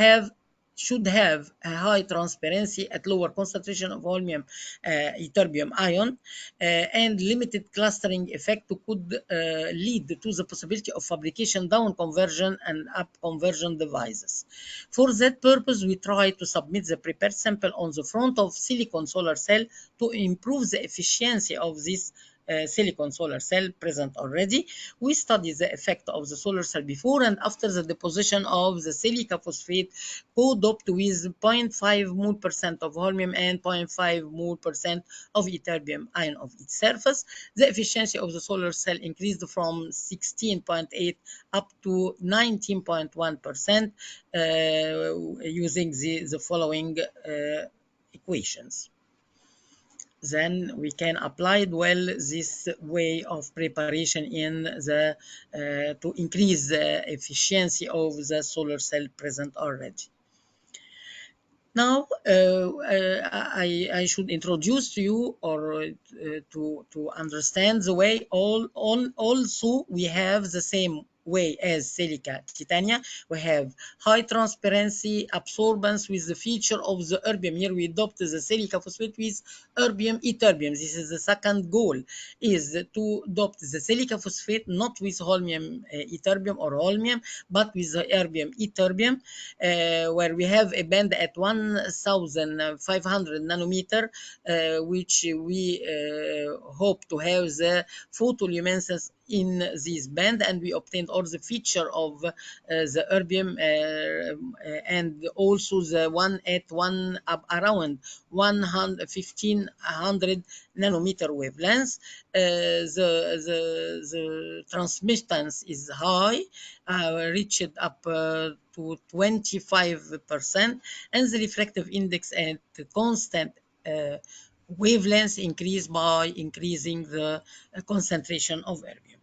should have a high transparency at lower concentration of holmium ytterbium ion, and limited clustering effect could lead to the possibility of fabrication down conversion and up conversion devices. For that purpose, we try to submit the prepared sample on the front of silicon solar cell to improve the efficiency of this silicon solar cell present already. We study the effect of the solar cell before and after the deposition of the silica phosphate co-doped with 0.5 mole percent of holmium and 0.5 mole percent of ytterbium ion of its surface. The efficiency of the solar cell increased from 16.8 up to 19.1% using the following equations. Then we can apply well this way of preparation in the to increase the efficiency of the solar cell present already. Now I should introduce to you or to understand the way also we have the same way as silica titania. We have high transparency absorbance with the feature of the erbium. Here we adopt the silica phosphate with erbium ytterbium. This is the second goal, is to adopt the silica phosphate not with holmium ytterbium or holmium, but with the erbium ytterbium, where we have a band at 1500 nanometer, which we hope to have the photoluminescence in this band, and we obtained all the feature of the erbium and also the one at around 1500 nanometer wavelengths. The transmittance is high, reached up to 25%, and the refractive index at constant wavelengths increase by increasing the concentration of erbium.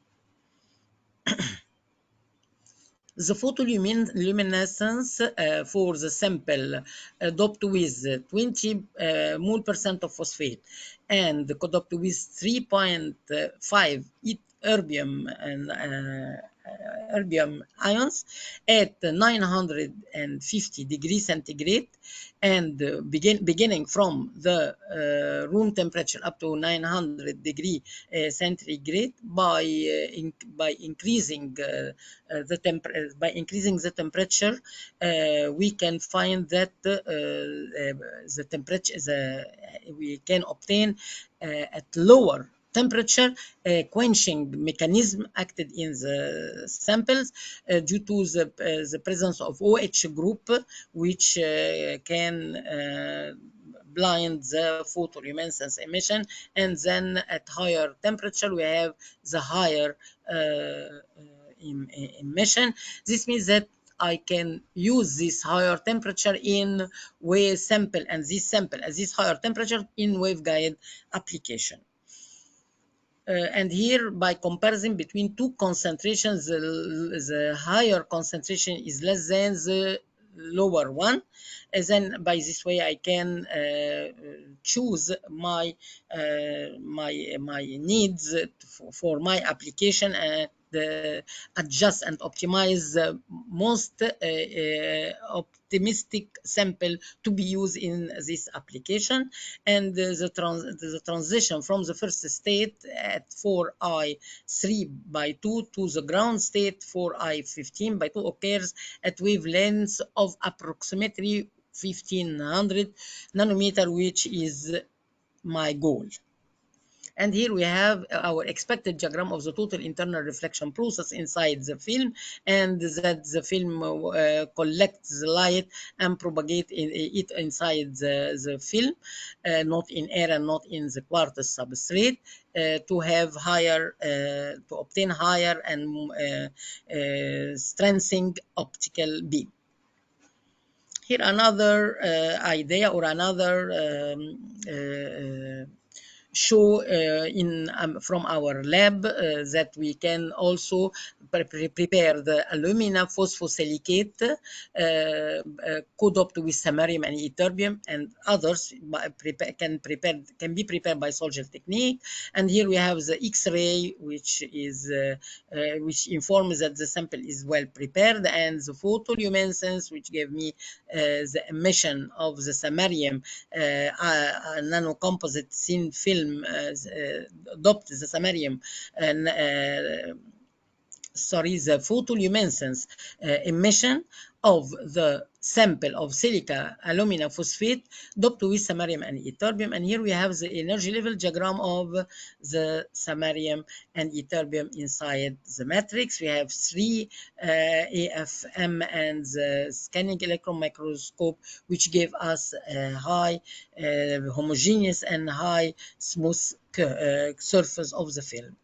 The photoluminescence for the sample doped with 20 mole percent of phosphate and doped with 3.5 erbium and erbium ions at 950 degrees centigrade, and beginning from the room temperature up to 900 degree centigrade by increasing by increasing the temperature, we can find that the temperature we can obtain at lower temperature quenching mechanism acted in the samples due to the presence of OH group, which can blind the photoluminescence emission, and then at higher temperature we have the higher emission. This means that I can use this higher temperature in wave sample and this sample at this higher temperature in waveguide application. And here, by comparison between two concentrations, the higher concentration is less than the lower one. And then by this way, I can choose my needs for my application and adjust and optimize the most optimistic sample to be used in this application. And the transition from the first state at 4i3 by 2 to the ground state 4i15 by 2 occurs at wavelengths of approximately 1500 nanometer, which is my goal. And here we have our expected diagram of the total internal reflection process inside the film, and that the film collects the light and propagate it inside the film, not in air and not in the quartz substrate, to have higher, to obtain higher and strengthening optical beam. Here another idea or another show from our lab that we can also prepare the alumina phosphosilicate co-doped with samarium and ytterbium, and others can be prepared by Sol-Gel technique. And here we have the X-ray, which which informs that the sample is well prepared, and the photoluminescence, which gave me the emission of the samarium nanocomposite thin film doped the samarium and the photoluminescence emission of the sample of silica alumina phosphate doped with samarium and ytterbium. And here we have the energy level diagram of the samarium and ytterbium inside the matrix. We have 3 AFM and the scanning electron microscope, which gave us a high homogeneous and high smooth surface of the film.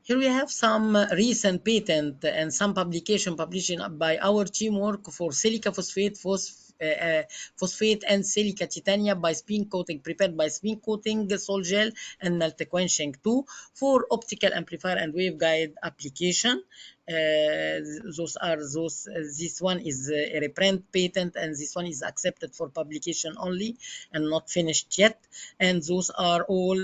Here we have some recent patent and some publication published by our teamwork for silica phosphate, phosphate and silica titania by spin coating, prepared by spin coating, Sol-Gel and melt quenching too, for optical amplifier and waveguide application. This one is a reprint patent, and this one is accepted for publication only and not finished yet. And those are all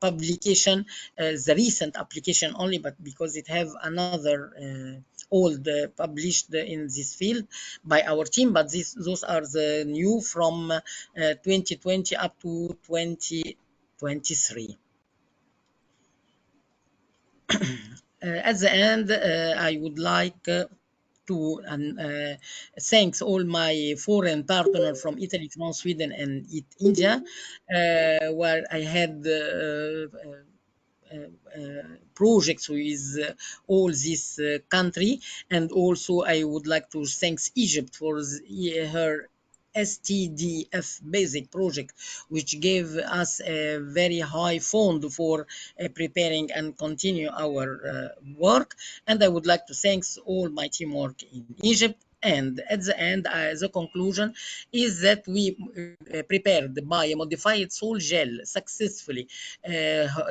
publication, the recent application only, but because it have another old published in this field by our team, but those are the new from 2020 up to 2023. At the end, I would like to thanks all my foreign partners from Italy, France, Sweden, and India, where I had projects with all this country. And also I would like to thank Egypt for her STDF basic project, which gave us a very high fund for preparing and continue our work. And I would like to thank all my teamwork in Egypt. And at the end, the conclusion is that we prepared by a modified Sol-Gel successfully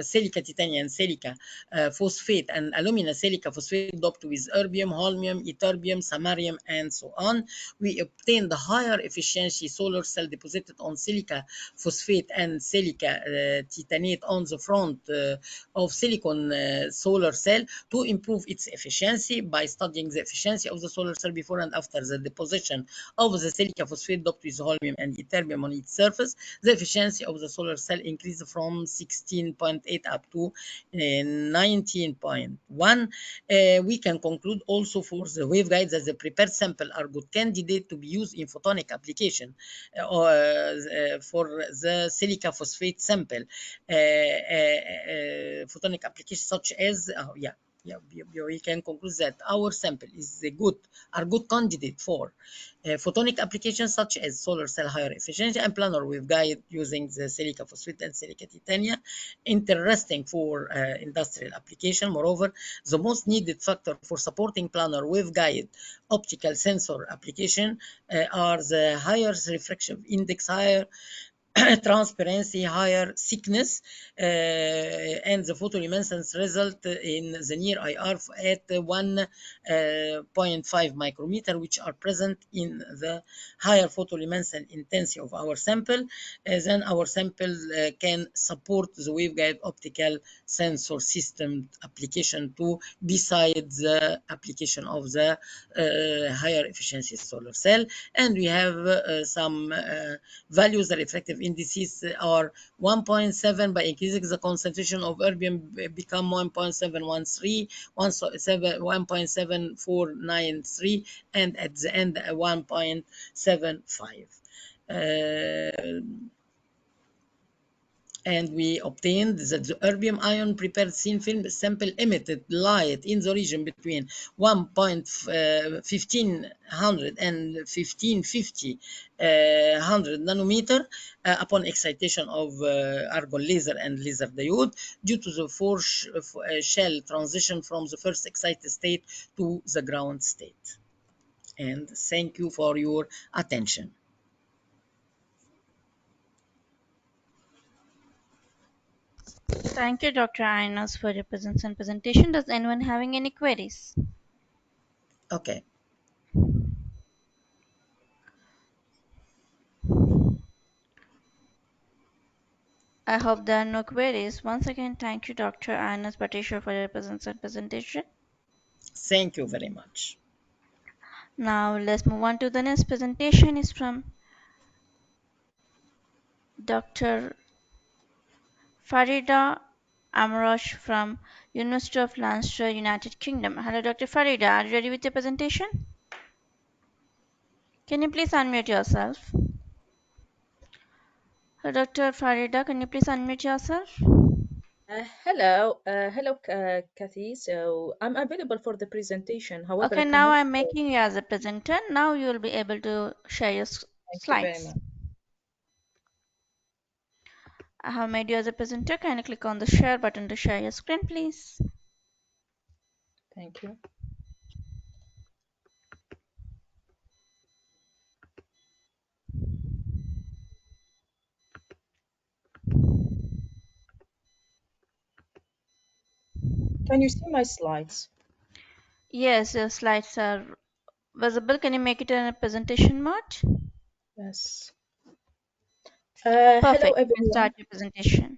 silica titania and silica phosphate and alumina silica phosphate doped with erbium, holmium, ytterbium, samarium, and so on. We obtained the higher efficiency solar cell deposited on silica phosphate and silica titanate on the front of silicon solar cell to improve its efficiency by studying the efficiency of the solar cell before and after the deposition of the silica phosphate doped with holmium and ytterbium on its surface. The efficiency of the solar cell increased from 16.8 up to 19.1. We can conclude also for the waveguides that the prepared sample are good candidate to be used in photonic application for the silica phosphate sample. Photonic applications such as we can conclude that our sample is a good candidate for photonic applications such as solar cell higher efficiency and planar waveguide using the silica phosphate and silica titania. Interesting for industrial application. Moreover, the most needed factor for supporting planar waveguide optical sensor application are the higher refraction index, higher transparency, higher thickness, and the photoluminescence result in the near IR at 1.5 micrometer, which are present in the higher photoluminescent intensity of our sample. Then our sample can support the waveguide optical sensor system application too, besides the application of the higher efficiency solar cell. And we have some values. The refractive indices are 1.7 by increasing the concentration of erbium become 1.713, 1.7493, and at the end 1.75. And we obtained that the erbium ion prepared thin film sample emitted light in the region between 1.1500 and 1550 100 nanometer upon excitation of argon laser and laser diode due to the force shell transition from the first excited state to the ground state. And thank you for your attention. Thank you, Dr. Ainas, for your presence and presentation. Does anyone having any queries? Okay. I hope there are no queries. Once again, thank you, Dr. Ainas Patisha, for your presence and presentation. Thank you very much. Now, let's move on to the next presentation. Is from Dr. Farida Amrosh from University of Lancaster, United Kingdom. Hello, Dr. Farida. Are you ready with your presentation? Can you please unmute yourself? Hello, Dr. Farida. Can you please unmute yourself? Hello, Kathy. So I'm available for the presentation. However, I Okay, now cannot. I'm making you as a presenter. Now you will be able to share your Thank you very slides. much. I have made you as a presenter. Kindly click on the share button to share your screen, please. Thank you. Can you see my slides? Yes, your slides are visible. Can you make it in a presentation mode? Yes. Hello, Perfect. You can everyone. start your presentation.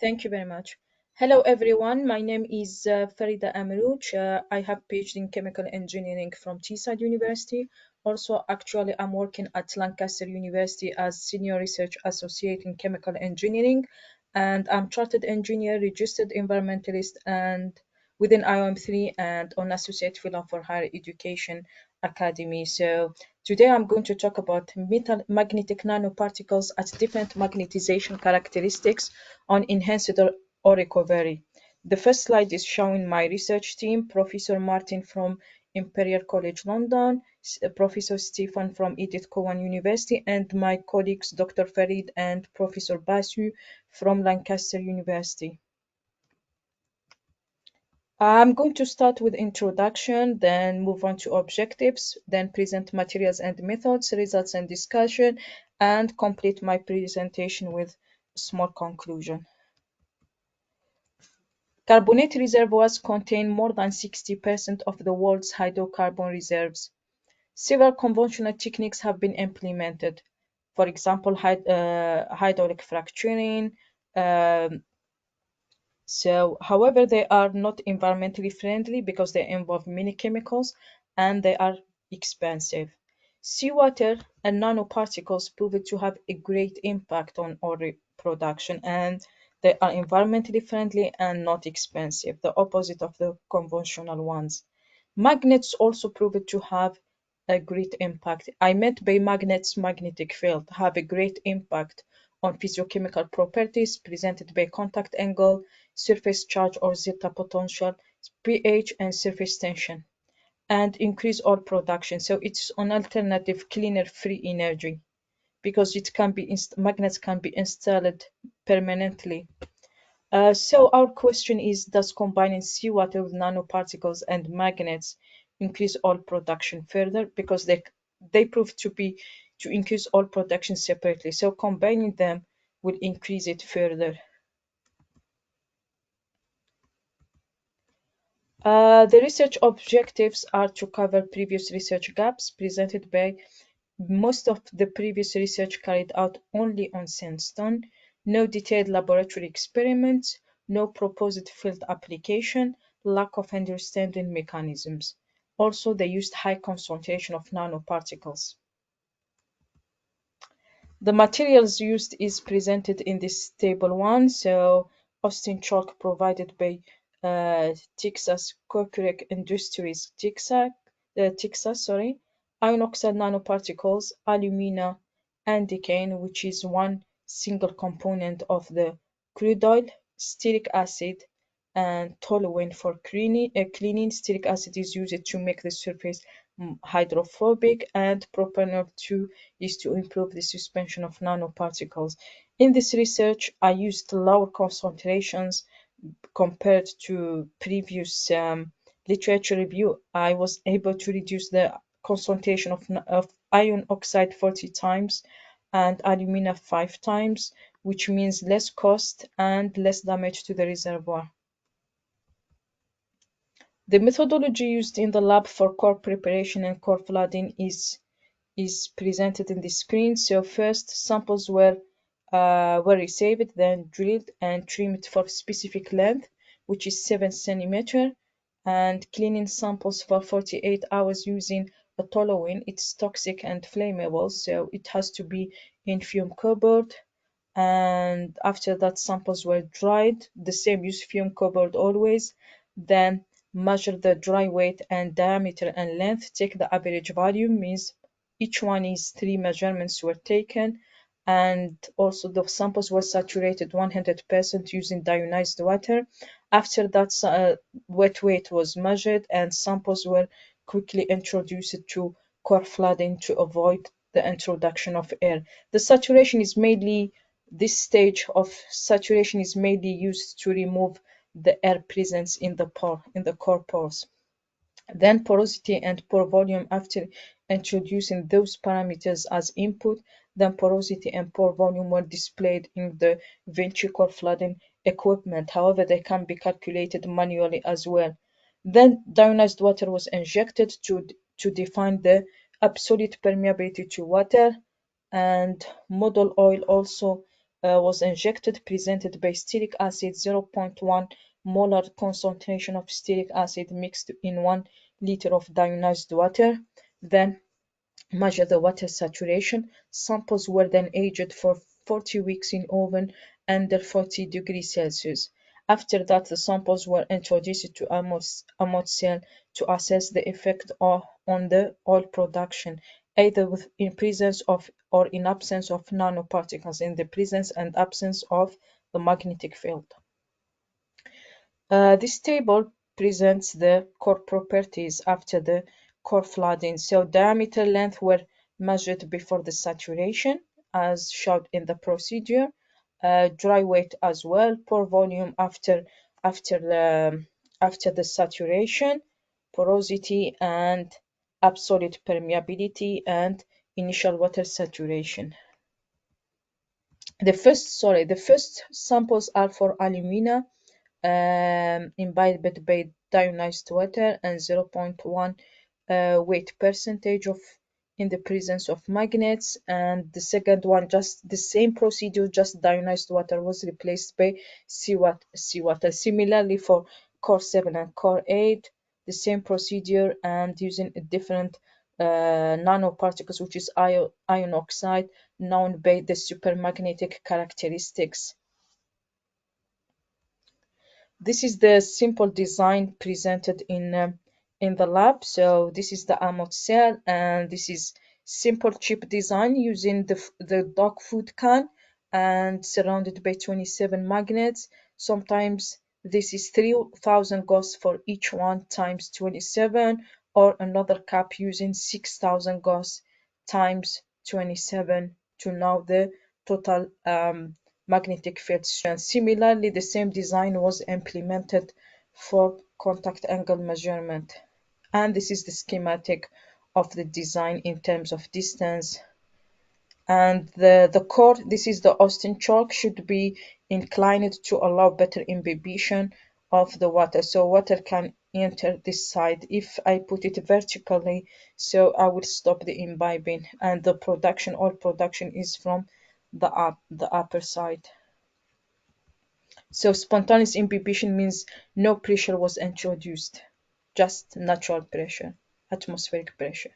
Thank you very much. Hello, everyone. My name is Farida Amrouch. I have PhD in chemical engineering from Teesside University. Also, actually, I'm working at Lancaster University as senior research associate in chemical engineering, and I'm chartered engineer, registered environmentalist, and within IOM3 and on associate fellow for higher education academy. So today I'm going to talk about metal magnetic nanoparticles at different magnetization characteristics on enhanced or recovery. The first slide is showing my research team, Professor Martin from Imperial College London, Professor Stephen from Edith Cowan University, and my colleagues Dr. Farid and Professor Basu from Lancaster University. I'm going to start with introduction, then move on to objectives, then present materials and methods, results and discussion, and complete my presentation with a small conclusion. Carbonate reservoirs contain more than 60% of the world's hydrocarbon reserves. Several conventional techniques have been implemented. For example, hydraulic fracturing, however, they are not environmentally friendly because they involve many chemicals and they are expensive. Seawater and nanoparticles proved to have a great impact on oil production, and they are environmentally friendly and not expensive, the opposite of the conventional ones. Magnets also proved to have a great impact. I meant by magnets, magnetic field have a great impact on physiochemical properties presented by contact angle, surface charge or zeta potential, pH, and surface tension, and increase oil production. So it's an alternative, cleaner, free energy because it can be magnets can be installed permanently. So our question is, does combining seawater with nanoparticles and magnets increase oil production further? Because they prove to increase oil production separately. So combining them will increase it further. The research objectives are to cover previous research gaps presented by most of the previous research carried out only on sandstone, no detailed laboratory experiments, no proposed field application, lack of understanding mechanisms. Also, they used high concentration of nanoparticles. The materials used is presented in this table 1. So Austin chalk provided by Texas Corporate Industries, Texas, iron oxide nanoparticles, alumina, and decane, which is one single component of the crude oil, stearic acid, and toluene for cleaning. Stearic acid is used to make the surface hydrophobic, and propanol 2 is to improve the suspension of nanoparticles. In this research, I used lower concentrations compared to previous literature review. I was able to reduce the concentration of iron oxide 40 times and alumina 5 times, which means less cost and less damage to the reservoir. The methodology used in the lab for core preparation and core flooding is presented in the screen. So first, samples were received, then drilled and trimmed for specific length, which is 7 centimeter, and cleaning samples for 48 hours using a toluene. It's toxic and flammable, so it has to be in fume cupboard. And after that, samples were dried. The same, use fume cupboard always. Then measure the dry weight and diameter and length. Take the average volume, means each one is 3 measurements were taken, and also the samples were saturated 100% using deionized water. After that, wet weight was measured and samples were quickly introduced to core flooding to avoid the introduction of air. The saturation is mainly This stage of saturation is mainly used to remove the air presence in the core pores. Then porosity and pore volume. After introducing those parameters as input, then porosity and pore volume were displayed in the ventricle flooding equipment. However, they can be calculated manually as well. Then deionized water was injected to define the absolute permeability to water, and model oil also was injected, presented by stearic acid. 0.1 molar concentration of stearic acid mixed in 1 liter of deionized water. Then measure the water saturation. Samples were then aged for 40 weeks in oven under 40 degrees Celsius. After that, the samples were introduced to amode cell to assess the effect on the oil production, either in presence of or in absence of nanoparticles, in the presence and absence of the magnetic field. This table presents the core properties after the core flooding. So diameter, length were measured before the saturation, as shown in the procedure. Dry weight as well. Pore volume after the saturation. Porosity and absolute permeability and initial water saturation. The first samples are for alumina, imbibed by deionized water, and 0.1 weight percentage of in the presence of magnets. And the second one, just the same procedure, just deionized water was replaced by seawater. Similarly for core 7 and core 8, the same procedure and using a different nanoparticles, which is iron oxide, known by the supermagnetic characteristics. This is the simple design presented in the lab. So this is the amode cell, and this is simple chip design using the dog food can and surrounded by 27 magnets. Sometimes This is 3,000 Gauss for each one times 27, or another cap using 6,000 Gauss times 27 to know the total magnetic field strength. Similarly, the same design was implemented for contact angle measurement. And this is the schematic of the design in terms of distance. And the core, this is the Austin chalk, should be inclined to allow better imbibition of the water, so water can enter this side. If I put it vertically, so I will stop the imbibing, and the production, oil production, is from the upper side. So spontaneous imbibition means no pressure was introduced, just natural pressure, atmospheric pressure.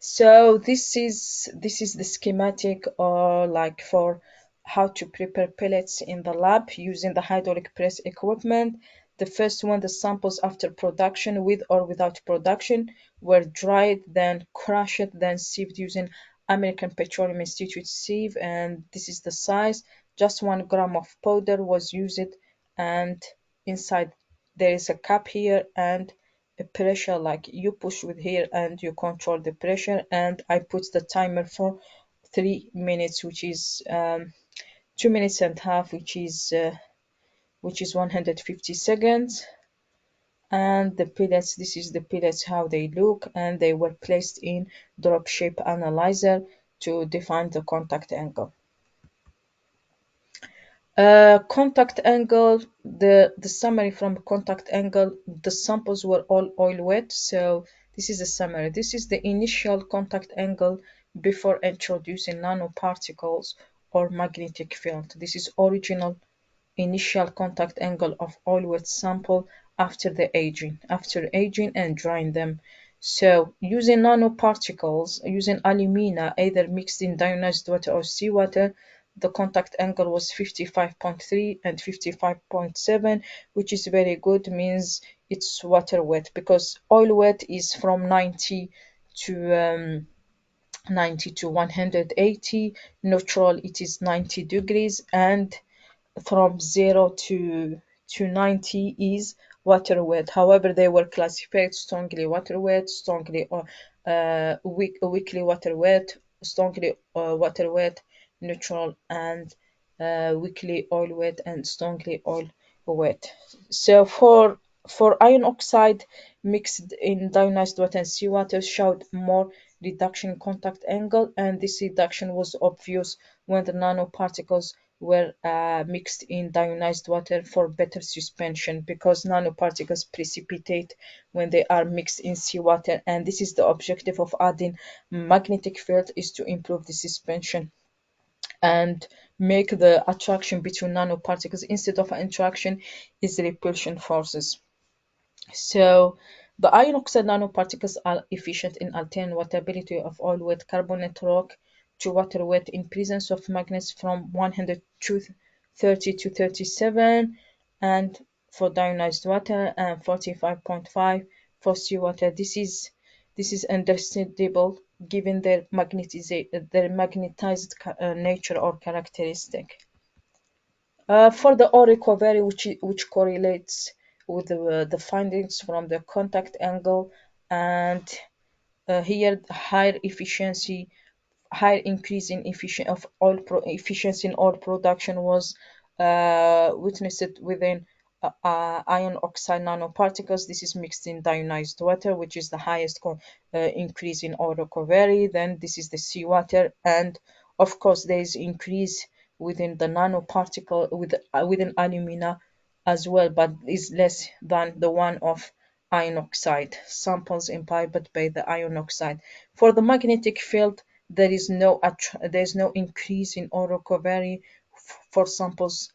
So this is the schematic, or like for how to prepare pellets in the lab using the hydraulic press equipment. The first one, the samples after production, with or without production, were dried, then crushed, then sieved using American Petroleum Institute sieve, and this is the size. Just 1 gram of powder was used, and inside there is a cap here and a pressure, like you push with here and you control the pressure. And I put the timer for 3 minutes, which is 2 minutes and a half, which is 150 seconds. And the pellets, this is the pellets how they look, and they were placed in drop shape analyzer to define the contact angle. Contact angle, the summary from contact angle, the samples were all oil wet. So this is a summary. This is the initial contact angle before introducing nanoparticles or magnetic field. This is original initial contact angle of oil wet sample after aging and drying them. So using nanoparticles, using alumina either mixed in ionized water or seawater, the contact angle was 55.3 and 55.7, which is very good, means it's water wet, because oil wet is from 90 to 180. Neutral, it is 90 degrees, and from 0 to 90 is water wet. However, they were classified strongly water wet, strongly weakly water wet, strongly water wet, neutral, and weakly oil wet, and strongly oil wet. So for iron oxide mixed in ionized water and seawater showed more reduction in contact angle, and this reduction was obvious when the nanoparticles were mixed in ionized water for better suspension, because nanoparticles precipitate when they are mixed in seawater, and this is the objective of adding magnetic field, is to improve the suspension and make the attraction between nanoparticles, instead of interaction, is repulsion forces. So the iron oxide nanoparticles are efficient in altering wettability of oil wet carbonate rock to water wet in presence of magnets from 130 to 37, and for ionized water, and 45.5 for seawater. This is understandable given their magnetized nature or characteristic. For the oil recovery, which correlates with the findings from the contact angle, and here higher efficiency, higher increase in efficiency in oil production was witnessed within iron oxide nanoparticles. This is mixed in ionized water, which is the highest increase in oil recovery. Then this is the seawater, and of course there is increase within the nanoparticle within alumina as well, but is less than the one of iron oxide. Samples imbibed by the iron oxide. For the magnetic field, there is no increase in oil recovery for samples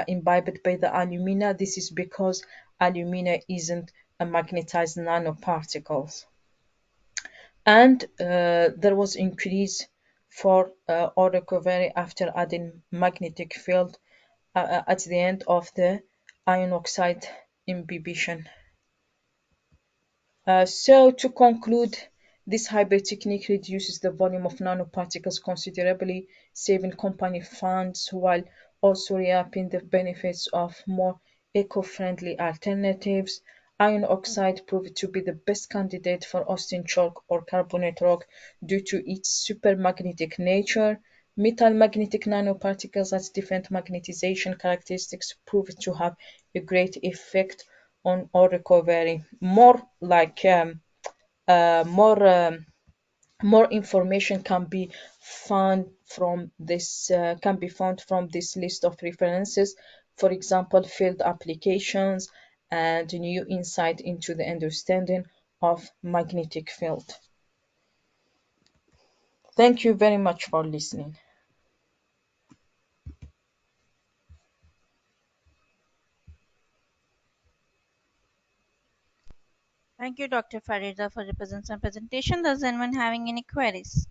imbibed by the alumina. This is because alumina isn't a magnetized nanoparticles. And there was increase for oil recovery after adding magnetic field at the end of the iron oxide imbibition. So to conclude, this hybrid technique reduces the volume of nanoparticles considerably, saving company funds while also reaping the benefits of more eco-friendly alternatives. Iron oxide proved to be the best candidate for Austin chalk or carbonate rock due to its supermagnetic nature. Metal magnetic nanoparticles at different magnetization characteristics proved to have a great effect on ore recovery. More more information can be found from this list of references, for example field applications and new insight into the understanding of magnetic field. Thank you very much for listening. Thank you, Dr. Farida, for the presence and presentation. Does anyone having any queries?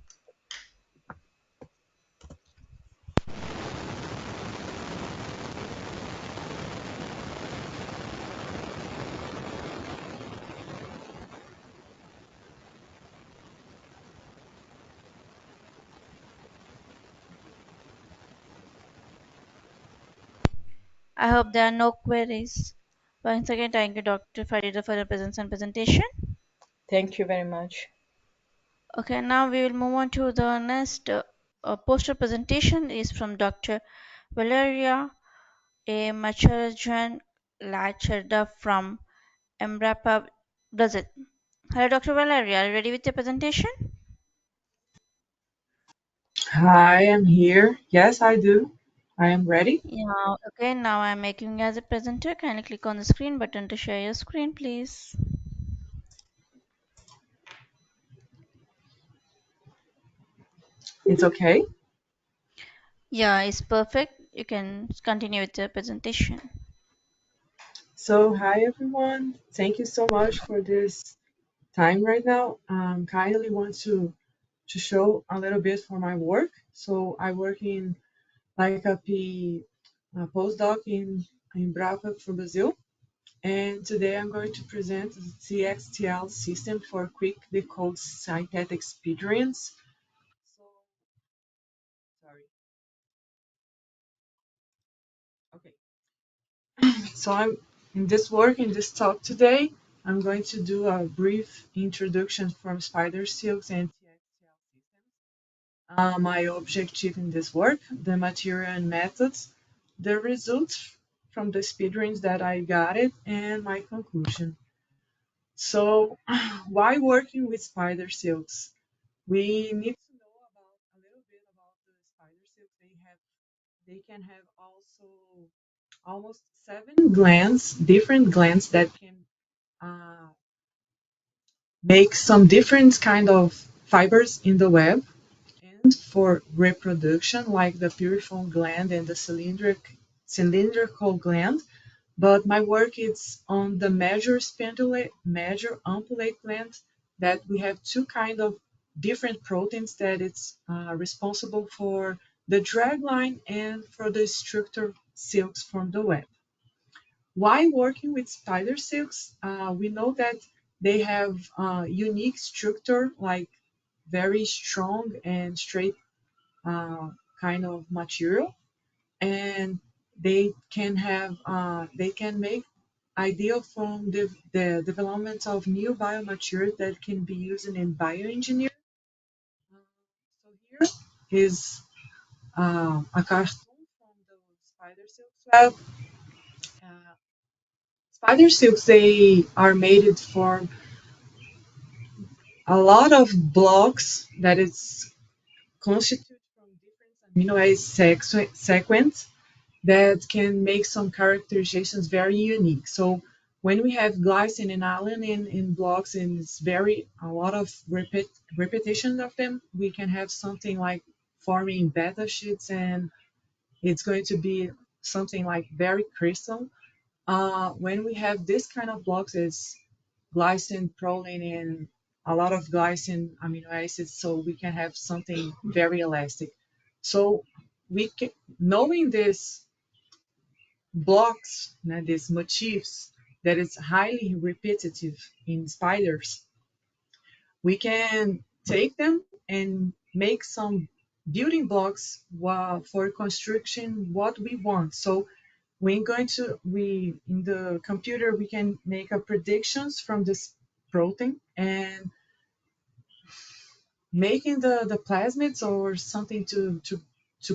I hope there are no queries. Once again, thank you, Dr. Farida, for the presence and presentation. Thank you very much. Okay, now we will move on to the next poster presentation is from Dr. Valeria A. Macharajan Lacerda from Embrapa, Brazil. Hello, Dr. Valeria. Are you ready with your presentation? Hi, I'm here. Yes, I do. I am ready. Yeah, okay. Now I'm making you as a presenter. Kindly click on the screen button to share your screen, please. It's okay. Yeah, it's perfect. You can continue with the presentation. So, hi everyone. Thank you so much for this time right now. Kindly want to show a little bit for my work. So, I work in like a postdoc in Brava for Brazil. And today I'm going to present the CXTL system for quick decode synthetic experience. So, sorry. Okay. So I'm in this work, in this talk today, I'm going to do a brief introduction from spider silks and TXL systems. My objective in this work, the material and methods, the results from the speedruns that I got it, and my conclusion. So, why working with spider silks? We need to know about a little bit about the spider silks. They can have also almost 7 glands, different glands that can uh, make some different kind of fibers in the web. And for reproduction, like the piriform gland and the cylindrical gland. But my work is on the major ampullate gland that we have two kind of different proteins that it's responsible for the drag line and for the structure silks from the web. Why working with spider silks? We know that they have unique structure, like very strong and straight kind of material, and they can make ideal from the development of new biomaterials that can be used in bioengineering. So here is a cartoon from the spider silk web. Uh, Spider silks, they are made from a lot of blocks that is constituted from different amino acid sequence that can make some characterizations very unique. So when we have glycine and alanine in blocks and it's very a lot of repetition of them, we can have something like forming beta sheets, and it's going to be something like very crystal. When we have this kind of blocks, it's glycine, proline, and a lot of glycine amino acids, so we can have something very elastic. So we can, knowing this blocks, these motifs that is highly repetitive in spiders, we can take them and make some building blocks for construction what we want. So we in the computer we can make a predictions from this protein and making the plasmids or something to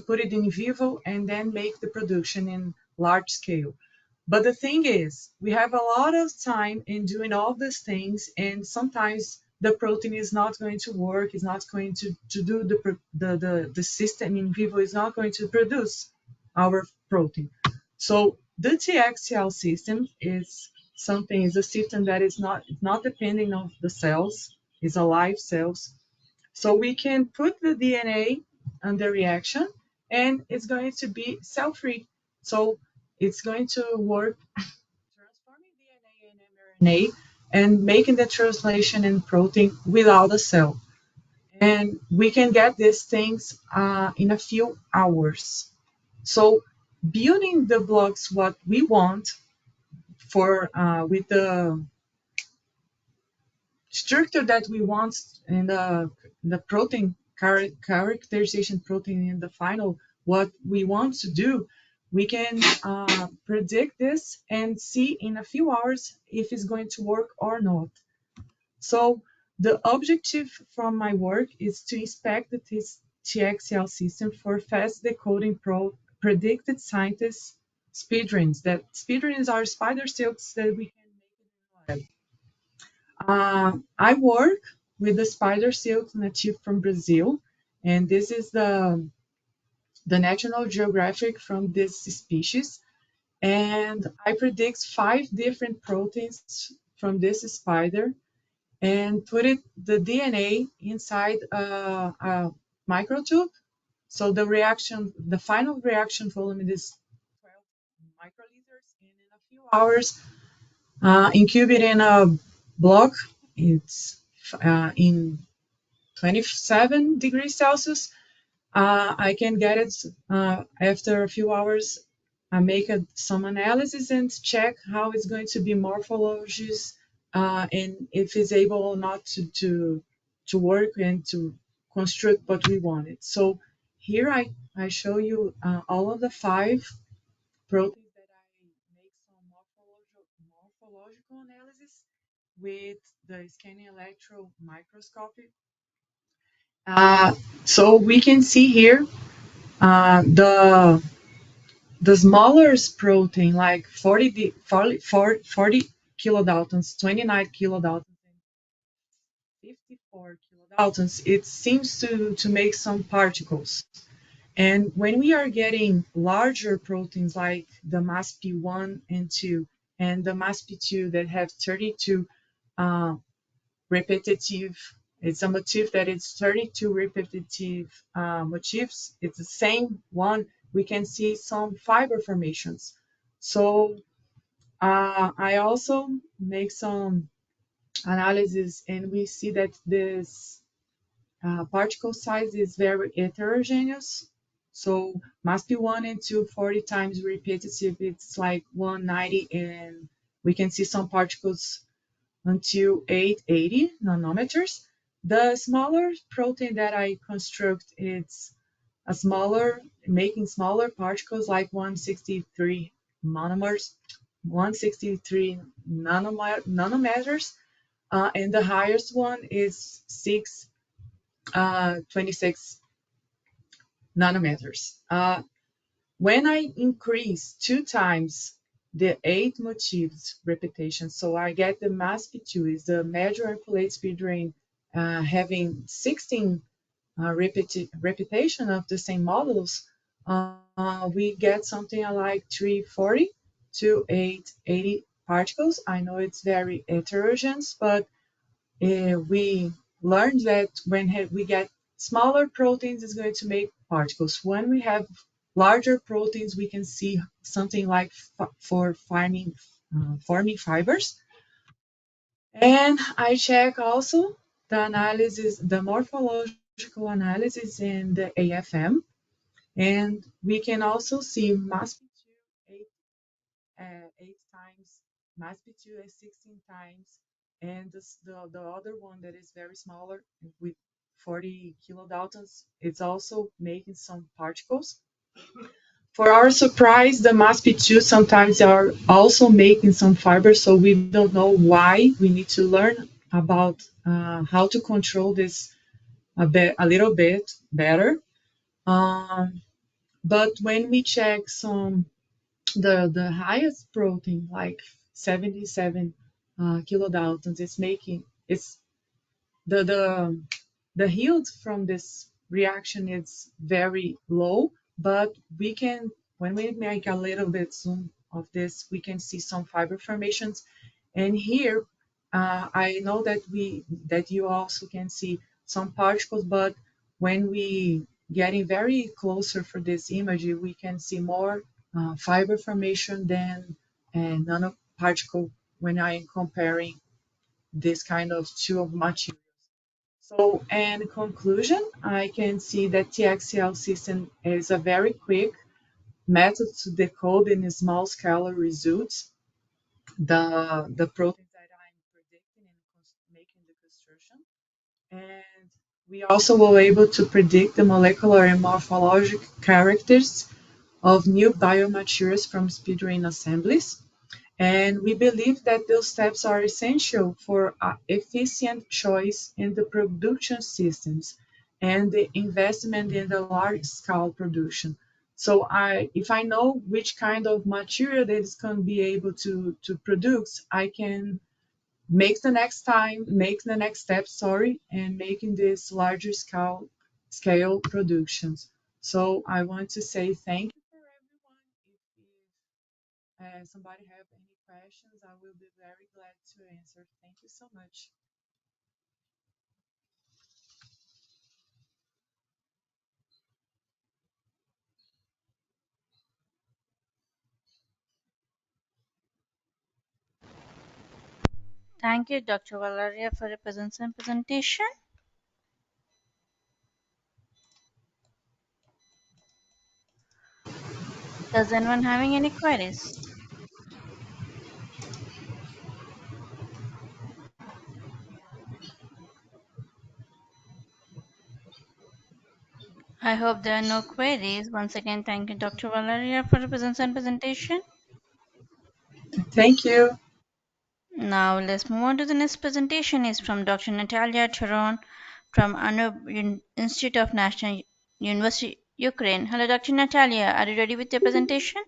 put it in vivo and then make the production in large scale. But the thing is, we have a lot of time in doing all these things, and sometimes the protein is not going to work, is not going to do the system in vivo is not going to produce our protein. So the TXCL system is a system that is not depending on the cells, is alive cells. So we can put the DNA under reaction and it's going to be cell-free. So it's going to work transforming DNA and mRNA and making the translation in protein without a cell. And we can get these things in a few hours. So building the blocks what we want for with the structure that we want in the protein characterization protein in the final what we want to do, we can predict this and see in a few hours if it's going to work or not. So the objective from my work is to inspect this TXL system for fast decoding predicted scientists speedruns. That speedruns are spider silks that we can make in the lab. I work with the spider silk native from Brazil, and this is the National Geographic from this species. And I predict 5 different proteins from this spider and put the DNA inside a microtube. So the final reaction volume is 12 microliters, and in a few hours, incube it in a block. It's in 27 degrees Celsius. I can get it after a few hours. I make some analysis and check how it's going to be morphologies and if it's able or not to work and to construct what we wanted. So here I show you all of the 5 proteins that I make some morphological analysis with the scanning electron microscopy. So we can see here the smallest protein, like 40 kilodaltons, 29 kilodaltons, and 54 kilodaltons, it seems to make some particles. And when we are getting larger proteins like the MASP1 and 2 and the MASP2 that have 32 uh, repetitive, it's a motif that is 32 repetitive motifs. It's the same one. We can see some fiber formations. So I also make some analysis and we see that this particle size is very heterogeneous. So must be 1 and 2 40 times repetitive. It's like 190, and we can see some particles until 880 nanometers. The smaller protein that I construct it's a smaller, making smaller particles like 163 monomers, 163 nanometers, and the highest one is 26 nanometers. When I increase 2 times the 8 motifs repetition, so I get the MASP2 is the major articulate speed range having 16 repetition of the same models, we get something like 340 to 880 particles. I know it's very heterogeneous, but we learned that when we get smaller proteins, it's going to make particles. When we have larger proteins, we can see something like for forming fibers. And I check also the analysis, the morphological analysis in the AFM. And we can also see MASP2 eight times, MASP2 is 16 times, and the other one that is very smaller with 40 kilodaltons, it's also making some particles. For our surprise, the MASP2 sometimes are also making some fibers, so we don't know why. We need to learn about how to control this a little bit better. Um, but when we check some the highest protein, like 77 kilodaltons, it's the the yield from this reaction is very low, but we can, when we make a little bit zoom of this, we can see some fiber formations. And here, I know that you also can see some particles, but when we getting very closer for this image, we can see more fiber formation than nanoparticle when I am comparing this kind of two of material. So, in conclusion, I can see that TXL system is a very quick method to decode in small scale results the proteins that I'm predicting and making the construction. And we also were able to predict the molecular and morphologic characters of new biomaterials from speedring assemblies. And we believe that those steps are essential for efficient choice in the production systems and the investment in the large scale production. So if I know which kind of material that is going to be able to produce, I can make the next step, sorry, and making this larger scale productions. So I want to say thank you for everyone. If somebody have any questions, I will be very glad to answer. Thank you so much. Thank you, Dr. Valeria, for your presence and presentation. Does anyone having any queries? I hope there are no queries. Once again, thank you, Dr. Valeria, for your presence and presentation. Thank you. Now let's move on to the next presentation. Is from Dr. Natalia Turon from Institute of National University, Ukraine. Hello, Dr. Natalia. Are you ready with your presentation?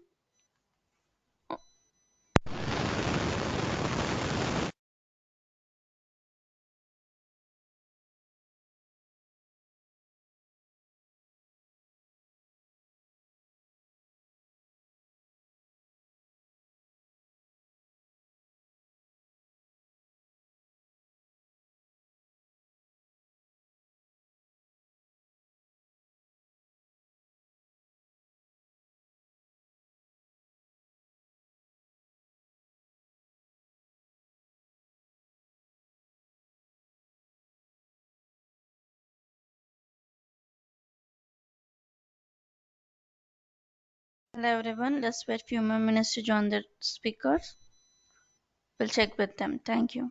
Hello, everyone. Let's wait a few more minutes to join the speakers. We'll check with them. Thank you.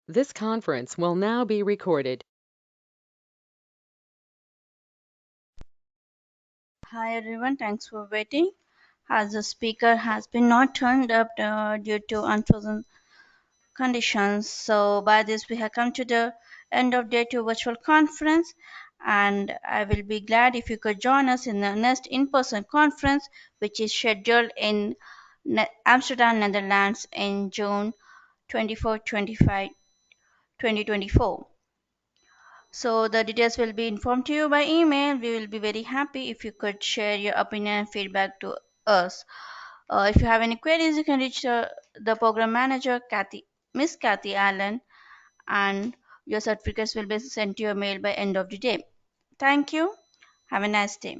This conference will now be recorded. Hi everyone, thanks for waiting. As the speaker has been not turned up due to unpleasant conditions, so by this we have come to the end of day two virtual conference, and I will be glad if you could join us in the next in-person conference, which is scheduled in Amsterdam, Netherlands, in June 24, 25, 2024. So the details will be informed to you by email. We will be very happy if you could share your opinion and feedback to us. If you have any queries, you can reach the program manager, Miss Kathy Allen, and your certificates will be sent to your mail by end of the day. Thank you. Have a nice day.